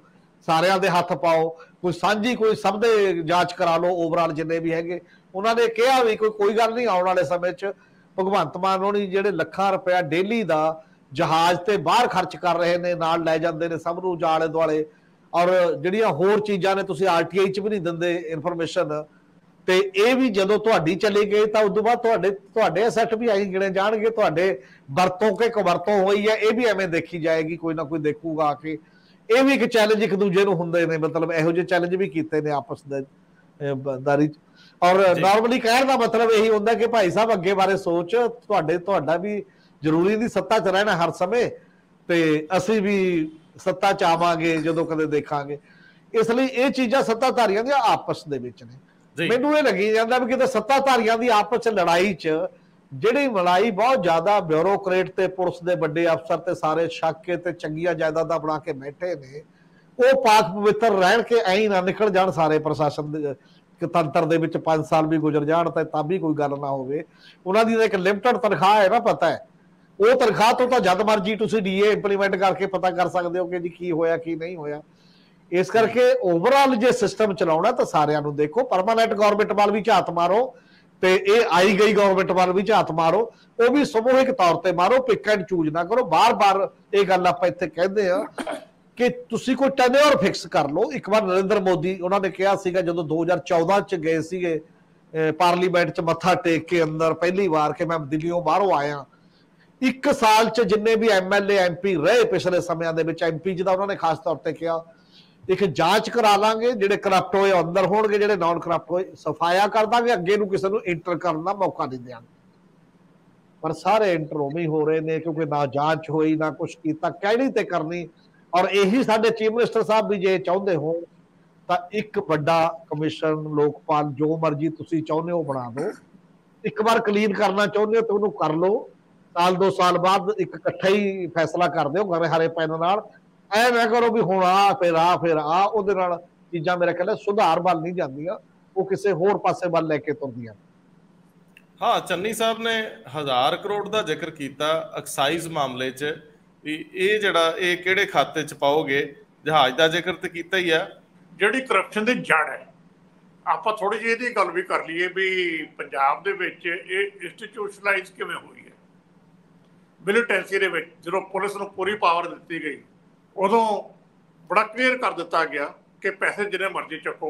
[SPEAKER 3] ਸਾਰਿਆਂ ਦੇ ਹੱਥ ਪਾਓ, ਕੋਈ ਸਾਂਝੀ ਕੋਈ ਸਭ ਦੇ ਜਾਂਚ ਕਰਾ ਲਓ ਓਵਰਆਲ ਜਿੰਨੇ ਵੀ ਹੈਗੇ। ਉਹਨਾਂ ਨੇ ਕਿਹਾ ਵੀ ਕੋਈ ਗੱਲ ਨਹੀਂ, ਆਉਣ ਵਾਲੇ ਸਮੇਂ 'ਚ ਭਗਵੰਤ ਮਾਨ ਹੋਣੀ ਜਿਹੜੇ ਲੱਖਾਂ ਰੁਪਇਆ ਡੇਲੀ ਦਾ ਜਹਾਜ਼ ਤੇ ਬਾਹਰ ਖਰਚ ਕਰ ਰਹੇ ਨੇ, ਨਾਲ ਲੈ ਜਾਂਦੇ ਨੇ ਸਭ ਨੂੰ ਆਲੇ ਦੁਆਲੇ, ਔਰ ਜਿਹੜੀਆਂ ਹੋਰ ਚੀਜ਼ਾਂ ਨੇ ਤੁਸੀਂ RTI 'ਚ ਵੀ ਨਹੀਂ ਦਿੰਦੇ ਇਨਫੋਰਮੇਸ਼ਨ, ਤੇ ਇਹ ਵੀ ਜਦੋਂ ਤੁਹਾਡੀ ਚਲੀ ਗਈ ਤਾਂ ਉਦੋਂ ਬਾਅਦ ਤੁਹਾਡੇ ਅਸੈਟ ਵੀ ਆਈ ਗਿਣੇ ਜਾਣਗੇ, ਤੁਹਾਡੇ ਵਰਤੋਂ ਕੇ ਕਵਰਤੋਂ ਹੋਈ ਹੈ ਇਹ ਵੀ ਐਵੇਂ ਦੇਖੀ ਜਾਏਗੀ, ਕੋਈ ਨਾ ਕੋਈ ਦੇਖੂਗਾ ਆ ਕੇ। ਇਹ ਵੀ ਇੱਕ ਚੈਲੰਜ ਇੱਕ ਦੂਜੇ ਨੂੰ ਹੁੰਦੇ ਨੇ, ਮਤਲਬ ਇਹੋ ਜਿਹੇ ਚੈਲੰਜ ਵੀ ਕੀਤੇ ਨੇ ਆਪਸ ਦੇ ਦਾਰੀ 'ਚ। ਔਰ ਨਾਰਮਲੀ ਕਹਿਣ ਦਾ ਮਤਲਬ ਇਹੀ ਹੁੰਦਾ ਕਿ ਭਾਈ ਸਾਹਿਬ ਅੱਗੇ ਬਾਰੇ ਸੋਚ, ਤੁਹਾਡਾ ਵੀ ਜ਼ਰੂਰੀ ਨਹੀਂ ਸੱਤਾ 'ਚ ਰਹਿਣਾ ਹਰ ਸਮੇਂ, ਤੇ ਅਸੀਂ ਵੀ ਸੱਤਾ 'ਚ ਆਵਾਂਗੇ ਜਦੋਂ ਕਦੇ ਦੇਖਾਂਗੇ। ਇਸ ਲਈ ਇਹ ਚੀਜ਼ਾਂ ਸੱਤਾਧਾਰੀਆਂ ਦੀਆਂ ਆਪਸ ਦੇ ਵਿੱਚ ਨੇ। ਮੈਨੂੰ ਇਹ ਲੱਗੀ ਜਾਂਦਾ ਵੀ ਕਿਤੇ ਸੱਤਾਧਾਰੀਆਂ ਦੀ ਆਪਸ 'ਚ ਲੜਾਈ 'ਚ ਜਿਹੜੀ ਲੜਾਈ ਬਹੁਤ ਜ਼ਿਆਦਾ ਬਿਊਰੋਕਰੇਟ ਤੇ ਪੁਲਿਸ ਦੇ ਵੱਡੇ ਅਫਸਰ ਤੇ ਸਾਰੇ ਛੱਕ ਕੇ ਤੇ ਚੰਗੀਆਂ ਜਾਇਦਾਦਾਂ ਬਣਾ ਕੇ ਬੈਠੇ ਨੇ, ਉਹ ਪਾਕ ਪਵਿੱਤਰ ਰਹਿਣ ਕੇ ਐਂ ਨਾ ਨਿਕਲ ਜਾਣ ਸਾਰੇ ਪ੍ਰਸ਼ਾਸਨ ਦੇ ਤੰਤਰ ਦੇ ਵਿੱਚ 5 ਸਾਲ ਵੀ ਗੁਜ਼ਰ ਜਾਣ ਤਾਂ ਵੀ ਕੋਈ ਗੱਲ ਨਾ ਹੋਵੇ। ਉਹਨਾਂ ਦੀ ਇੱਕ ਲਿਮਟਡ ਤਨਖਾਹ ਹੈ ਨਾ, ਪਤਾ ਹੈ ਉਹ ਤਨਖਾਹ ਤੋਂ ਤਾਂ ਜਦ ਮਰਜੀ ਤੁਸੀਂ DA ਇੰਪਲੀਮੈਂਟ ਕਰਕੇ ਪਤਾ ਕਰ ਸਕਦੇ ਹੋ ਕਿ ਜੀ ਕੀ ਹੋਇਆ ਕੀ ਨਹੀਂ ਹੋਇਆ। ਇਸ ਕਰਕੇ ਓਵਰਆਲ ਜੇ ਸਿਸਟਮ ਚਲਾਉਣਾ ਤਾਂ ਸਾਰਿਆਂ ਨੂੰ ਦੇਖੋ, ਪਰਮਾਨੈਂਟ ਗਵਰਨਮੈਂਟ ਵੱਲ ਵੀ ਝਾਤ ਮਾਰੋ ਤੇ ਇਹ ਆਈ ਗਈ ਗਵਰਨਮੈਂਟ ਵੱਲ ਵੀ ਝਾਤ ਮਾਰੋ, ਉਹ ਵੀ ਸਮੂਹਿਕ ਤੌਰ ਤੇ ਮਾਰੋ, ਪਿਕ ਐਂਡ ਚੂਜ਼ ਨਾ ਕਰੋ। ਬਾਰ-ਬਾਰ ਇਹ ਗੱਲ ਆਪਾਂ ਇੱਥੇ ਕਹਿੰਦੇ ਆ ਕਿ ਤੁਸੀਂ ਕੋਈ ਟੈਨਿਓਰ ਫਿਕਸ ਕਰ ਲਓ। ਇੱਕ ਵਾਰ ਨਰਿੰਦਰ ਮੋਦੀ ਉਹਨਾਂ ਨੇ ਕਿਹਾ ਸੀਗਾ ਜਦੋਂ 2014 ਚ ਗਏ ਸੀਗੇ ਪਾਰਲੀਮੈਂਟ ਚ ਮੱਥਾ ਟੇਕ ਕੇ ਅੰਦਰ ਪਹਿਲੀ ਵਾਰ ਕਿ ਮੈਂ ਦਿੱਲੀੋਂ ਬਾਹਰੋਂ ਆਇਆ, 1 ਸਾਲ ਚ ਜਿੰਨੇ ਵੀ MLA MP ਰਹੇ ਪਿਛਲੇ ਸਮਿਆਂ ਦੇ ਵਿੱਚ, MP ਜਿਹਦਾ ਉਹਨਾਂ ਨੇ ਖਾਸ ਤੌਰ ਤੇ ਕਿਹਾ ਇੱਕ ਜਾਂਚ ਕਰਾ ਲਾਂਗੇ, ਜਿਹੜੇ ਕਰਪਟ ਹੋਏ ਅੰਦਰ ਹੋਣਗੇ, ਜਿਹੜੇ ਨਾਨ ਕਰਪਟ ਹੋਏ ਸਫਾਇਆ ਕਰ ਦਾਂਗੇ, ਅੱਗੇ ਨੂੰ ਕਿਸੇ ਨੂੰ ਇੰਟਰ ਕਰਨ ਦਾ ਮੌਕਾ ਨਹੀਂ ਦਿਆਂਗੇ। ਪਰ ਸਾਰੇ ਇੰਟਰ ਉਵੇਂ ਹੀ ਹੋ ਰਹੇ ਨੇ ਕਿਉਂਕਿ ਨਾ ਜਾਂਚ ਹੋਈ ਨਾ ਕੁਛ ਕੀਤਾ, ਕਹਿਣੀ ਤੇ ਕਰਨੀ। ਔਰ ਇਹੀ ਸਾਡੇ ਚੀਫ ਮਿਨਿਸਟਰ ਸਾਹਿਬ ਵੀ ਜੇ ਚਾਹੁੰਦੇ ਹੋ ਤਾਂ ਇੱਕ ਵੱਡਾ ਕਮਿਸ਼ਨ ਲੋਕਪਾਲ ਜੋ ਮਰਜ਼ੀ ਤੁਸੀਂ ਚਾਹੁੰਦੇ ਹੋ ਬਣਾ ਦਿਓ, ਇੱਕ ਵਾਰ ਕਲੀਨ ਕਰਨਾ ਚਾਹੁੰਦੇ ਹੋ ਤਾਂ ਉਹਨੂੰ ਕਰ ਲਓ, ਸਾਲ 2 ਸਾਲ ਬਾਅਦ ਇੱਕ ਇਕੱਠਾ ਹੀ ਫੈਸਲਾ ਕਰ ਦਿਓ ਹਰੇ ਪੈਨ ਨਾਲ। ਐ ਨਾ ਕਰੋ ਵੀ ਹੁਣ ਆ ਫਿਰ ਆ, ਉਹਦੇ ਨਾਲ ਚੀਜ਼ਾਂ ਮੇਰੇ ਖਿਆਲ ਸੁਧਾਰ ਵੱਲ ਨਹੀਂ ਜਾਂਦੀਆਂ, ਉਹ ਕਿਸੇ ਹੋਰ ਪਾਸੇ ਵੱਲ ਲੈ ਕੇ ਤੁਰਦੀਆਂ।
[SPEAKER 1] ਹਾਂ, ਚੰਨੀ ਸਾਹਿਬ ਨੇ 1000 ਕਰੋੜ ਦਾ ਜ਼ਿਕਰ ਕੀਤਾ ਐਕਸਾਈਜ਼ ਮਾਮਲੇ 'ਚ, ਵੀ ਇਹ ਜਿਹੜਾ ਇਹ ਕਿਹੜੇ ਖਾਤੇ 'ਚ ਪਾਓਗੇ, ਜਹਾਜ਼ ਦਾ ਜ਼ਿਕਰ ਤੇ ਕੀਤਾ ਹੀ ਆ।
[SPEAKER 2] ਜਿਹੜੀ ਕਰਪਸ਼ਨ ਦੀ ਜੜ ਹੈ, ਆਪਾਂ ਥੋੜੀ ਜਿਹੀ ਇਹਦੀ ਗੱਲ ਵੀ ਕਰ ਲਈਏ ਵੀ ਪੰਜਾਬ ਦੇ ਵਿੱਚ ਇਹ ਇੰਸਟੀਟਿਊਸ਼ਨਲਾਈਜ਼ ਕਿਵੇਂ ਹੋਈ ਹੈ। ਮਿਲੀਟੈਂਸੀ ਦੇ ਵਿੱਚ ਜਦੋਂ ਪੁਲਿਸ ਨੂੰ ਪੂਰੀ ਪਾਵਰ ਦਿੱਤੀ ਗਈ, ਉਦੋਂ ਬੜਾ ਕਲੀਅਰ ਕਰ ਦਿੱਤਾ ਗਿਆ ਕਿ ਪੈਸੇ ਜਿੰਨੇ ਮਰਜ਼ੀ ਚੱਕੋ,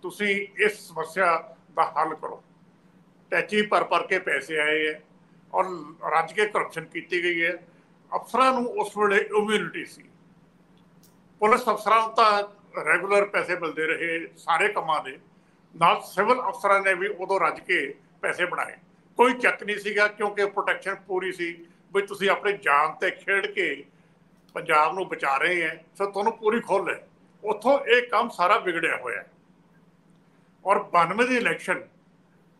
[SPEAKER 2] ਤੁਸੀਂ ਇਸ ਸਮੱਸਿਆ ਦਾ ਹੱਲ ਕਰੋ। ਟੈਚੀ ਭਰ ਕੇ ਪੈਸੇ ਆਏ ਹੈ ਔਰ ਰੱਜ ਕੇ ਕਰਪਸ਼ਨ ਕੀਤੀ ਗਈ ਹੈ। ਅਫਸਰਾਂ ਨੂੰ ਉਸ ਵੇਲੇ ਇਮਿਊਨਿਟੀ ਸੀ, ਪੁਲਿਸ ਅਫਸਰਾਂ ਨੂੰ ਤਾਂ ਰੈਗੂਲਰ ਪੈਸੇ ਮਿਲਦੇ ਰਹੇ ਸਾਰੇ ਕੰਮਾਂ ਦੇ ਨਾਲ, ਸਿਵਲ ਅਫਸਰਾਂ ਨੇ ਵੀ ਉਦੋਂ ਰੱਜ ਕੇ ਪੈਸੇ ਬਣਾਏ, ਕੋਈ ਚੱਕ ਨਹੀਂ ਸੀਗਾ ਕਿਉਂਕਿ ਪ੍ਰੋਟੈਕਸ਼ਨ ਪੂਰੀ ਸੀ ਵੀ ਤੁਸੀਂ ਆਪਣੀ ਜਾਨ ਤੇ ਖੇਡ ਕੇ ਪੰਜਾਬ ਨੂੰ ਬਚਾ ਰਹੇ ਹੈ, ਸੋ ਤੁਹਾਨੂੰ ਪੂਰੀ ਖੁੱਲ੍ਹ ਹੈ। ਉੱਥੋਂ ਇਹ ਕੰਮ ਸਾਰਾ ਵਿਗੜਿਆ ਹੋਇਆ। ਔਰ 92 ਦੀ ਇਲੈਕਸ਼ਨ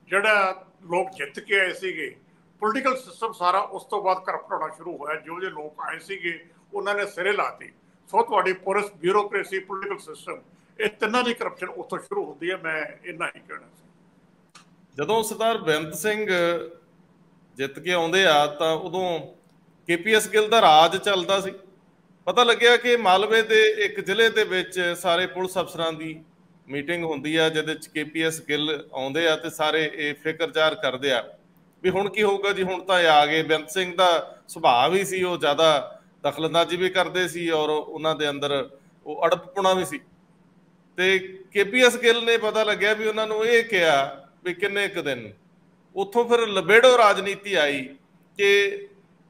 [SPEAKER 2] ਜਿਹੜਾ ਲੋਕ ਜਿੱਤ ਕੇ ਆਏ ਸੀਗੇ, ਪੋਲੀਟੀਕਲ ਸਿਸਟਮ ਸਾਰਾ ਉਸ ਤੋਂ ਬਾਅਦ ਕਰਪਟ ਹੋਣਾ ਸ਼ੁਰੂ ਹੋਇਆ। ਜੋ ਜਿਹੇ ਲੋਕ ਆਏ ਸੀਗੇ ਉਹਨਾਂ ਨੇ ਸਿਰੇ ਲਾਤੀ। ਸੋ ਤੁਹਾਡੀ ਪੁਲਿਸ, ਬਿਊਰੋਕ੍ਰੇਸੀ, ਪੋਲੀਟੀਕਲ ਸਿਸਟਮ, ਇਹ ਤਿੰਨਾਂ ਦੀ ਕਰਪਸ਼ਨ ਉੱਥੋਂ ਸ਼ੁਰੂ ਹੁੰਦੀ ਹੈ। ਮੈਂ ਇੰਨਾ ਹੀ ਕਹਿਣਾ ਸੀ।
[SPEAKER 1] ਜਦੋਂ ਸਰਦਾਰ ਬੇਅੰਤ ਸਿੰਘ ਜਿੱਤ ਕੇ ਆਉਂਦੇ ਆ ਤਾਂ ਉਦੋਂ KPS ਗਿੱਲ ਦਾ ਰਾਜ ਚੱਲਦਾ ਸੀ। ਪਤਾ ਲੱਗਿਆ ਕਿ ਮਾਲਵੇ ਦੇ ਇੱਕ ਜ਼ਿਲ੍ਹੇ ਦੇ ਵਿੱਚ ਸਾਰੇ ਪੁਲਿਸ ਅਫਸਰਾਂ ਦੀ ਮੀਟਿੰਗ ਹੁੰਦੀ ਆ ਜਿਹਦੇ ਚ KPS ਗਿੱਲ ਆਉਂਦੇ ਆ ਤੇ ਸਾਰੇ ਇਹ ਫਿਕਰ ਜ਼ਾਹਰ ਕਰਦੇ ਆ ਵੀ ਹੁਣ ਕੀ ਹੋਊਗਾ ਜੀ, ਹੁਣ ਤਾਂ ਇਹ ਆ ਗਏ। ਬੇਅੰਤ ਸਿੰਘ ਦਾ ਸੁਭਾਅ ਵੀ ਸੀ, ਉਹ ਜ਼ਿਆਦਾ ਦਖਲਅੰਦਾਜ਼ੀ ਵੀ ਕਰਦੇ ਸੀ ਔਰ ਉਹਨਾਂ ਦੇ ਅੰਦਰ ਉਹ ਅੜਪਪੁਣਾ ਵੀ ਸੀ। ਤੇ KPS ਗਿੱਲ ਨੇ ਪਤਾ ਲੱਗਿਆ ਵੀ ਉਹਨਾਂ ਨੂੰ ਇਹ ਕਿਹਾ ਵੀ ਕਿੰਨੇ ਕੁ ਦਿਨ, ਉੱਥੋਂ ਫਿਰ ਲਬੇੜੋ ਰਾਜਨੀਤੀ ਆਈ ਕਿ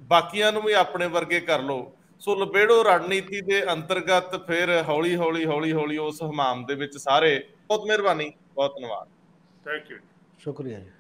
[SPEAKER 1] ਬਾਕੀਆਂ ਨੂੰ ਵੀ ਆਪਣੇ ਵਰਗੇ ਕਰ ਲਓ। ਸੋ ਲਬੇੜੋ ਰਣਨੀਤੀ ਦੇ ਅੰਤਰਗਤ ਫਿਰ ਹੌਲੀ ਹੌਲੀ ਉਸ ਹਮਾਮ ਦੇ ਵਿੱਚ ਸਾਰੇ। ਬਹੁਤ ਮਿਹਰਬਾਨੀ, ਬਹੁਤ ਧੰਨਵਾਦ।
[SPEAKER 2] Thank you.
[SPEAKER 3] ਸ਼ੁਕਰੀਆ ਜੀ।